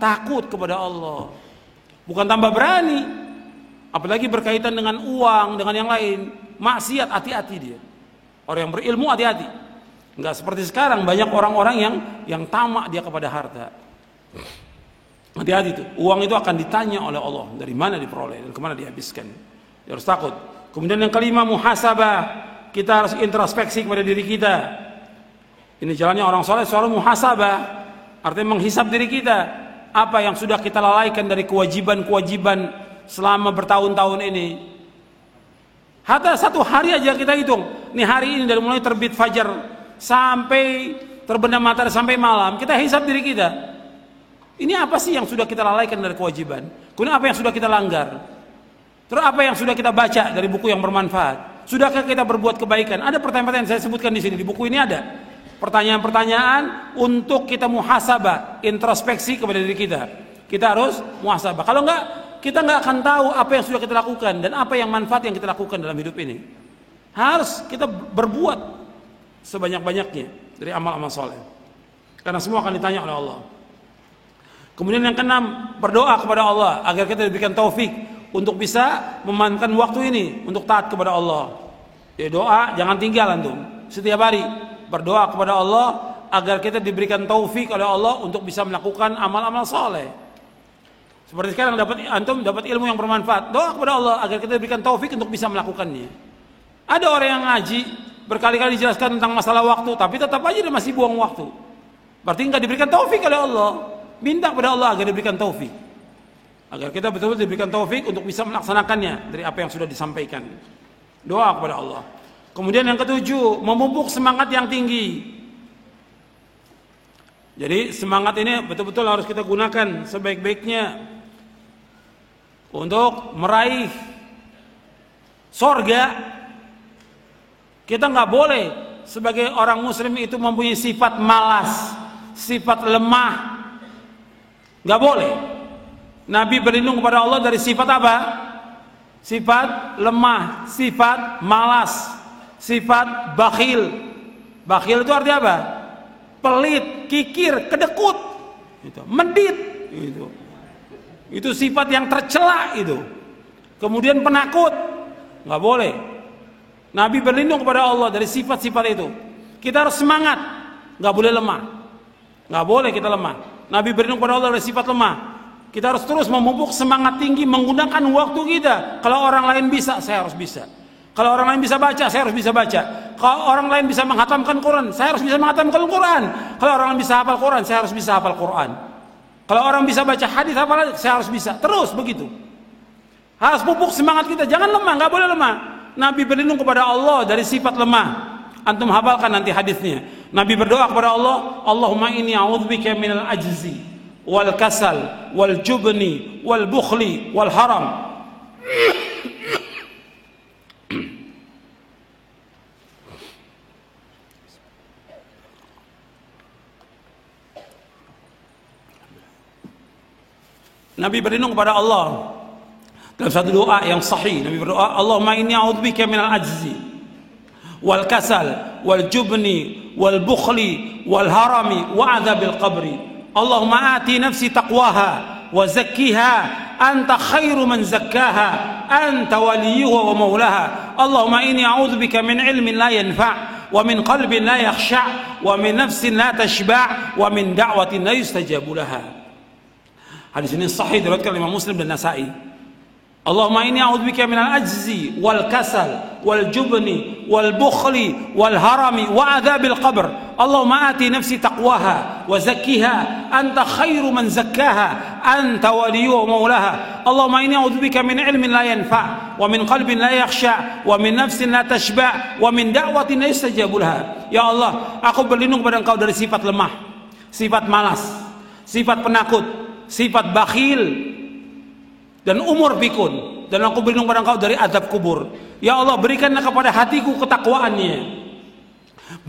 Takut kepada Allah. Bukan tambah berani. Apalagi berkaitan dengan uang, dengan yang lain. Maksiat, hati-hati dia. Orang yang berilmu hati-hati. Enggak seperti sekarang banyak orang-orang yang tamak dia kepada harta. Hati-hati tuh. Uang itu akan ditanya oleh Allah dari mana diperoleh dan kemana dihabiskan. Dia harus takut. Kemudian yang kelima, muhasabah. Kita harus introspeksi kepada diri kita. Ini jalannya orang soleh, selalu muhasabah. Artinya menghisap diri kita. Apa yang sudah kita lalaikan dari kewajiban-kewajiban selama bertahun-tahun ini. Hatta 1 hari aja kita hitung. Ini hari ini dari mulai terbit fajar sampai terbenam matahari sampai malam, kita hisap diri kita. Ini apa sih yang sudah kita lalaikan dari kewajiban? Kemudian apa yang sudah kita langgar? Terus apa yang sudah kita baca dari buku yang bermanfaat? Sudahkah kita berbuat kebaikan? Ada pertanyaan-pertanyaan yang saya sebutkan di sini, di buku ini ada pertanyaan-pertanyaan untuk kita muhasabah, introspeksi kepada diri kita. Kita harus muhasabah. Kalau enggak, kita enggak akan tahu apa yang sudah kita lakukan dan apa yang manfaat yang kita lakukan dalam hidup ini. Harus kita berbuat sebanyak-banyaknya dari amal-amal soleh. Karena semua akan ditanya oleh Allah. Kemudian yang keenam, berdoa kepada Allah agar kita diberikan taufik untuk bisa memanfaatkan waktu ini untuk taat kepada Allah. Ya, doa jangan tinggal antum. Setiap hari berdoa kepada Allah agar kita diberikan taufik oleh Allah untuk bisa melakukan amal-amal soleh. Seperti sekarang antum dapat ilmu yang bermanfaat. Doa kepada Allah agar kita diberikan taufik untuk bisa melakukannya. Ada orang yang ngaji berkali-kali dijelaskan tentang masalah waktu, tapi tetap aja dia masih buang waktu. Berarti nggak diberikan taufik oleh Allah. minta kepada Allah agar diberikan taufik, agar kita betul-betul diberikan taufik untuk bisa melaksanakannya dari apa yang sudah disampaikan. Doa kepada Allah. Kemudian yang ketujuh, memupuk semangat yang tinggi. Jadi semangat ini betul-betul harus kita gunakan sebaik-baiknya untuk meraih sorga. Kita nggak boleh sebagai orang muslim itu mempunyai sifat malas, sifat lemah. Nggak boleh. Nabi berlindung kepada Allah dari sifat apa? Sifat lemah, sifat malas, sifat bakhil. Bakhil itu artinya apa? Pelit, kikir, kedekut, itu, medit, itu sifat yang tercela itu. Kemudian penakut, nggak boleh. Nabi berlindung kepada Allah dari sifat-sifat itu. Kita harus semangat, nggak boleh lemah, nggak boleh kita lemah. Nabi berlindung kepada Allah dari sifat lemah. Kita harus terus memupuk semangat tinggi menggunakan waktu kita. Kalau orang lain bisa, saya harus bisa. Kalau orang lain bisa baca, saya harus bisa baca. Kalau orang lain bisa menghatamkan Quran, saya harus bisa menghatamkan Quran. Kalau orang lain bisa hafal Quran, saya harus bisa hafal Quran. Kalau orang bisa baca hadis, hafal, saya harus bisa. Terus begitu. Harus pupuk semangat kita. Jangan lemah, nggak boleh lemah. Nabi berlindung kepada Allah dari sifat lemah. Antum hafalkan nanti hadisnya. Nabi berdoa kepada Allah, Allahumma inni a'udzubika minal ajzi wal kasal wal jubni wal bukhli wal haram. Nabi berlindung kepada Allah dalam satu doa yang sahih. Nabi berdoa, Allahumma inni a'udzubika minal ajzi wal kasal wal jubni wal bukhli wal harami wa adzabil qabri. Allahumma ati nafsi taqwaha wa zakkiha anta khairu man zakkaha anta waliyuha wa maulaha. Allahumma inni a'udzubika min ilmin la yanfa' wa min qalbin la yakhsha' wa min nafsin la tashba' wa min da'watin la yustajabu laha. Hadis ini sahih diriwayatkan oleh Imam Muslim dan Nasa'i. Allahumma inni a'udzubika minal ajzi wal kasal wal jubni wal bukhli wal harami wa adzabil qabr. Allahumma ati nafsi taqwaha wa zakkiha anta khairu man zakkaha anta waliyuha wa maulaha. Allahumma inni a'udzubika min ilmin la yanfa' wa min qalbin la yakhsha' wa min nafsin la tashba' wa min da'watin la yustajabu laha. Ya Allah, aku berlindung kepada Engkau dari sifat lemah, sifat malas, sifat penakut, sifat bakhil dan umur pikun, dan aku berlindung pada Engkau dari azab kubur. Ya Allah, berikanlah kepada hatiku ketakwaannya,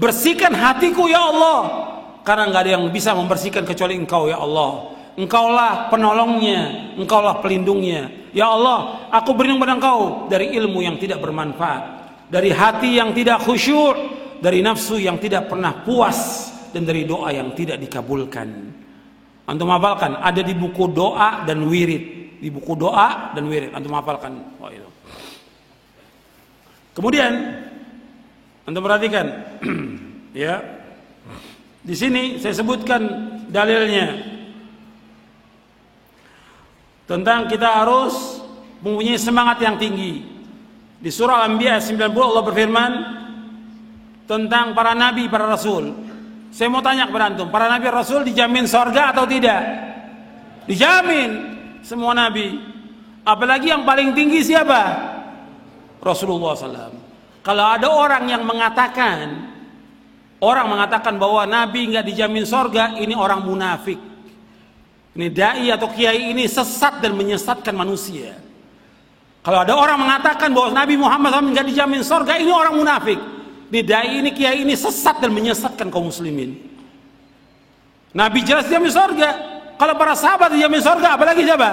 bersihkan hatiku ya Allah, karena nggak ada yang bisa membersihkan kecuali Engkau ya Allah. Engkaulah penolongnya, Engkaulah pelindungnya. Ya Allah, aku berlindung pada Engkau dari ilmu yang tidak bermanfaat, dari hati yang tidak khusyuk, dari nafsu yang tidak pernah puas, dan dari doa yang tidak dikabulkan. Antum hafalkan, ada di buku doa dan wirid. Di buku doa dan wirid, antum hafalkan. Oh, itu. Kemudian antum perhatikan, ya. Di sini saya sebutkan dalilnya tentang kita harus mempunyai semangat yang tinggi. Di surah Al-Anbiya 90 Allah berfirman tentang para nabi, para rasul. Saya mau tanya kepada antum, para nabi rasul dijamin sorga atau tidak? Dijamin semua nabi. Apalagi yang paling tinggi siapa? Rasulullah SAW. Kalau ada orang yang mengatakan, bahwa nabi nggak dijamin sorga, ini orang munafik. Ini dai atau kiai ini sesat dan menyesatkan manusia. Kalau ada orang mengatakan bahwa Nabi Muhammad SAW nggak dijamin sorga, ini orang munafik. Ini dai ini, kiai ini sesat dan menyesatkan kaum muslimin. Nabi jelas dijamin sorga. Kalau para sahabat dijamin sorga, apalagi siapa?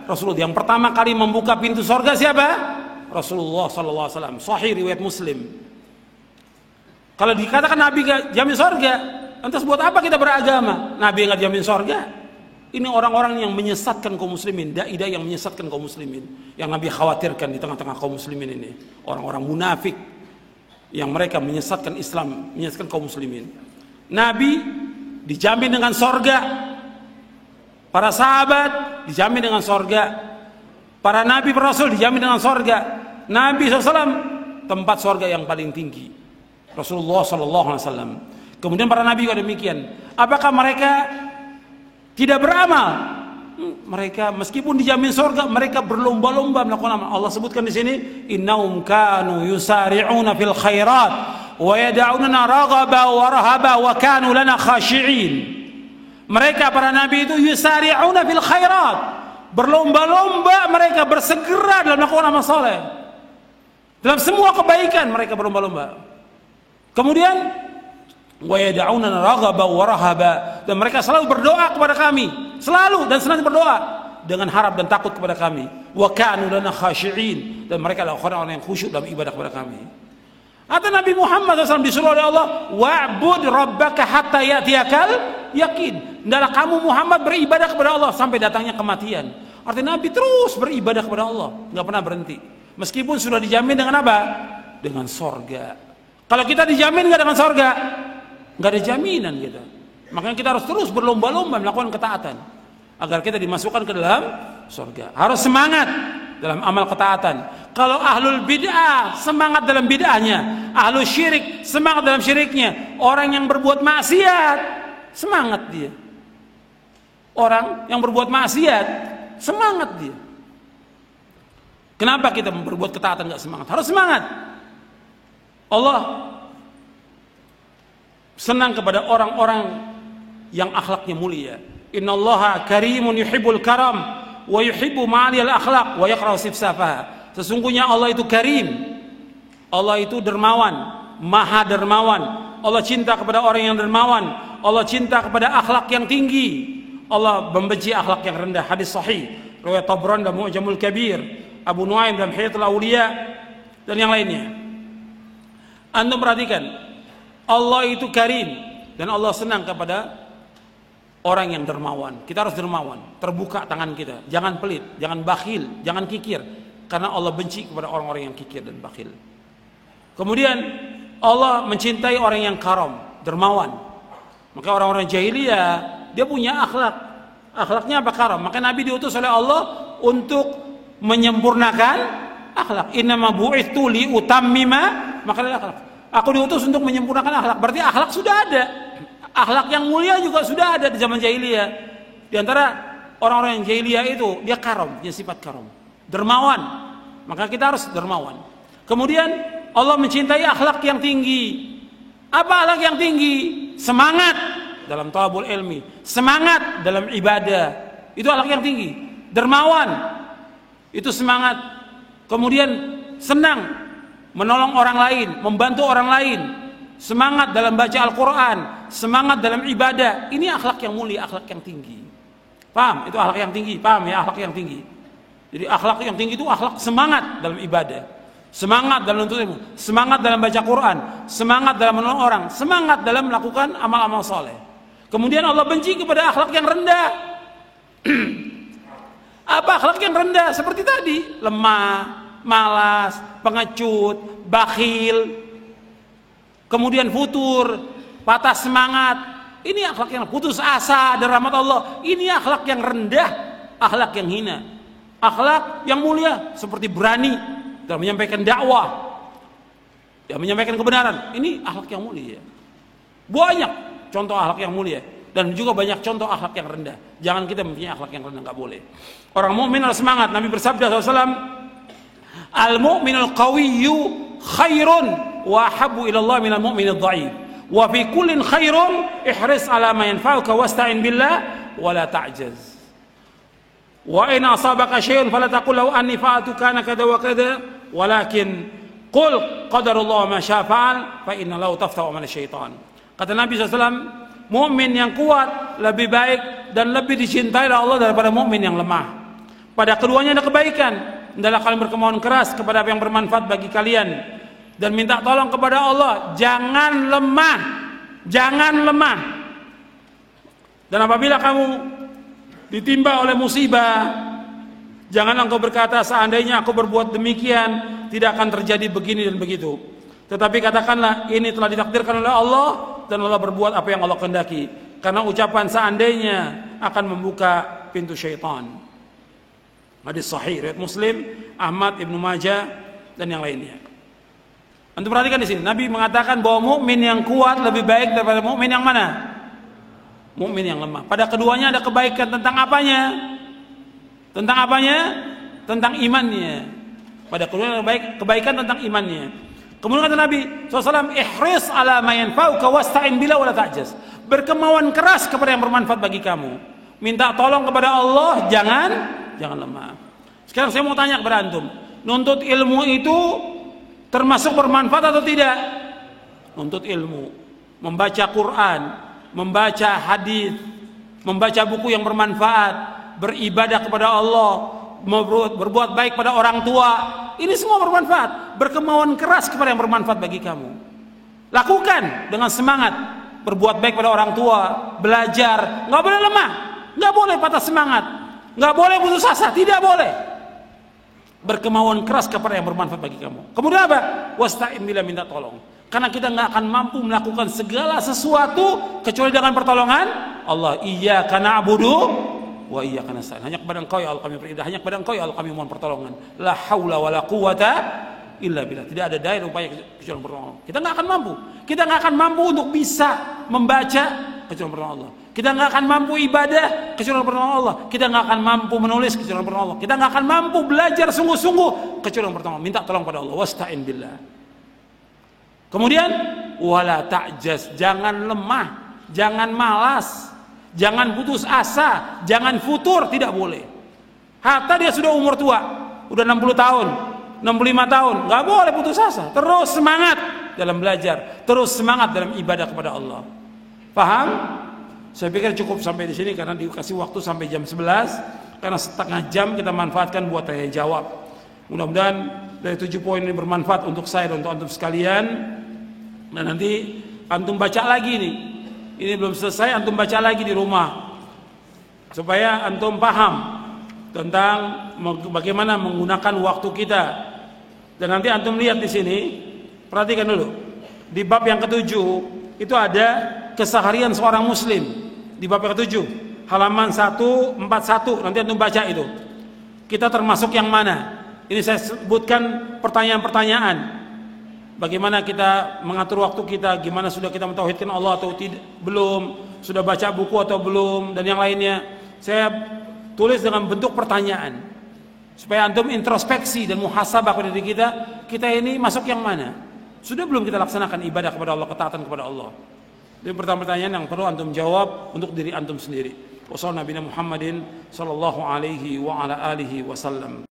Rasulullah. Yang pertama kali membuka pintu sorga siapa? Rasulullah SAW. Sahih riwayat Muslim. Kalau dikatakan Nabi gak jamin sorga, lantas buat apa kita beragama? Nabi gak jamin sorga. Ini orang-orang yang menyesatkan kaum muslimin, dai-dai yang menyesatkan kaum muslimin, yang Nabi khawatirkan di tengah-tengah kaum muslimin ini. Orang-orang munafik yang mereka menyesatkan Islam, menyesatkan kaum muslimin. Nabi dijamin dengan sorga. Para sahabat dijamin dengan sorga. Para nabi, para rasul dijamin dengan sorga. Nabi SAW tempat sorga yang paling tinggi. Rasulullah SAW. Kemudian para nabi juga demikian. Apakah mereka tidak beramal. Mereka meskipun dijamin surga, mereka berlomba-lomba melakukan amal. Allah sebutkan di sini, innahum kanu yusari'una fil khairat wa yad'unana raghaba wa rahaba wa kanu lana khashi'in. Mereka para nabi itu yusari'una fil khairat, berlomba-lomba, mereka bersegera dalam melakukan amal saleh. Dalam semua kebaikan mereka berlomba-lomba. Kemudian wa yad'unana raghaba wa rahaba, dan mereka selalu berdoa kepada kami, selalu dan senantiasa berdoa dengan harap dan takut kepada kami. Wa kanu lana khashi'in, dan mereka adalah orang-orang yang khusyuk dalam ibadah kepada kami. Atau Nabi Muhammad SAW disuruh oleh Allah, wa'bud rabbaka hatta ya'tiyakal yakin. Hendaklah kamu Muhammad beribadah kepada Allah sampai datangnya kematian. Artinya Nabi terus beribadah kepada Allah, nggak pernah berhenti. Meskipun sudah dijamin dengan apa? Dengan sorga. Kalau kita dijamin nggak dengan sorga, nggak ada jaminan kita. Makanya kita harus terus berlomba-lomba melakukan ketaatan agar kita dimasukkan ke dalam surga. Harus semangat dalam amal ketaatan. Kalau ahlul bid'ah semangat dalam bid'ahnya, ahlul syirik semangat dalam syiriknya. Orang yang berbuat maksiat semangat dia. Orang yang berbuat maksiat semangat dia. Kenapa kita berbuat ketaatan nggak semangat? Harus semangat. Allah senang kepada orang-orang yang akhlaknya mulia. Innallaha karimun yuhibbul karam wa yuhibbu ma'aliyal akhlaq wa yakrahu sifsafaha. Sesungguhnya Allah itu karim. Allah itu dermawan, maha dermawan. Allah cinta kepada orang yang dermawan. Allah cinta kepada akhlak yang tinggi. Allah membenci akhlak yang rendah. Hadis sahih riwayat Tabrani dalam Mu'jamul Kabir, Abu Nuaim dalam Hilyatul Auliya, dan yang lainnya. Antum perhatikan, Allah itu karim, dan Allah senang kepada orang yang dermawan. Kita harus dermawan, terbuka tangan kita, jangan pelit, jangan bakhil, jangan kikir, karena Allah benci kepada orang-orang yang kikir dan bakhil. Kemudian Allah mencintai orang yang karam, dermawan. Maka orang-orang jahiliyah dia punya akhlak. Akhlaknya apa? Karam. Maka Nabi diutus oleh Allah untuk menyempurnakan akhlak. Innama bu'itsu li utammima makarimul akhlak. Aku diutus untuk menyempurnakan akhlak. Berarti akhlak sudah ada. Akhlak yang mulia juga sudah ada di zaman jahiliyah. Di antara orang-orang yang jahiliyah itu dia karam, dia sifat karam, dermawan. Maka kita harus dermawan. Kemudian Allah mencintai akhlak yang tinggi. Apa akhlak yang tinggi? Semangat dalam thalabul ilmi, semangat dalam ibadah. Itu akhlak yang tinggi. Dermawan itu semangat. Kemudian senang menolong orang lain, membantu orang lain. Semangat dalam baca Al-Quran, semangat dalam ibadah. Ini akhlak yang mulia, akhlak yang tinggi. Paham? Itu akhlak yang tinggi. Paham ya, akhlak yang tinggi. Jadi akhlak yang tinggi itu akhlak semangat dalam ibadah, semangat dalam menuntut ilmu, semangat dalam baca Quran, semangat dalam menolong orang, semangat dalam melakukan amal-amal soleh. Kemudian Allah benci kepada akhlak yang rendah. Apa akhlak yang rendah? Seperti tadi, lemah, malas, pengecut, bakhil, kemudian futur, patah semangat. Ini akhlak yang putus asa dari rahmat Allah. Ini akhlak yang rendah, akhlak yang hina. Akhlak yang mulia seperti berani dalam menyampaikan dakwah, yang menyampaikan kebenaran. Ini akhlak yang mulia. Banyak contoh akhlak yang mulia dan juga banyak contoh akhlak yang rendah. Jangan kita mempunyai akhlak yang rendah, nggak boleh. Orang mukmin harus semangat. Nabi bersabda SAW, al-mu'minul qawiyyu khairun wa habbu ila Allah minal mu'minid dha'if. Wa fi kullin khairun ihris ala ma yanfa'uka wasta'in billah wa la ta'jaz. Wa in asabaka syai'un fala taqul law anni fa'altu kana kada wa kada walakin qul qadarullah ma syaa fa'al fa inna lahu taftahu amal syaitan. Kata Nabi SAW, mukmin yang kuat lebih baik dan lebih dicintai oleh Allah daripada mukmin yang lemah. Pada keduanya ada kebaikan. Hendaklah kalian berkemauan keras kepada apa yang bermanfaat bagi kalian dan minta tolong kepada Allah. Jangan lemah, jangan lemah. Dan apabila kamu ditimpa oleh musibah, janganlah engkau berkata seandainya aku berbuat demikian tidak akan terjadi begini dan begitu. Tetapi katakanlah ini telah ditakdirkan oleh Allah dan Allah berbuat apa yang Allah kehendaki. Karena ucapan seandainya akan membuka pintu syaitan. Hadis sahih riwayat Muslim, Ahmad, Ibnu Majah dan yang lainnya. Antum perhatikan di sini, Nabi mengatakan bahwa mukmin yang kuat lebih baik daripada mukmin yang mana? mukmin yang lemah. Pada keduanya ada kebaikan tentang apanya? Tentang apanya? Tentang imannya. Pada keduanya ada kebaikan tentang imannya. Kemudian kata Nabi SAW, ihris ala ma yanfa'uka wasta'in bila wala ta'jaz. Berkemauan keras kepada yang bermanfaat bagi kamu. Minta tolong kepada Allah, jangan lemah. Sekarang saya mau tanya kepada antum, nuntut ilmu itu termasuk bermanfaat atau tidak? Nuntut ilmu, membaca Quran, membaca hadis, membaca buku yang bermanfaat, beribadah kepada Allah, berbuat baik pada orang tua, ini semua bermanfaat. Berkemauan keras kepada yang bermanfaat bagi kamu. Lakukan dengan semangat, berbuat baik pada orang tua, belajar, nggak boleh lemah, nggak boleh patah semangat, nggak boleh putus asa, tidak boleh. Berkemauan keras kepada yang bermanfaat bagi kamu. Kemudian apa? Wasta'in bila, minta tolong. Karena kita nggak akan mampu melakukan segala sesuatu kecuali dengan pertolongan Allah. Iyyaka na'budu wa iyyaka nasta'in. Hanya kepada Engkau ya Allah kami beribadah, hanya kepada Engkau ya Allah kami mohon pertolongan. La haula wala quwata illa billah. Tidak ada daya upaya kecuali pertolongan. Kita nggak akan mampu. Kita nggak akan mampu untuk bisa membaca kecuali pertolongan Allah. Kita nggak akan mampu ibadah kecuali pertolongan Allah. Kita nggak akan mampu menulis kecuali pertolongan Allah. Kita nggak akan mampu belajar sungguh-sungguh kecuali pertolongan. Minta tolong pada Allah. Wasta'in billah. Kemudian wala ta'jaz, jangan lemah, jangan malas, jangan putus asa, jangan futur, tidak boleh. Hatta dia sudah umur tua, udah 60 tahun, 65 tahun, nggak boleh putus asa. Terus semangat dalam belajar, terus semangat dalam ibadah kepada Allah. Paham? Saya pikir cukup sampai di sini karena dikasih waktu sampai jam 11, karena setengah jam kita manfaatkan buat tanya jawab. Mudah-mudahan dari 7 poin ini bermanfaat untuk saya dan untuk antum sekalian. Dan nanti antum baca lagi nih. Ini belum selesai, antum baca lagi di rumah supaya antum paham tentang bagaimana menggunakan waktu kita. Dan nanti antum lihat di sini, perhatikan dulu. Di bab yang ke-7 itu ada keseharian seorang muslim. Di bab yang ke-7, halaman 141, nanti antum baca itu. Kita termasuk yang mana? Ini saya sebutkan pertanyaan-pertanyaan. Bagaimana kita mengatur waktu kita, gimana sudah kita mentauhidkan Allah atau tidak, belum, sudah baca buku atau belum, dan yang lainnya. Saya tulis dengan bentuk pertanyaan supaya antum introspeksi dan muhasabah pada diri kita ini masuk yang mana? Sudah belum kita laksanakan ibadah kepada Allah, ketaatan kepada Allah? Ini pertanyaan yang perlu antum jawab untuk diri antum sendiri. Wassallallahu Nabi Muhammadin sallallahu alaihi wa ala alihi wasallam.